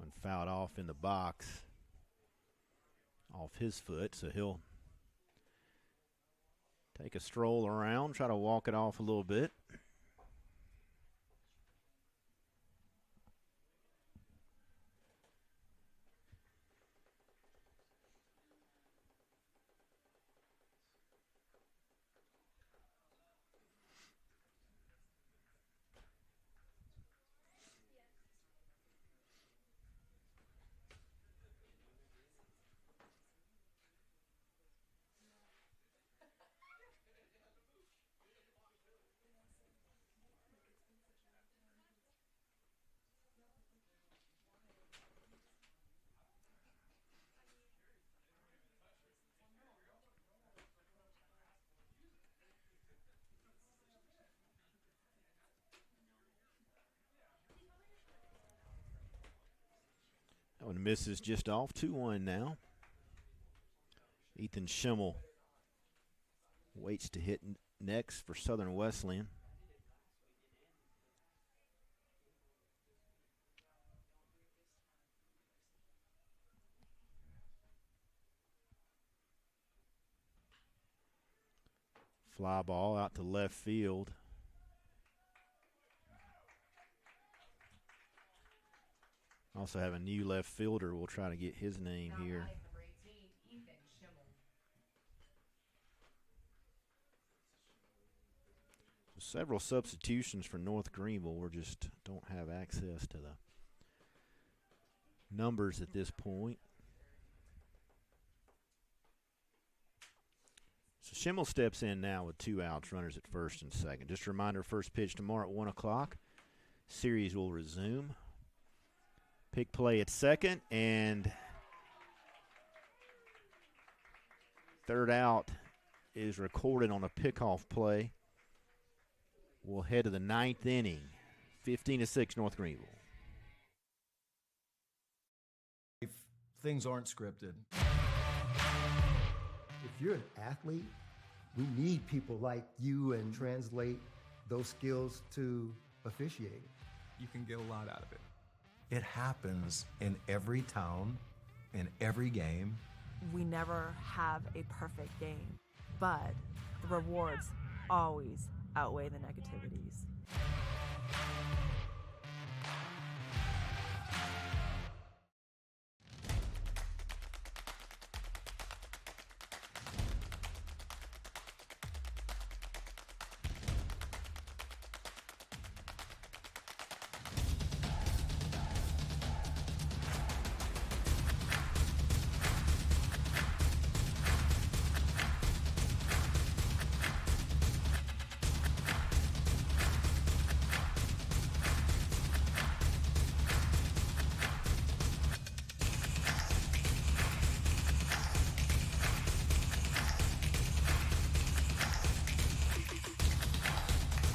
And fouled off in the box off his foot, so he'll take a stroll around, try to walk it off a little bit. That one misses just off. 2-1 now. Ethan Schimmel waits to hit next for Southern Wesleyan. Fly ball out to left field. Also have a new left fielder. We'll try to get his name Now here. batting, number 18, Ethan Schimmel. Several substitutions for North Greenville. We just don't have access to the numbers at this point. So Schimmel steps in now with 2 outs, runners at first and second. Just a reminder, first pitch tomorrow at 1 o'clock. Series will resume. Pick play at second, and third out is recorded on a pickoff play. We'll head to the 9th inning. 15-6 North Greenville. If things aren't scripted. If you're an athlete, we need people like you and translate those skills to officiating. You can get a lot out of it. It happens in every town, in every game. We never have a perfect game, but the rewards always outweigh the negativities.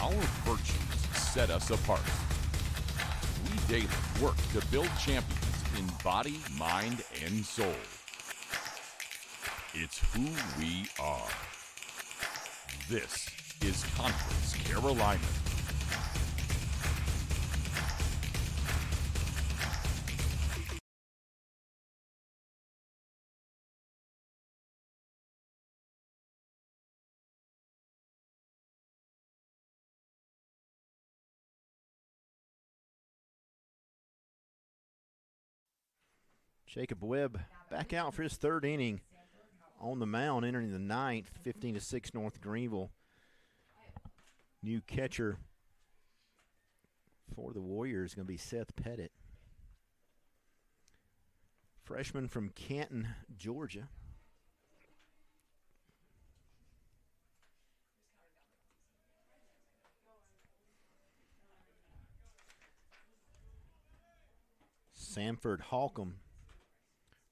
Our virtues set us apart. We daily work to build champions in body, mind, and soul. It's who we are. This is Conference Carolina. Jacob Webb back out for his 3rd inning on the mound, entering the 9th, 15-6 North Greenville. New catcher for the Warriors is going to be Seth Pettit. Freshman from Canton, Georgia. Sanford Holcomb,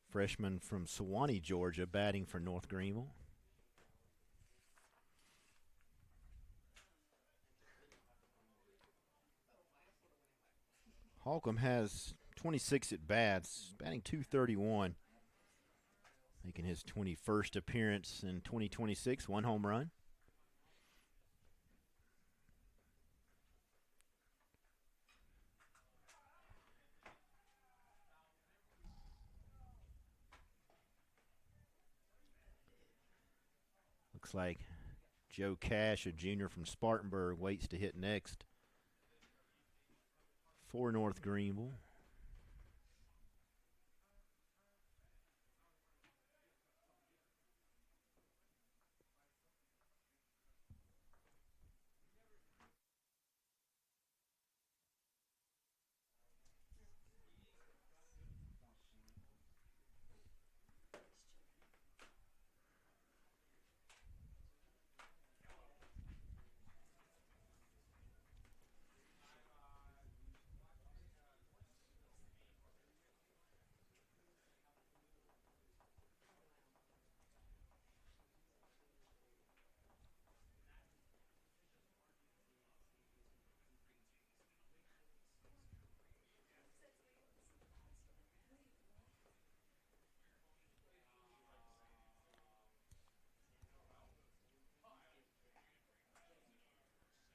freshman from Sewanee, Georgia, batting for North Greenville. Holcomb has 26 at bats, batting .231, making his 21st appearance in 2026, 1 home run. Looks like Joe Cash, a junior from Spartanburg, waits to hit next for North Greenville.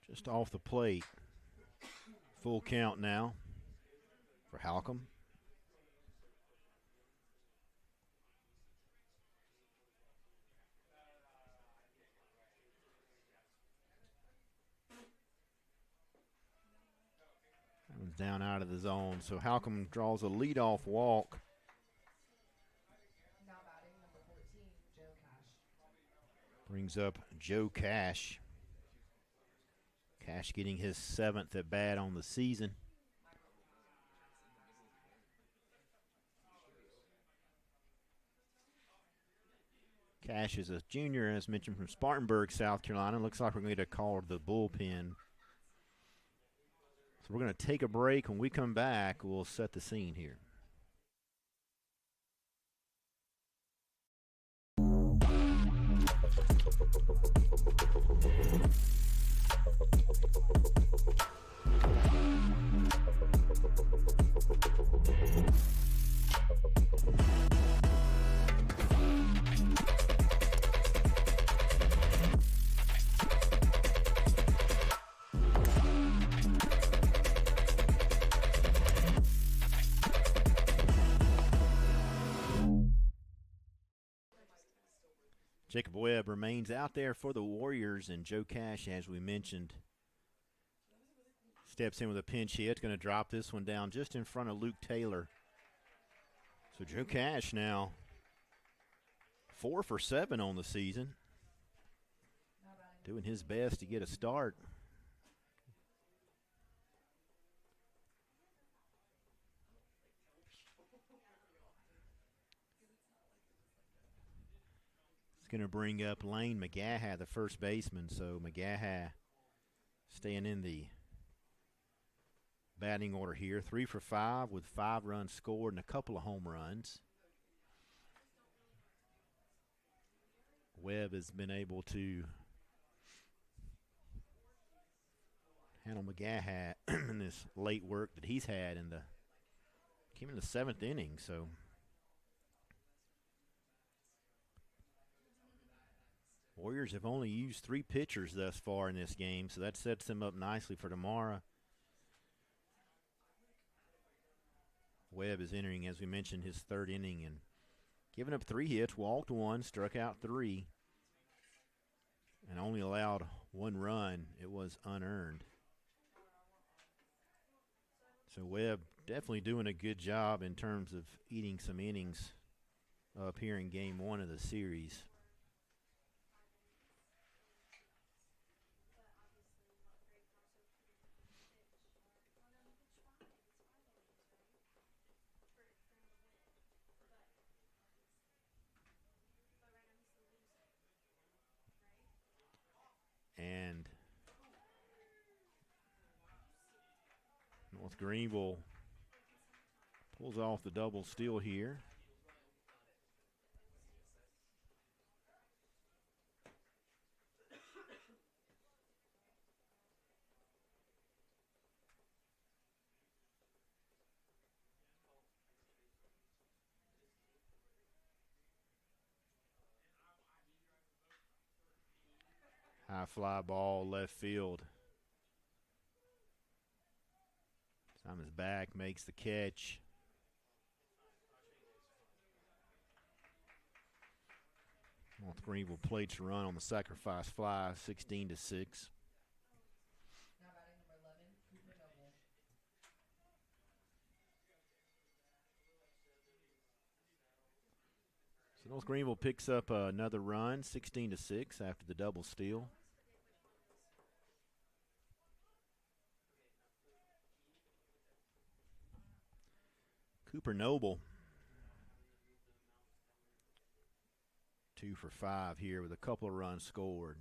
Just off the plate. Full count now for Holcomb. That one's down out of the zone, so Holcomb draws a leadoff walk. Now batting number 14, Joe Cash. Brings up Joe Cash. Cash getting his 7th at bat on the season. Cash is a junior, as mentioned, from Spartanburg, South Carolina. Looks like we're going to get a call to the bullpen. So we're going to take a break. When we come back, we'll set the scene here. Jacob Webb remains out there for the Warriors, and Joe Cash, as we mentioned, steps in with a pinch hit. Going to drop this one down just in front of Luke Taylor. So Joe Cash now 4 for 7 on the season, doing his best to get a start. It's going to bring up Lane McGaha, the first baseman. So McGaha staying in the batting order here. 3 for 5 with 5 runs scored and a couple of home runs. Webb has been able to handle McGaha in this late work that he's had came in the 7th inning. So Warriors have only used 3 pitchers thus far in this game, so that sets them up nicely for tomorrow. Webb is entering, as we mentioned, his 3rd inning and giving up 3 hits, walked 1, struck out 3, and only allowed 1 run. It was unearned. So Webb definitely doing a good job in terms of eating some innings up here in game 1 of the series. And North Greenville pulls off the double steal here. High fly ball left field. Simon's back, makes the catch. North Greenville plates to run on the sacrifice fly, 16-6. So North Greenville picks up another run, 16-6 after the double steal. Cooper Noble, 2 for 5 here with a couple of runs scored.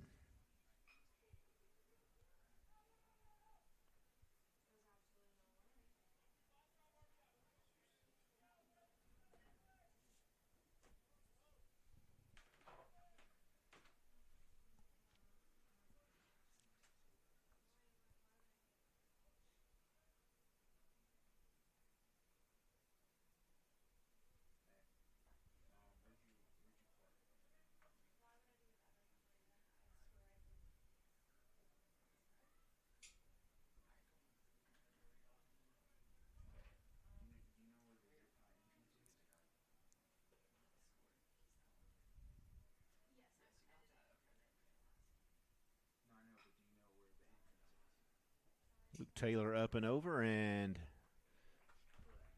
Luke Taylor up and over and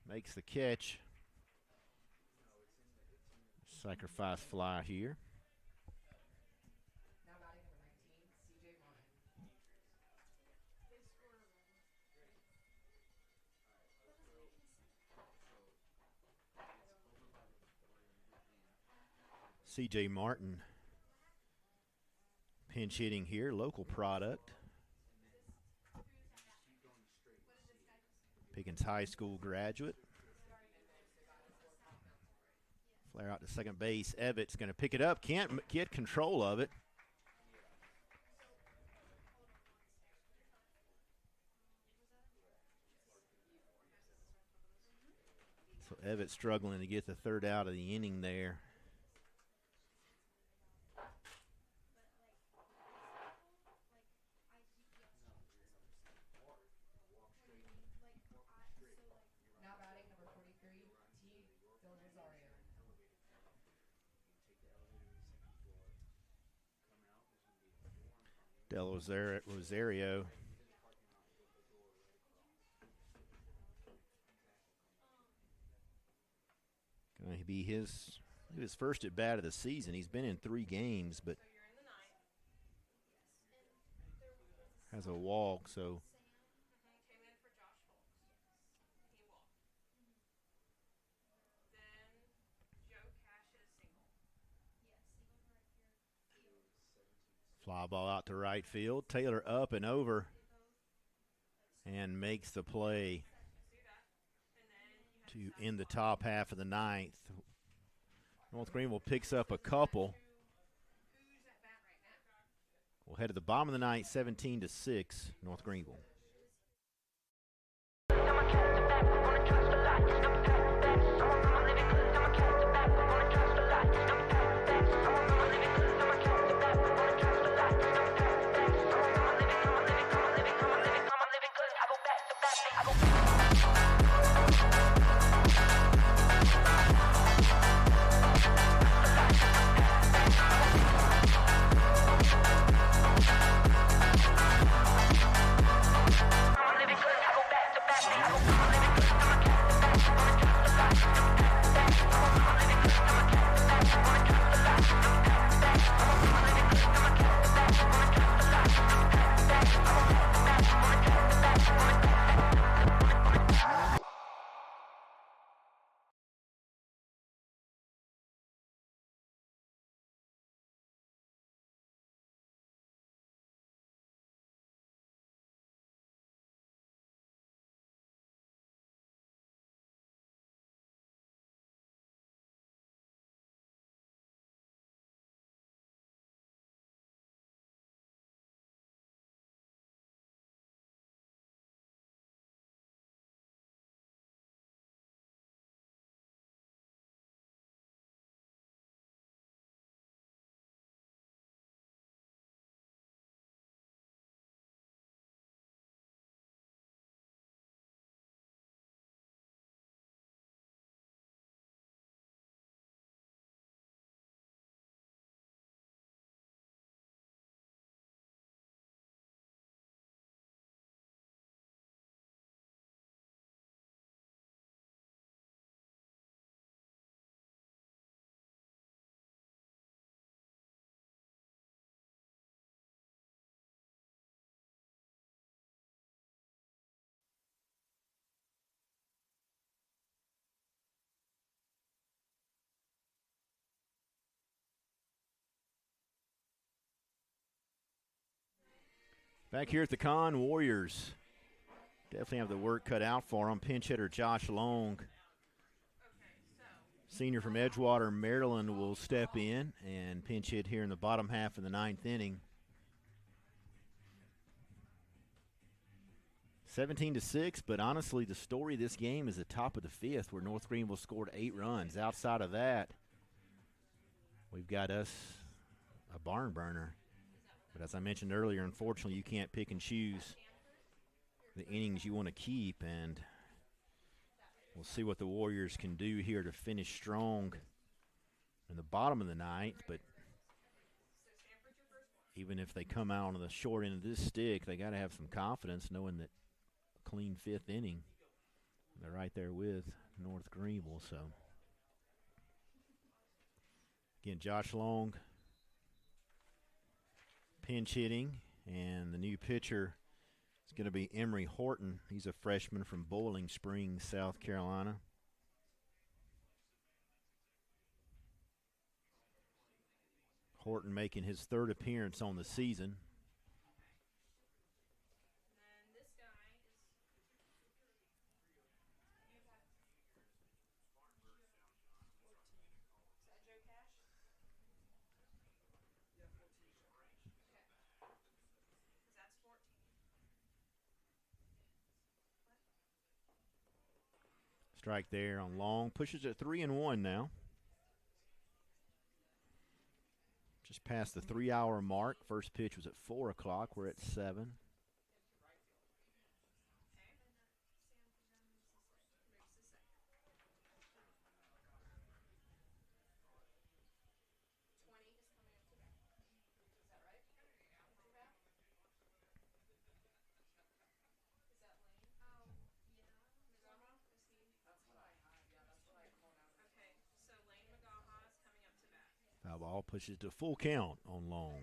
makes the catch. Sacrifice fly here. Now batting number 19, CJ Martin. C.J. Martin pinch hitting here, local product. Pickens High School graduate. Flare out to second base. Evett's going to pick it up. Can't get control of it. So Evett struggling to get the third out of the inning there. Now batting number 43, T. Del Rosario. Del Rosario. Going to be his first at bat of the season. He's been in 3 games, but has a walk, so fly ball out to right field. Taylor up and over and makes the play to end the top half of the 9th. North Greenville picks up a couple. We'll head to the bottom of the 9th, 17-6, North Greenville. Back here at the Con, Warriors definitely have the work cut out for them. Pinch hitter Josh Long, senior from Edgewater, Maryland, will step in and pinch hit here in the bottom half of the 9th inning. 17-6, but honestly, the story of this game is the top of the 5th, where North Greenville scored 8 runs. Outside of that, we've got us a barn burner. But as I mentioned earlier, unfortunately, you can't pick and choose the innings you want to keep, and we'll see what the Warriors can do here to finish strong in the bottom of the 9th. But even if they come out on the short end of this stick, they got to have some confidence knowing that a clean 5th inning, they're right there with North Greenville. So, again, Josh Long pinch hitting, and the new pitcher is going to be Emery Horton. He's a freshman from Boiling Springs, South Carolina. Horton making his 3rd appearance on the season. Strike there on long. Pushes it 3-1 now. Just past the 3-hour mark. First pitch was at 4 o'clock. We're at 7. Foul ball pushes to full count on long.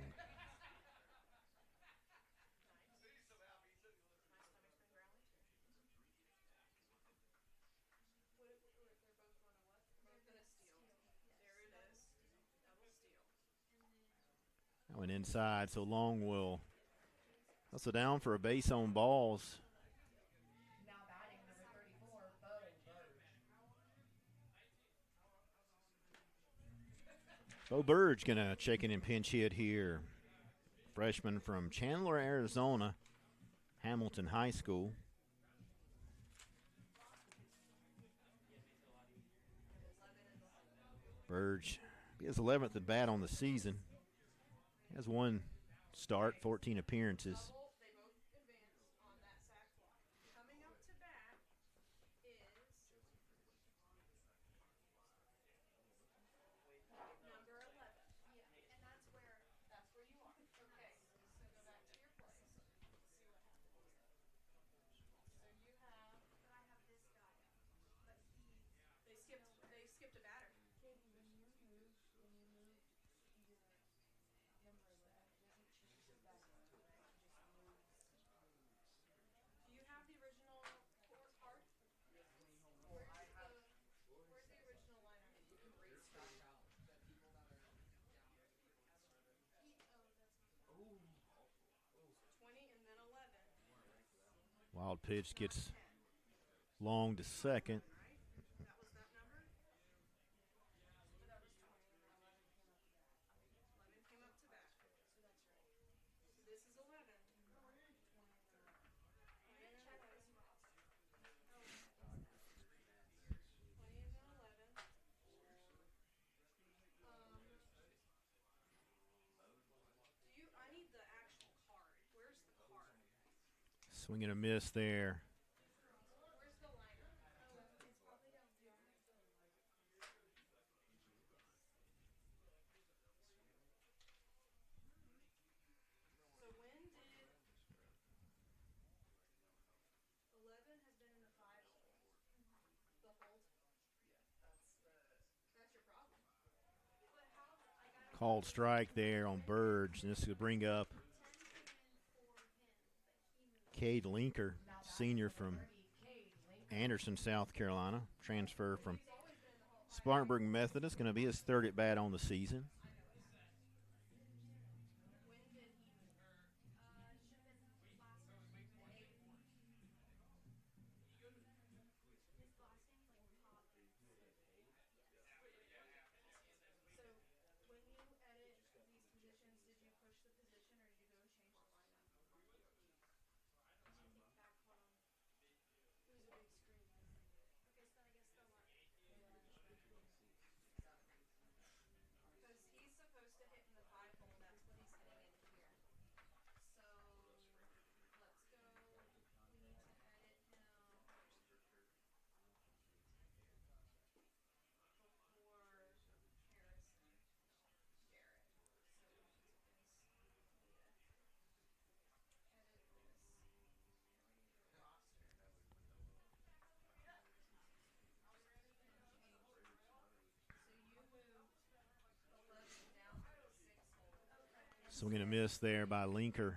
That went inside, so Long will hustle down for a base on balls. Now batting number 34, Bo Burge. Bo Burge gonna check in and pinch hit here. Freshman from Chandler, Arizona, Hamilton High School. Burge, his 11th at bat on the season. He has one start, 14 appearances. Wild pitch gets Long to second. Swing and a miss there. Called strike there on Burge. And this will bring up Cade Linker, senior from Anderson, South Carolina. Transfer from Spartanburg Methodist. Going to be his third at bat on the season. Swing and a miss there by Linker.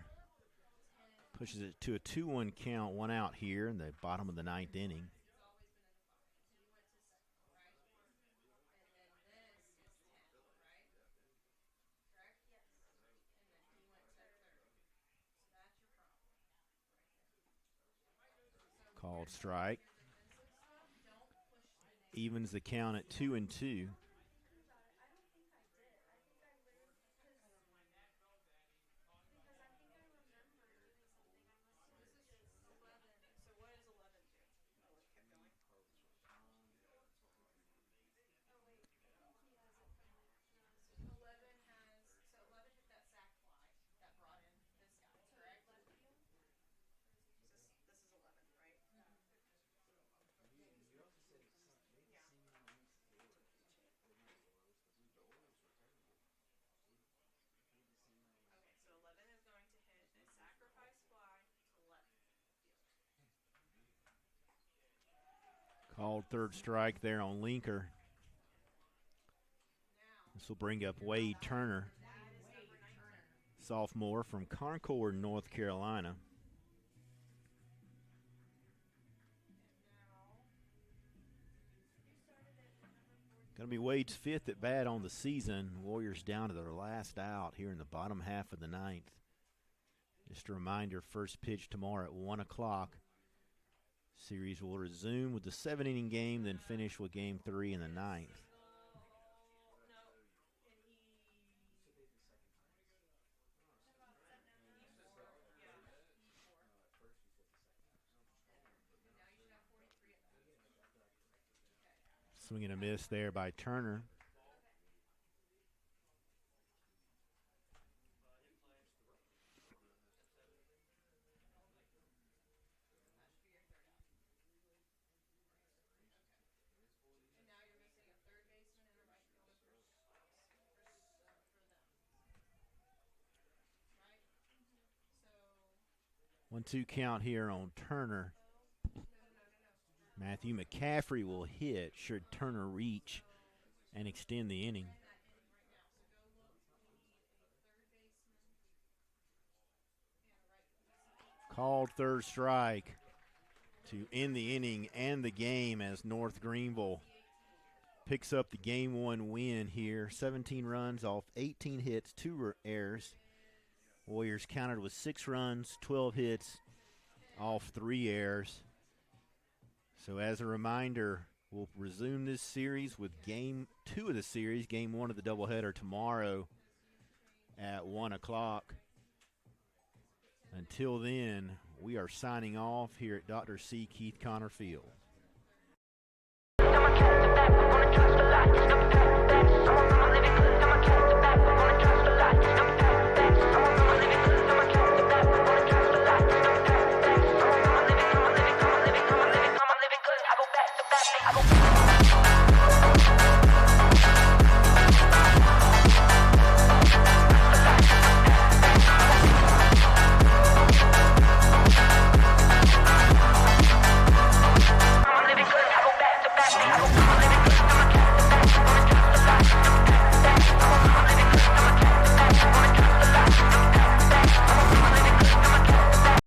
Pushes it to a 2-1 count, one out here in the bottom of the 9th inning. Called strike. Evens the count at 2-2. Called third strike there on Linker. This will bring up Wade Turner, sophomore from Concord, North Carolina. Going to be Wade's fifth at bat on the season. Warriors down to their last out here in the bottom half of the ninth. Just a reminder, first pitch tomorrow at 1 o'clock. Series will resume with the 7-inning game, then finish with game 3 in the ninth. Swing and a miss there by Turner. One-two count here on Turner. Matthew McCaffrey will hit should Turner reach and extend the inning. Called third strike to end the inning and the game as North Greenville picks up the game 1 win here. 17 runs off 18 hits, 2 errors. Warriors countered with 6 runs, 12 hits off 3 errors. So as a reminder, we'll resume this series with game 2 of the series, game 1 of the doubleheader tomorrow at 1 o'clock. Until then, we are signing off here at Dr. C. Keith Connor Field.